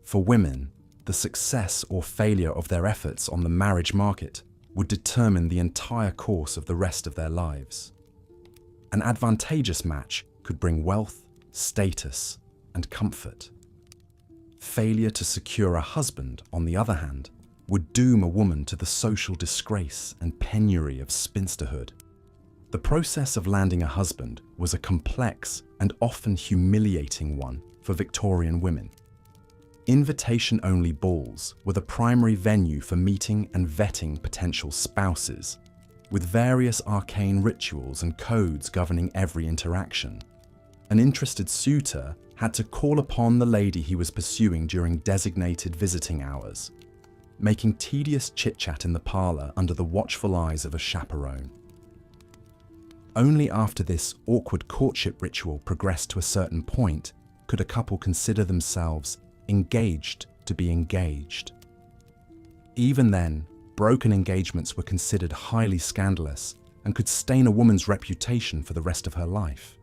For women, the success or failure of their efforts on the marriage market would determine the entire course of the rest of their lives. An advantageous match could bring wealth, status, and comfort. Failure to secure a husband, on the other hand, would doom a woman to the social disgrace and penury of spinsterhood. The process of landing a husband was a complex and often humiliating one for Victorian women. Invitation-only balls were the primary venue for meeting and vetting potential spouses, with various arcane rituals and codes governing every interaction. An interested suitor had to call upon the lady he was pursuing during designated visiting hours, making tedious chit-chat in the parlour under the watchful eyes of a chaperone. Only after this awkward courtship ritual progressed to a certain point could a couple consider themselves engaged to be engaged. Even then, broken engagements were considered highly scandalous and could stain a woman's reputation for the rest of her life.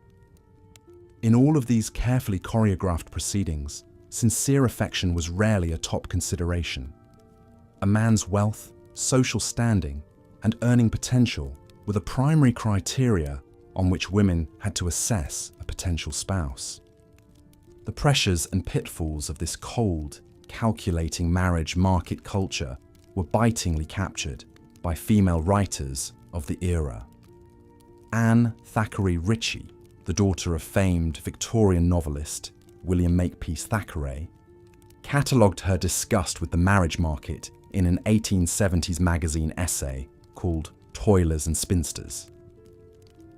In all of these carefully choreographed proceedings, sincere affection was rarely a top consideration. A man's wealth, social standing, and earning potential were the primary criteria on which women had to assess a potential spouse. The pressures and pitfalls of this cold, calculating marriage market culture were bitingly captured by female writers of the era. Anne Thackeray Ritchie, the daughter of famed Victorian novelist William Makepeace Thackeray, catalogued her disgust with the marriage market in an 1870s magazine essay called Toilers and Spinsters.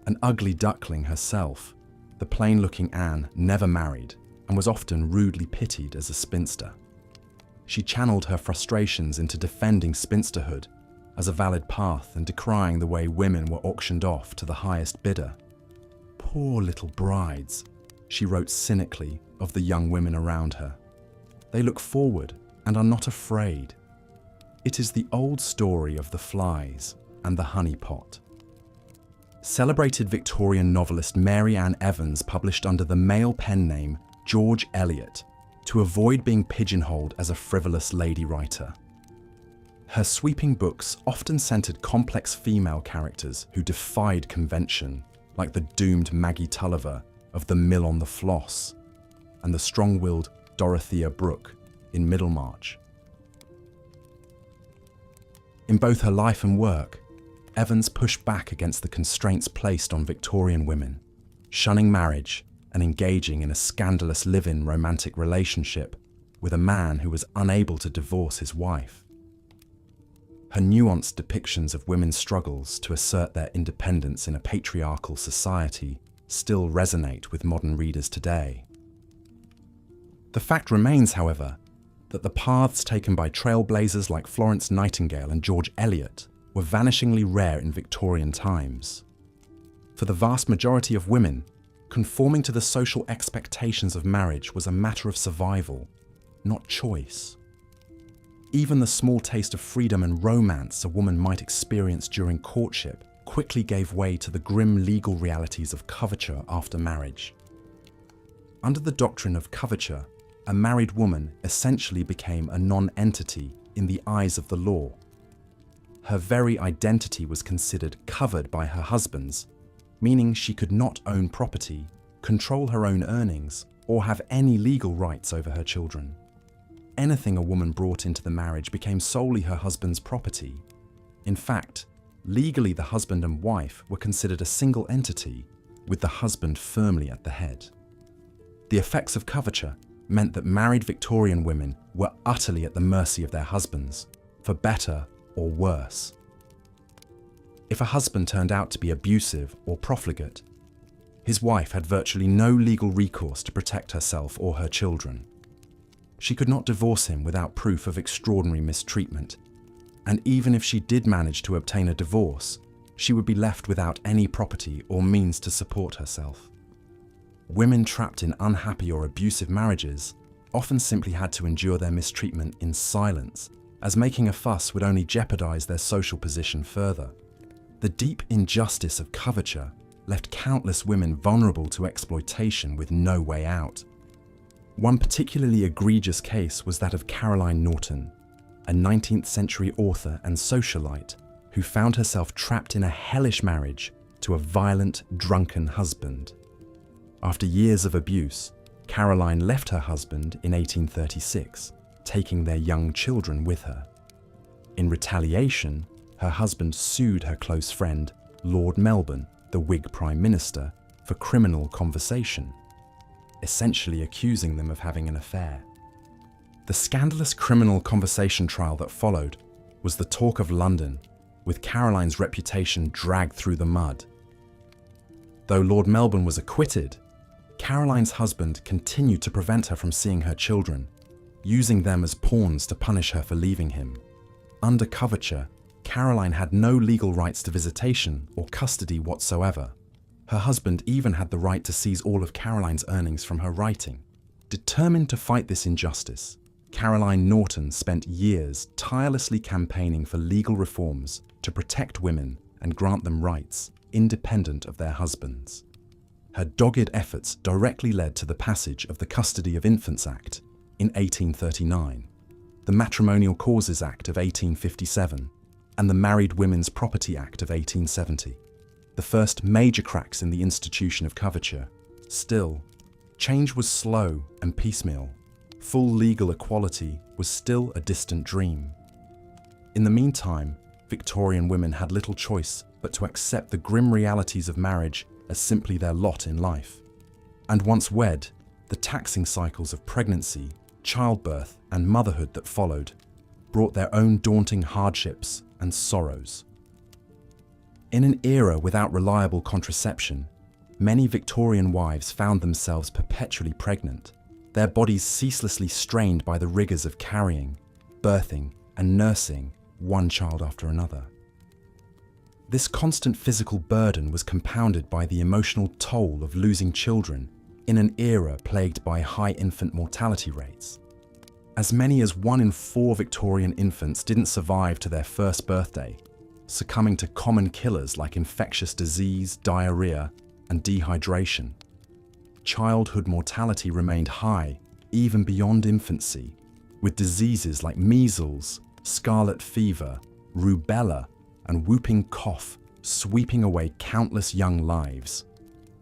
An ugly duckling herself, the plain-looking Anne never married and was often rudely pitied as a spinster. She channeled her frustrations into defending spinsterhood as a valid path and decrying the way women were auctioned off to the highest bidder. Poor little brides, she wrote cynically of the young women around her. They look forward and are not afraid. It is the old story of the flies and the honey pot. Celebrated Victorian novelist Mary Ann Evans published under the male pen name George Eliot to avoid being pigeonholed as a frivolous lady writer. Her sweeping books often centered complex female characters who defied convention, like the doomed Maggie Tulliver of The Mill on the Floss and the strong-willed Dorothea Brooke in Middlemarch. In both her life and work, Evans pushed back against the constraints placed on Victorian women, shunning marriage and engaging in a scandalous live-in romantic relationship with a man who was unable to divorce his wife. Her nuanced depictions of women's struggles to assert their independence in a patriarchal society still resonate with modern readers today. The fact remains, however, that the paths taken by trailblazers like Florence Nightingale and George Eliot were vanishingly rare in Victorian times. For the vast majority of women, conforming to the social expectations of marriage was a matter of survival, not choice. Even the small taste of freedom and romance a woman might experience during courtship quickly gave way to the grim legal realities of coverture after marriage. Under the doctrine of coverture, a married woman essentially became a non-entity in the eyes of the law. Her very identity was considered covered by her husband's, meaning she could not own property, control her own earnings, or have any legal rights over her children. Anything a woman brought into the marriage became solely her husband's property. In fact, legally the husband and wife were considered a single entity, with the husband firmly at the head. The effects of coverture meant that married Victorian women were utterly at the mercy of their husbands, for better or worse. If a husband turned out to be abusive or profligate, his wife had virtually no legal recourse to protect herself or her children. She could not divorce him without proof of extraordinary mistreatment, and even if she did manage to obtain a divorce, she would be left without any property or means to support herself. Women trapped in unhappy or abusive marriages often simply had to endure their mistreatment in silence, as making a fuss would only jeopardize their social position further. The deep injustice of coverture left countless women vulnerable to exploitation with no way out. One particularly egregious case was that of Caroline Norton, a 19th century author and socialite who found herself trapped in a hellish marriage to a violent, drunken husband. After years of abuse, Caroline left her husband in 1836, taking their young children with her. In retaliation, her husband sued her close friend, Lord Melbourne, the Whig Prime Minister, for criminal conversation, essentially accusing them of having an affair. The scandalous criminal conversation trial that followed was the talk of London, with Caroline's reputation dragged through the mud. Though Lord Melbourne was acquitted, Caroline's husband continued to prevent her from seeing her children, using them as pawns to punish her for leaving him. Under coverture, Caroline had no legal rights to visitation or custody whatsoever. Her husband even had the right to seize all of Caroline's earnings from her writing. Determined to fight this injustice, Caroline Norton spent years tirelessly campaigning for legal reforms to protect women and grant them rights independent of their husbands. Her dogged efforts directly led to the passage of the Custody of Infants Act in 1839, the Matrimonial Causes Act of 1857, and the Married Women's Property Act of 1870, the first major cracks in the institution of coverture. Still, change was slow and piecemeal. Full legal equality was still a distant dream. In the meantime, Victorian women had little choice but to accept the grim realities of marriage as simply their lot in life. And once wed, the taxing cycles of pregnancy, childbirth, and motherhood that followed brought their own daunting hardships and sorrows. In an era without reliable contraception, many Victorian wives found themselves perpetually pregnant, their bodies ceaselessly strained by the rigors of carrying, birthing, and nursing one child after another. This constant physical burden was compounded by the emotional toll of losing children in an era plagued by high infant mortality rates. As many as 1 in 4 Victorian infants didn't survive to their first birthday, succumbing to common killers like infectious disease, diarrhea, and dehydration. Childhood mortality remained high even beyond infancy, with diseases like measles, scarlet fever, rubella, and whooping cough sweeping away countless young lives.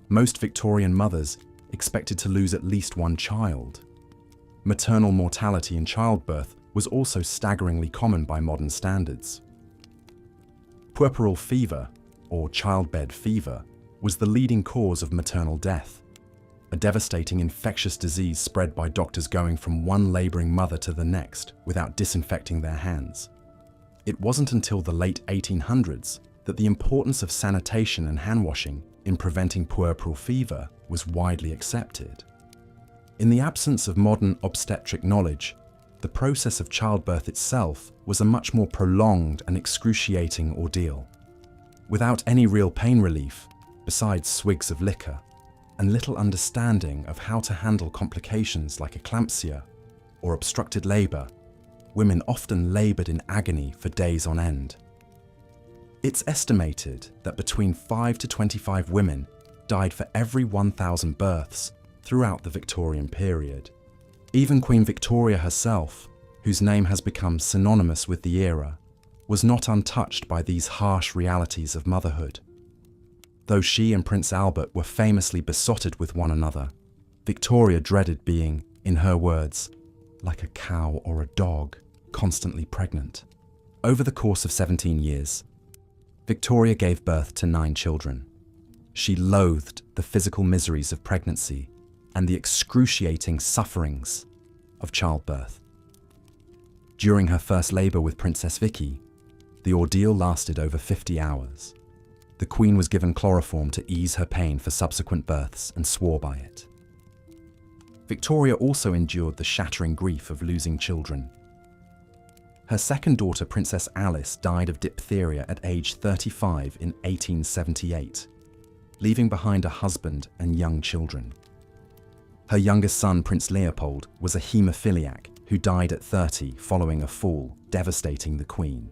Most Victorian mothers expected to lose at least one child. Maternal mortality in childbirth was also staggeringly common by modern standards. Puerperal fever, or childbed fever, was the leading cause of maternal death, a devastating infectious disease spread by doctors going from one labouring mother to the next without disinfecting their hands. It wasn't until the late 1800s that the importance of sanitation and hand-washing in preventing puerperal fever was widely accepted. In the absence of modern obstetric knowledge, the process of childbirth itself was a much more prolonged and excruciating ordeal. Without any real pain relief, besides swigs of liquor, and little understanding of how to handle complications like eclampsia or obstructed labour, women often laboured in agony for days on end. It's estimated that between 5 to 25 women died for every 1,000 births throughout the Victorian period. Even Queen Victoria herself, whose name has become synonymous with the era, was not untouched by these harsh realities of motherhood. Though she and Prince Albert were famously besotted with one another, Victoria dreaded being, in her words, like a cow or a dog, constantly pregnant. Over the course of 17 years, Victoria gave birth to 9 children. She loathed the physical miseries of pregnancy and the excruciating sufferings of childbirth. During her first labour with Princess Vicky, the ordeal lasted over 50 hours. The Queen was given chloroform to ease her pain for subsequent births and swore by it. Victoria also endured the shattering grief of losing children. Her second daughter, Princess Alice, died of diphtheria at age 35 in 1878, leaving behind a husband and young children. Her youngest son, Prince Leopold, was a haemophiliac who died at 30 following a fall, devastating the Queen.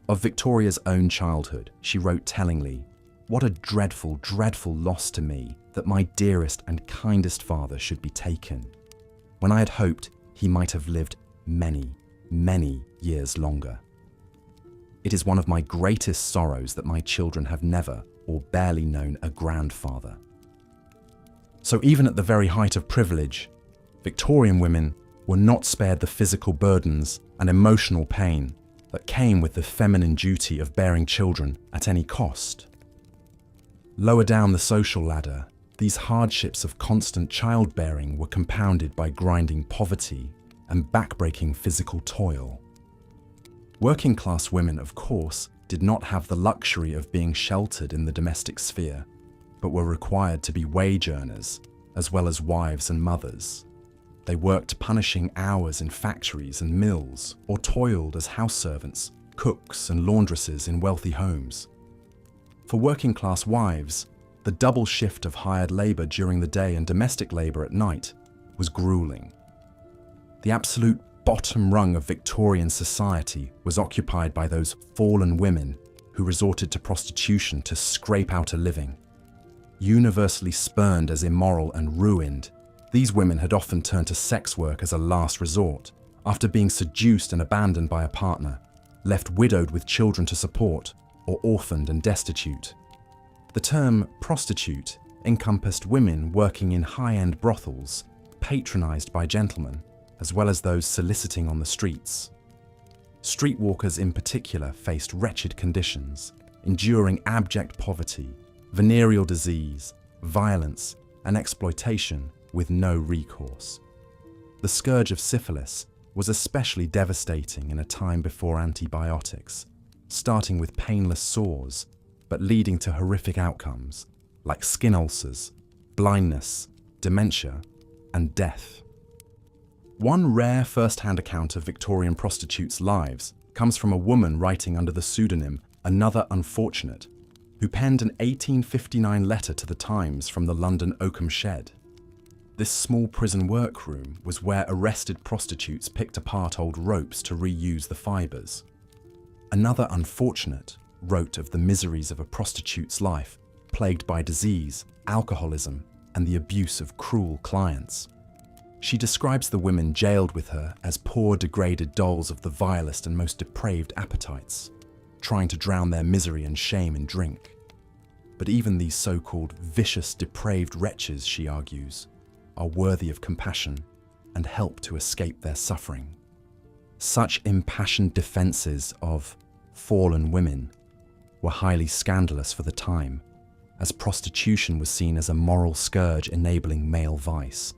Of Victoria's own childhood, she wrote tellingly, "What a dreadful, dreadful loss to me that my dearest and kindest father should be taken, when I had hoped he might have lived many, many years longer. It is one of my greatest sorrows that my children have never or barely known a grandfather." So even at the very height of privilege, Victorian women were not spared the physical burdens and emotional pain that came with the feminine duty of bearing children at any cost. Lower down the social ladder, these hardships of constant childbearing were compounded by grinding poverty and backbreaking physical toil. Working-class women, of course, did not have the luxury of being sheltered in the domestic sphere, but were required to be wage earners, as well as wives and mothers. They worked punishing hours in factories and mills, or toiled as house servants, cooks and laundresses in wealthy homes. For working-class wives, the double shift of hired labour during the day and domestic labour at night was gruelling. The absolute bottom rung of Victorian society was occupied by those fallen women who resorted to prostitution to scrape out a living. Universally spurned as immoral and ruined, these women had often turned to sex work as a last resort, after being seduced and abandoned by a partner, left widowed with children to support, or orphaned and destitute. The term prostitute encompassed women working in high-end brothels, patronised by gentlemen, as well as those soliciting on the streets. Streetwalkers in particular faced wretched conditions, enduring abject poverty, venereal disease, violence, and exploitation with no recourse. The scourge of syphilis was especially devastating in a time before antibiotics, starting with painless sores, but leading to horrific outcomes like skin ulcers, blindness, dementia, and death. One rare first-hand account of Victorian prostitutes' lives comes from a woman writing under the pseudonym Another Unfortunate, who penned an 1859 letter to the Times from the London Oakham Shed. This small prison workroom was where arrested prostitutes picked apart old ropes to reuse the fibres. Another Unfortunate wrote of the miseries of a prostitute's life, plagued by disease, alcoholism, and the abuse of cruel clients. She describes the women jailed with her as poor, degraded dolls of the vilest and most depraved appetites, trying to drown their misery and shame in drink. But even these so-called vicious, depraved wretches, she argues, are worthy of compassion and help to escape their suffering. Such impassioned defences of fallen women were highly scandalous for the time, as prostitution was seen as a moral scourge enabling male vice.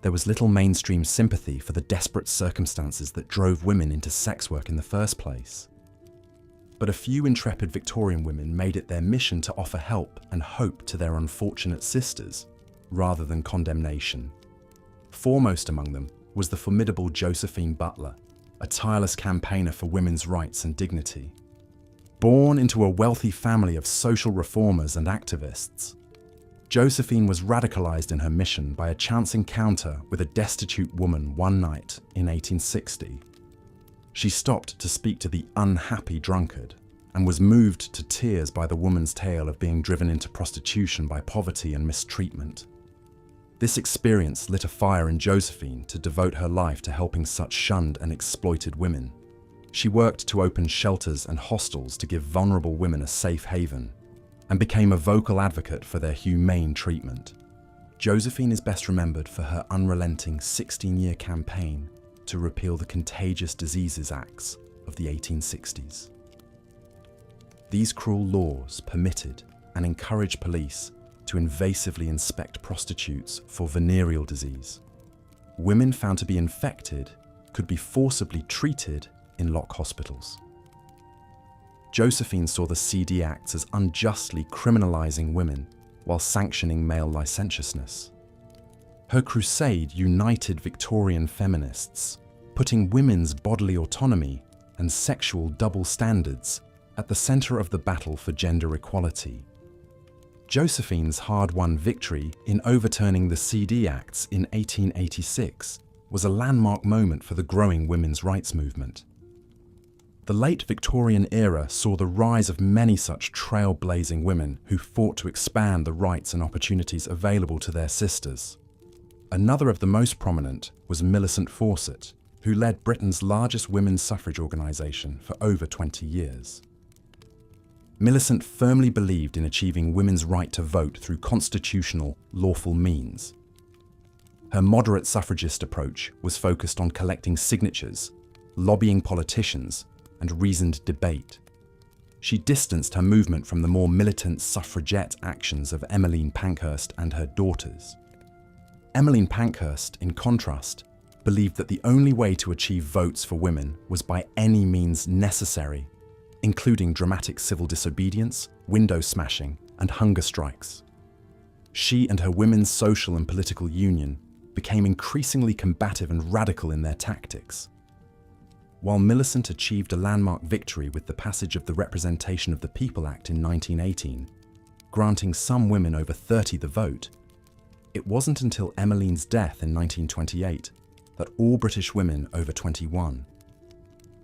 There was little mainstream sympathy for the desperate circumstances that drove women into sex work in the first place. But a few intrepid Victorian women made it their mission to offer help and hope to their unfortunate sisters, rather than condemnation. Foremost among them was the formidable Josephine Butler, a tireless campaigner for women's rights and dignity. Born into a wealthy family of social reformers and activists, Josephine was radicalized in her mission by a chance encounter with a destitute woman one night in 1860, She stopped to speak to the unhappy drunkard and was moved to tears by the woman's tale of being driven into prostitution by poverty and mistreatment. This experience lit a fire in Josephine to devote her life to helping such shunned and exploited women. She worked to open shelters and hostels to give vulnerable women a safe haven, and became a vocal advocate for their humane treatment. Josephine is best remembered for her unrelenting 16-year campaign to repeal the Contagious Diseases Acts of the 1860s. These cruel laws permitted and encouraged police to invasively inspect prostitutes for venereal disease. Women found to be infected could be forcibly treated in lock hospitals. Josephine saw the CD Acts as unjustly criminalizing women while sanctioning male licentiousness. Her crusade united Victorian feminists, putting women's bodily autonomy and sexual double standards at the center of the battle for gender equality. Josephine's hard-won victory in overturning the CD Acts in 1886 was a landmark moment for the growing women's rights movement. The late Victorian era saw the rise of many such trailblazing women who fought to expand the rights and opportunities available to their sisters. Another of the most prominent was Millicent Fawcett, who led Britain's largest women's suffrage organisation for over 20 years. Millicent firmly believed in achieving women's right to vote through constitutional, lawful means. Her moderate suffragist approach was focused on collecting signatures, lobbying politicians, and reasoned debate. She distanced her movement from the more militant suffragette actions of Emmeline Pankhurst and her daughters. Emmeline Pankhurst, in contrast, believed that the only way to achieve votes for women was by any means necessary, including dramatic civil disobedience, window smashing, and hunger strikes. She and her Women's Social and Political Union became increasingly combative and radical in their tactics. While Millicent achieved a landmark victory with the passage of the Representation of the People Act in 1918, granting some women over 30 the vote, it wasn't until Emmeline's death in 1928 that all British women over 21.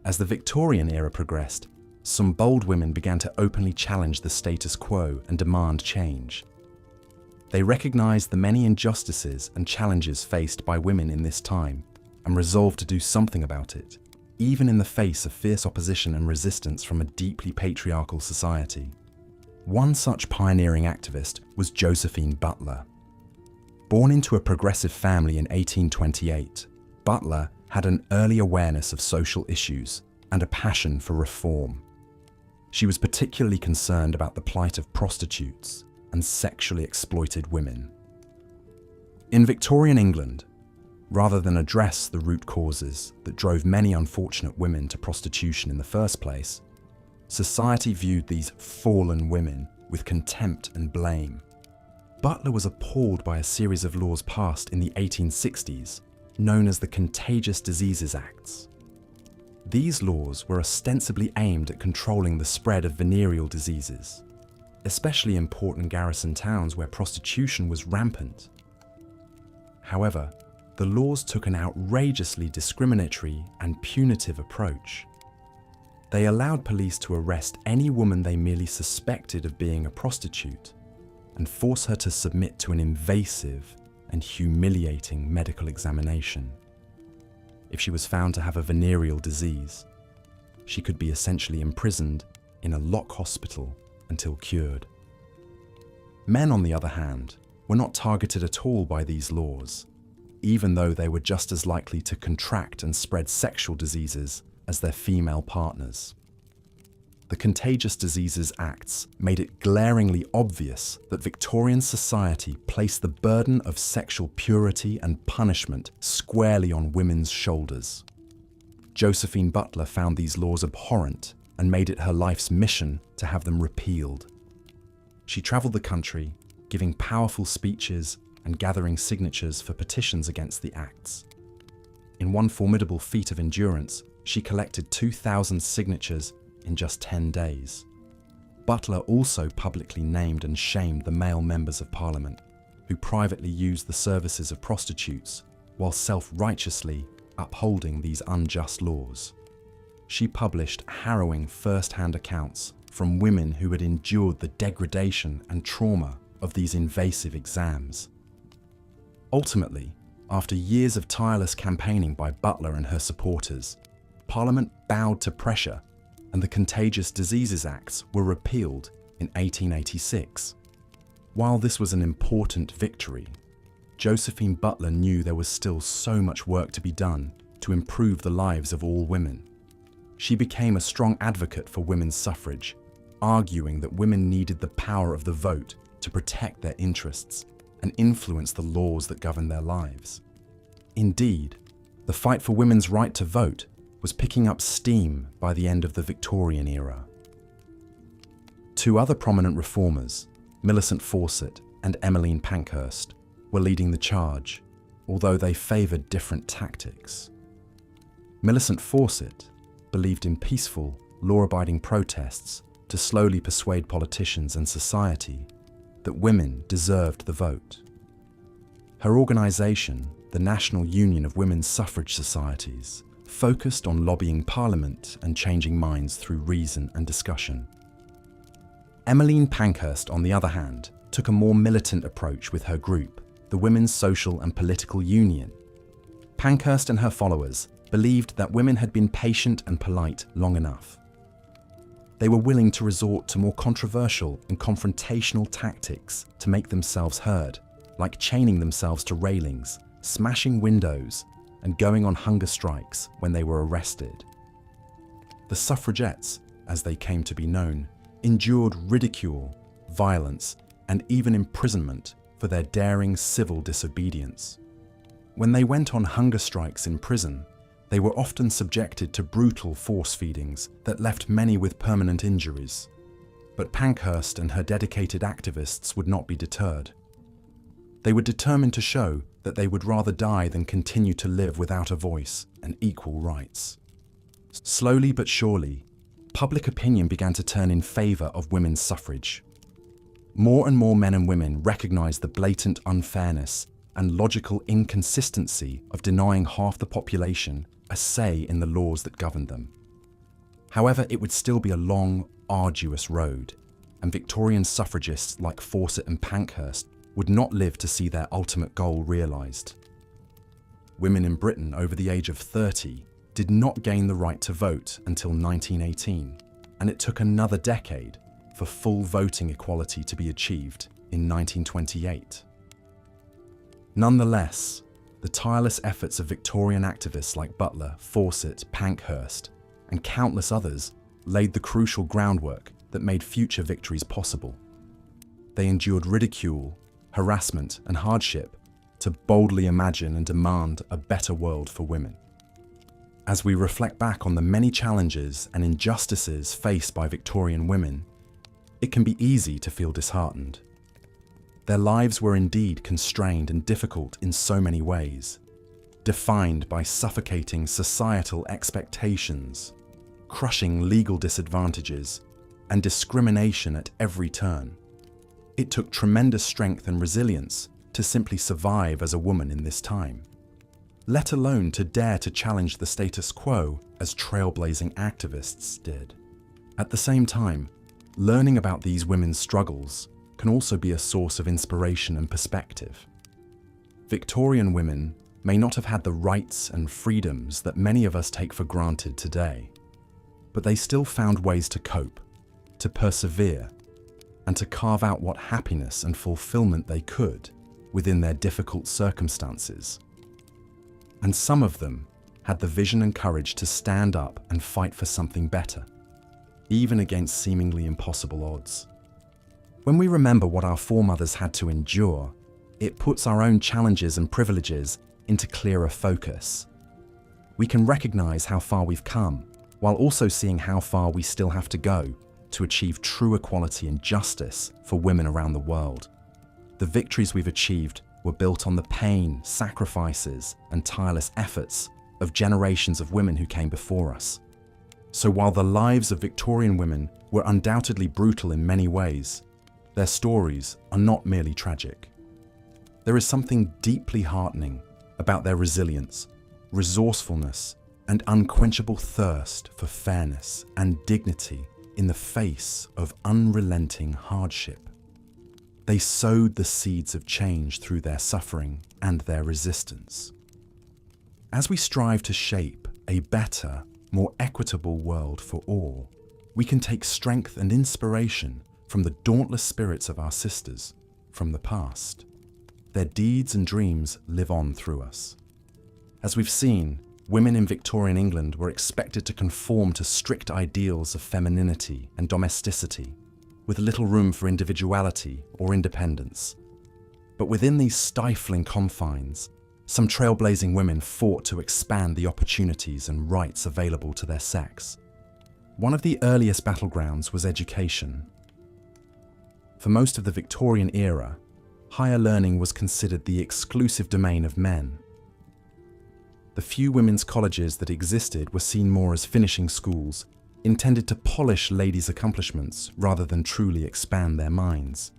As the Victorian era progressed, some bold women began to openly challenge the status quo and demand change. They recognised the many injustices and challenges faced by women in this time and resolved to do something about it, even in the face of fierce opposition and resistance from a deeply patriarchal society. One such pioneering activist was Josephine Butler. Born into a progressive family in 1828, Butler had an early awareness of social issues and a passion for reform. She was particularly concerned about the plight of prostitutes and sexually exploited women. In Victorian England, rather than address the root causes that drove many unfortunate women to prostitution in the first place, society viewed these fallen women with contempt and blame. Butler was appalled by a series of laws passed in the 1860s, known as the Contagious Diseases Acts. These laws were ostensibly aimed at controlling the spread of venereal diseases, especially in port and garrison towns where prostitution was rampant. However, the laws took an outrageously discriminatory and punitive approach. They allowed police to arrest any woman they merely suspected of being a prostitute and force her to submit to an invasive and humiliating medical examination. If she was found to have a venereal disease, she could be essentially imprisoned in a lock hospital until cured. Men, on the other hand, were not targeted at all by these laws, even though they were just as likely to contract and spread sexual diseases as their female partners. The Contagious Diseases Acts made it glaringly obvious that Victorian society placed the burden of sexual purity and punishment squarely on women's shoulders. Josephine Butler found these laws abhorrent and made it her life's mission to have them repealed. She travelled the country, giving powerful speeches and gathering signatures for petitions against the acts. In one formidable feat of endurance, she collected 2,000 signatures in just 10 days. Butler also publicly named and shamed the male members of Parliament, who privately used the services of prostitutes while self-righteously upholding these unjust laws. she published harrowing first-hand accounts from women who had endured the degradation and trauma of these invasive exams. Ultimately, after years of tireless campaigning by Butler and her supporters, Parliament bowed to pressure and the Contagious Diseases Acts were repealed in 1886. While this was an important victory, Josephine Butler knew there was still so much work to be done to improve the lives of all women. She became a strong advocate for women's suffrage, arguing that women needed the power of the vote to protect their interests and influence the laws that govern their lives. Indeed, the fight for women's right to vote was picking up steam by the end of the Victorian era. Two other prominent reformers, Millicent Fawcett and Emmeline Pankhurst, were leading the charge, although they favoured different tactics. Millicent Fawcett believed in peaceful, law-abiding protests to slowly persuade politicians and society that women deserved the vote. Her organisation, the National Union of Women's Suffrage Societies, focused on lobbying Parliament and changing minds through reason and discussion. Emmeline Pankhurst, on the other hand, took a more militant approach with her group, the Women's Social and Political Union. Pankhurst and her followers believed that women had been patient and polite long enough. They were willing to resort to more controversial and confrontational tactics to make themselves heard, like chaining themselves to railings, smashing windows, and going on hunger strikes when they were arrested. The suffragettes, as they came to be known, endured ridicule, violence, and even imprisonment for their daring civil disobedience. When they went on hunger strikes in prison, they were often subjected to brutal force feedings that left many with permanent injuries. But Pankhurst and her dedicated activists would not be deterred. They were determined to show that they would rather die than continue to live without a voice and equal rights. Slowly but surely, public opinion began to turn in favour of women's suffrage. More and more men and women recognised the blatant unfairness and logical inconsistency of denying half the population a say in the laws that governed them. However, it would still be a long, arduous road, and Victorian suffragists like Fawcett and Pankhurst would not live to see their ultimate goal realised. Women in Britain over the age of 30 did not gain the right to vote until 1918, and it took another decade for full voting equality to be achieved in 1928. Nonetheless, the tireless efforts of Victorian activists like Butler, Fawcett, Pankhurst, and countless others laid the crucial groundwork that made future victories possible. They endured ridicule, harassment, and hardship to boldly imagine and demand a better world for women. As we reflect back on the many challenges and injustices faced by Victorian women, it can be easy to feel disheartened. Their lives were indeed constrained and difficult in so many ways, defined by suffocating societal expectations, crushing legal disadvantages, and discrimination at every turn. It took tremendous strength and resilience to simply survive as a woman in this time, let alone to dare to challenge the status quo as trailblazing activists did. At the same time, learning about these women's struggles can also be a source of inspiration and perspective. Victorian women may not have had the rights and freedoms that many of us take for granted today, but they still found ways to cope, to persevere, and to carve out what happiness and fulfillment they could within their difficult circumstances. And some of them had the vision and courage to stand up and fight for something better, even against seemingly impossible odds. When we remember what our foremothers had to endure, it puts our own challenges and privileges into clearer focus. We can recognize how far we've come, while also seeing how far we still have to go to achieve true equality and justice for women around the world. The victories we've achieved were built on the pain, sacrifices, and tireless efforts of generations of women who came before us. So while the lives of Victorian women were undoubtedly brutal in many ways, their stories are not merely tragic. There is something deeply heartening about their resilience, resourcefulness, and unquenchable thirst for fairness and dignity in the face of unrelenting hardship. They sowed the seeds of change through their suffering and their resistance. As we strive to shape a better, more equitable world for all, we can take strength and inspiration from the dauntless spirits of our sisters from the past. Their deeds and dreams live on through us. As we've seen, women in Victorian England were expected to conform to strict ideals of femininity and domesticity, with little room for individuality or independence. But within these stifling confines, some trailblazing women fought to expand the opportunities and rights available to their sex. One of the earliest battlegrounds was education. For most of the Victorian era, higher learning was considered the exclusive domain of men. The few women's colleges that existed were seen more as finishing schools, intended to polish ladies' accomplishments rather than truly expand their minds.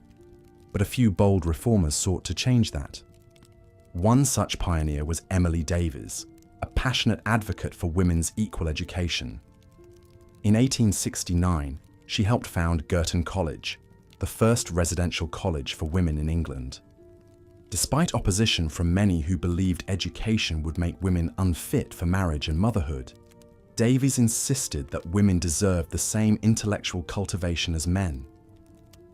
But a few bold reformers sought to change that. One such pioneer was Emily Davies, a passionate advocate for women's equal education. In 1869, she helped found Girton College, the first residential college for women in England. Despite opposition from many who believed education would make women unfit for marriage and motherhood, Davies insisted that women deserved the same intellectual cultivation as men.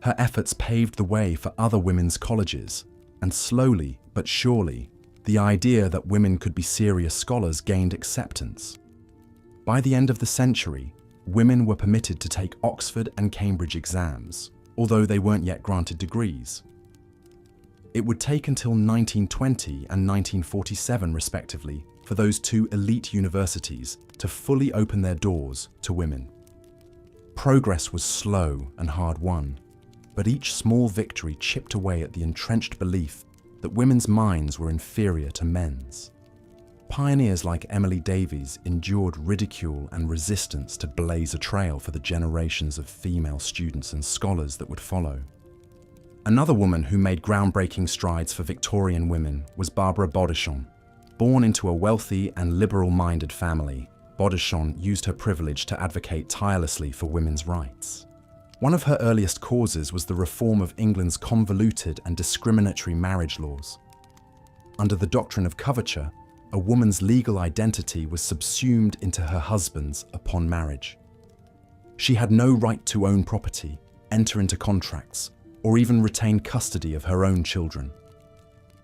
Her efforts paved the way for other women's colleges, and slowly but surely, the idea that women could be serious scholars gained acceptance. By the end of the century, women were permitted to take Oxford and Cambridge exams, although they weren't yet granted degrees. It would take until 1920 and 1947, respectively, for those two elite universities to fully open their doors to women. Progress was slow and hard-won, but each small victory chipped away at the entrenched belief that women's minds were inferior to men's. Pioneers like Emily Davies endured ridicule and resistance to blaze a trail for the generations of female students and scholars that would follow. Another woman who made groundbreaking strides for Victorian women was Barbara Bodichon. Born into a wealthy and liberal-minded family, Bodichon used her privilege to advocate tirelessly for women's rights. One of her earliest causes was the reform of England's convoluted and discriminatory marriage laws. Under the doctrine of coverture, a woman's legal identity was subsumed into her husband's upon marriage. She had no right to own property, enter into contracts, or even retain custody of her own children.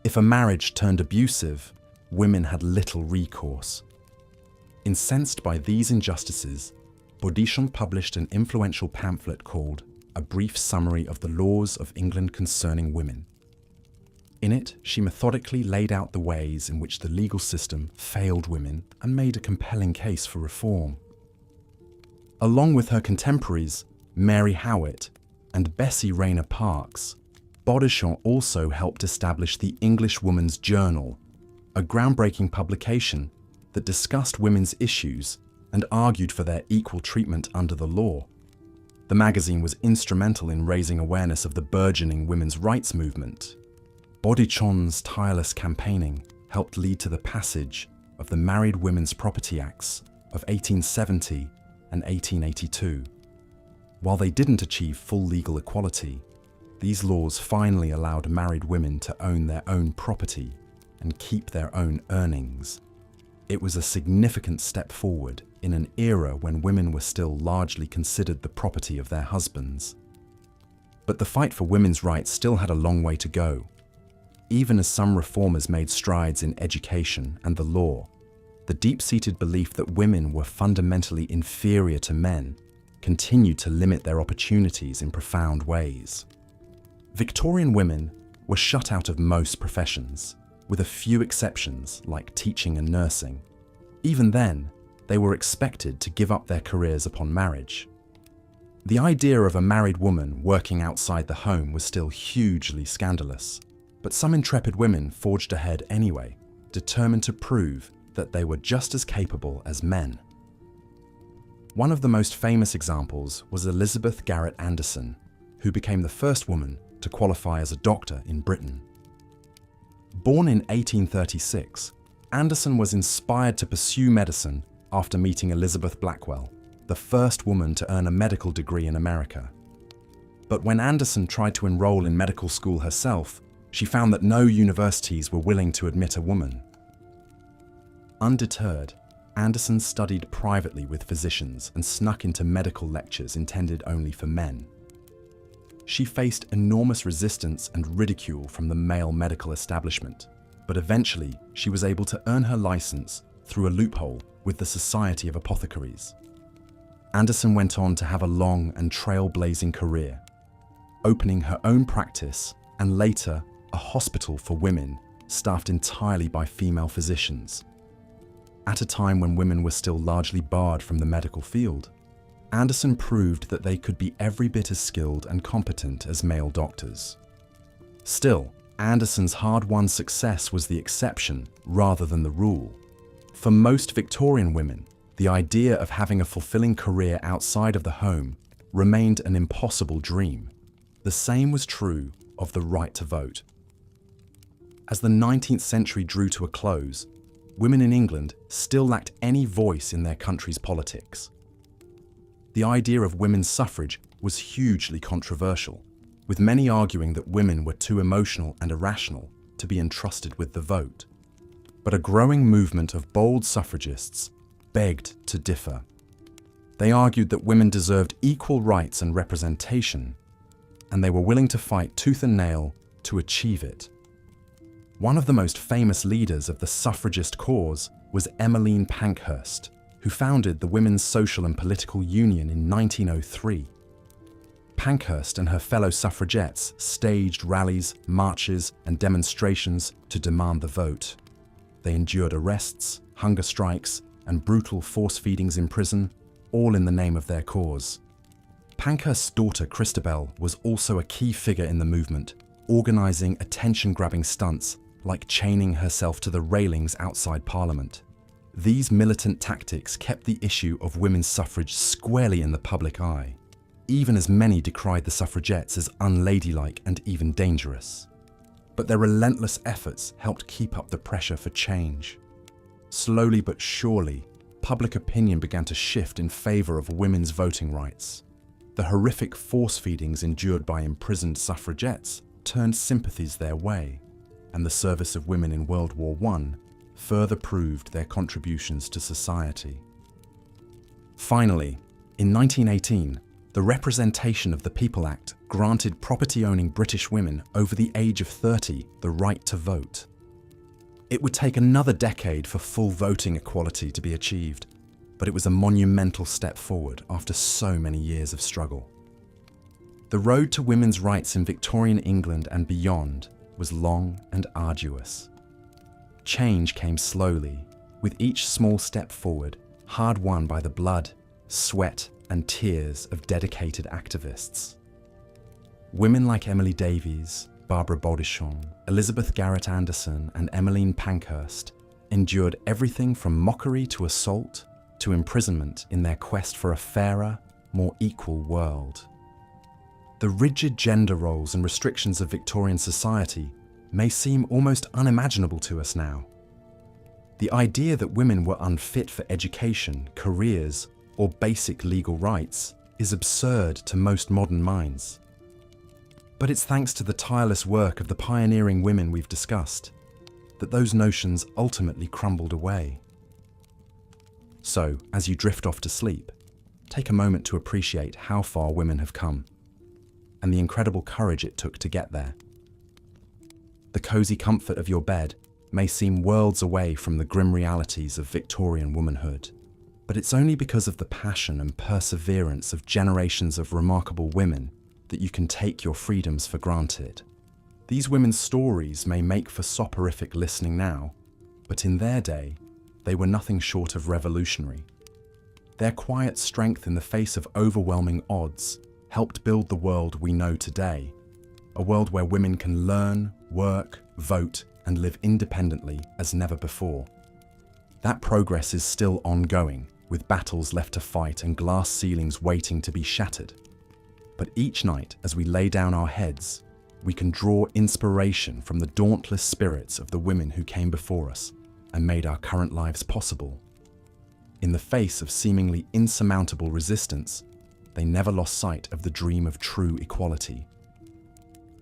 If a marriage turned abusive, women had little recourse. Incensed by these injustices, Bodichon published an influential pamphlet called A Brief Summary of the Laws of England Concerning Women. In it, she methodically laid out the ways in which the legal system failed women and made a compelling case for reform. Along with her contemporaries, Mary Howitt and Bessie Rayner Parkes, Bodichon also helped establish the English Woman's Journal, a groundbreaking publication that discussed women's issues and argued for their equal treatment under the law. The magazine was instrumental in raising awareness of the burgeoning women's rights movement. Bodichon's tireless campaigning helped lead to the passage of the Married Women's Property Acts of 1870 and 1882. While they didn't achieve full legal equality, these laws finally allowed married women to own their own property and keep their own earnings. It was a significant step forward in an era when women were still largely considered the property of their husbands. But the fight for women's rights still had a long way to go. Even as some reformers made strides in education and the law, the deep-seated belief that women were fundamentally inferior to men continued to limit their opportunities in profound ways. Victorian women were shut out of most professions, with a few exceptions like teaching and nursing. Even then, they were expected to give up their careers upon marriage. The idea of a married woman working outside the home was still hugely scandalous, but some intrepid women forged ahead anyway, determined to prove that they were just as capable as men. One of the most famous examples was Elizabeth Garrett Anderson, who became the first woman to qualify as a doctor in Britain. Born in 1836, Anderson was inspired to pursue medicine after meeting Elizabeth Blackwell, the first woman to earn a medical degree in America. But when Anderson tried to enroll in medical school herself, she found that no universities were willing to admit a woman. Undeterred, Anderson studied privately with physicians and snuck into medical lectures intended only for men. She faced enormous resistance and ridicule from the male medical establishment, but eventually she was able to earn her license through a loophole with the Society of Apothecaries. Anderson went on to have a long and trailblazing career, opening her own practice and later a hospital for women staffed entirely by female physicians. At a time when women were still largely barred from the medical field, Anderson proved that they could be every bit as skilled and competent as male doctors. Still, Anderson's hard-won success was the exception rather than the rule. For most Victorian women, the idea of having a fulfilling career outside of the home remained an impossible dream. The same was true of the right to vote. As the 19th century drew to a close, women in England still lacked any voice in their country's politics. The idea of women's suffrage was hugely controversial, with many arguing that women were too emotional and irrational to be entrusted with the vote. But a growing movement of bold suffragists begged to differ. They argued that women deserved equal rights and representation, and they were willing to fight tooth and nail to achieve it. One of the most famous leaders of the suffragist cause was Emmeline Pankhurst, who founded the Women's Social and Political Union in 1903. Pankhurst and her fellow suffragettes staged rallies, marches, and demonstrations to demand the vote. They endured arrests, hunger strikes, and brutal force feedings in prison, all in the name of their cause. Pankhurst's daughter Christabel was also a key figure in the movement, organising attention-grabbing stunts like chaining herself to the railings outside Parliament. These militant tactics kept the issue of women's suffrage squarely in the public eye, even as many decried the suffragettes as unladylike and even dangerous. But their relentless efforts helped keep up the pressure for change. Slowly but surely, public opinion began to shift in favour of women's voting rights. The horrific force feedings endured by imprisoned suffragettes turned sympathies their way, and the service of women in World War I further proved their contributions to society. Finally, in 1918, the Representation of the People Act granted property-owning British women over the age of 30 the right to vote. It would take another decade for full voting equality to be achieved, but it was a monumental step forward after so many years of struggle. The road to women's rights in Victorian England and beyond was long and arduous. Change came slowly, with each small step forward hard won by the blood, sweat, and tears of dedicated activists. Women like Emily Davies, Barbara Bodichon, Elizabeth Garrett Anderson, and Emmeline Pankhurst endured everything from mockery to assault to imprisonment in their quest for a fairer, more equal world. The rigid gender roles and restrictions of Victorian society may seem almost unimaginable to us now. The idea that women were unfit for education, careers, or basic legal rights is absurd to most modern minds. But it's thanks to the tireless work of the pioneering women we've discussed that those notions ultimately crumbled away. So, as you drift off to sleep, take a moment to appreciate how far women have come and the incredible courage it took to get there. The cozy comfort of your bed may seem worlds away from the grim realities of Victorian womanhood, but it's only because of the passion and perseverance of generations of remarkable women that you can take your freedoms for granted. These women's stories may make for soporific listening now, but in their day, they were nothing short of revolutionary. Their quiet strength in the face of overwhelming odds helped build the world we know today, a world where women can learn, work, vote, and live independently as never before. That progress is still ongoing, with battles left to fight and glass ceilings waiting to be shattered. But each night, as we lay down our heads, we can draw inspiration from the dauntless spirits of the women who came before us and made our current lives possible. In the face of seemingly insurmountable resistance, they never lost sight of the dream of true equality.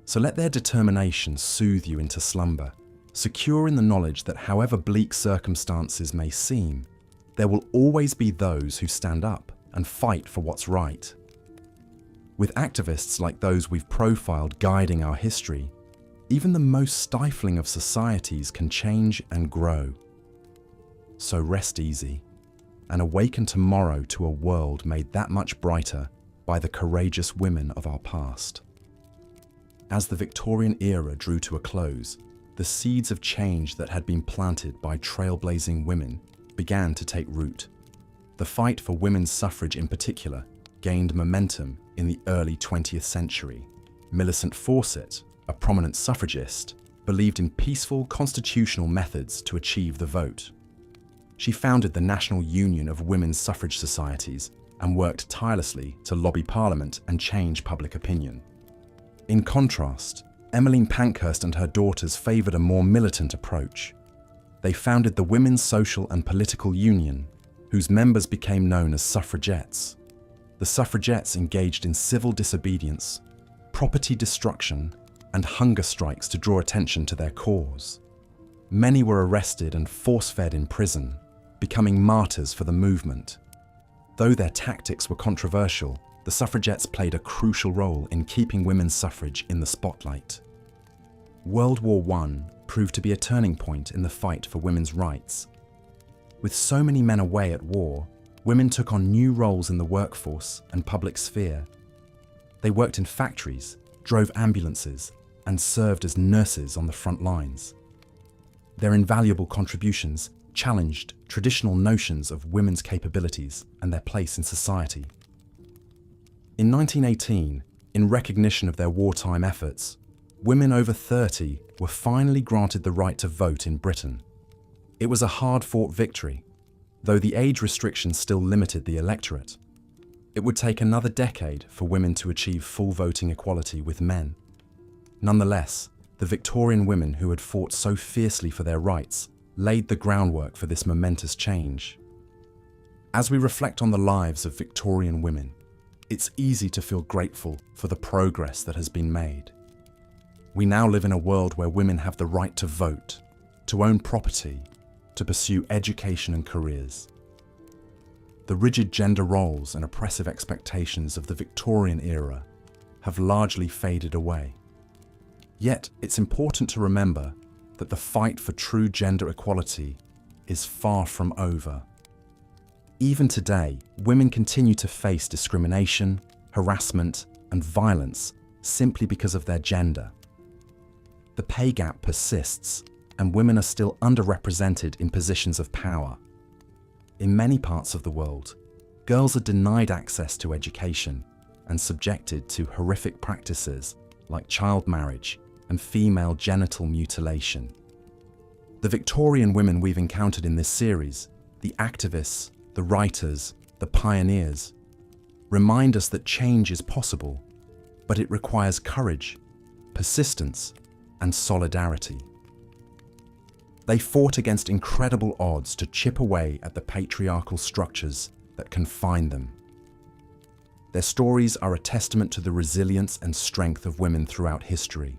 So let their determination soothe you into slumber, secure in the knowledge that however bleak circumstances may seem, there will always be those who stand up and fight for what's right. With activists like those we've profiled guiding our history, even the most stifling of societies can change and grow. So rest easy and awaken tomorrow to a world made that much brighter by the courageous women of our past. As the Victorian era drew to a close, the seeds of change that had been planted by trailblazing women began to take root. The fight for women's suffrage in particular gained momentum in the early 20th century. Millicent Fawcett, a prominent suffragist, believed in peaceful constitutional methods to achieve the vote. She founded the National Union of Women's Suffrage Societies and worked tirelessly to lobby Parliament and change public opinion. In contrast, Emmeline Pankhurst and her daughters favoured a more militant approach. They founded the Women's Social and Political Union, whose members became known as suffragettes. The suffragettes engaged in civil disobedience, property destruction, and hunger strikes to draw attention to their cause. Many were arrested and force-fed in prison, becoming martyrs for the movement. Though their tactics were controversial, the suffragettes played a crucial role in keeping women's suffrage in the spotlight. World War I proved to be a turning point in the fight for women's rights. With so many men away at war, women took on new roles in the workforce and public sphere. They worked in factories, drove ambulances, and served as nurses on the front lines. Their invaluable contributions challenged traditional notions of women's capabilities and their place in society. In 1918, in recognition of their wartime efforts, women over 30 were finally granted the right to vote in Britain. It was a hard-fought victory, though the age restrictions still limited the electorate. It would take another decade for women to achieve full voting equality with men. Nonetheless, the Victorian women who had fought so fiercely for their rights laid the groundwork for this momentous change. As we reflect on the lives of Victorian women, it's easy to feel grateful for the progress that has been made. We now live in a world where women have the right to vote, to own property, to pursue education and careers. The rigid gender roles and oppressive expectations of the Victorian era have largely faded away. Yet, it's important to remember that the fight for true gender equality is far from over. Even today, women continue to face discrimination, harassment, and violence simply because of their gender. The pay gap persists, and women are still underrepresented in positions of power. In many parts of the world, girls are denied access to education and subjected to horrific practices like child marriage and female genital mutilation. The Victorian women we've encountered in this series, the activists, the writers, the pioneers, remind us that change is possible, but it requires courage, persistence, and solidarity. They fought against incredible odds to chip away at the patriarchal structures that confine them. Their stories are a testament to the resilience and strength of women throughout history.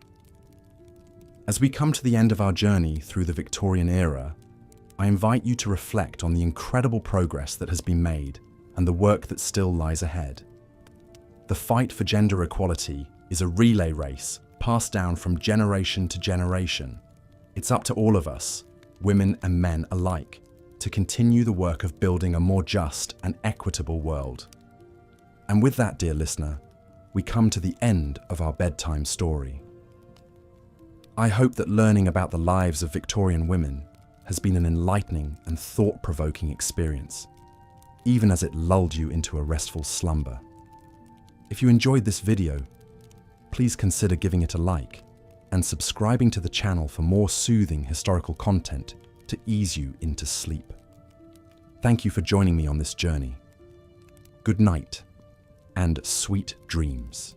As we come to the end of our journey through the Victorian era, I invite you to reflect on the incredible progress that has been made and the work that still lies ahead. The fight for gender equality is a relay race passed down from generation to generation. It's up to all of us, women and men alike, to continue the work of building a more just and equitable world. And with that, dear listener, we come to the end of our bedtime story. I hope that learning about the lives of Victorian women has been an enlightening and thought-provoking experience, even as it lulled you into a restful slumber. If you enjoyed this video, please consider giving it a like and subscribing to the channel for more soothing historical content to ease you into sleep. Thank you for joining me on this journey. Good night and sweet dreams.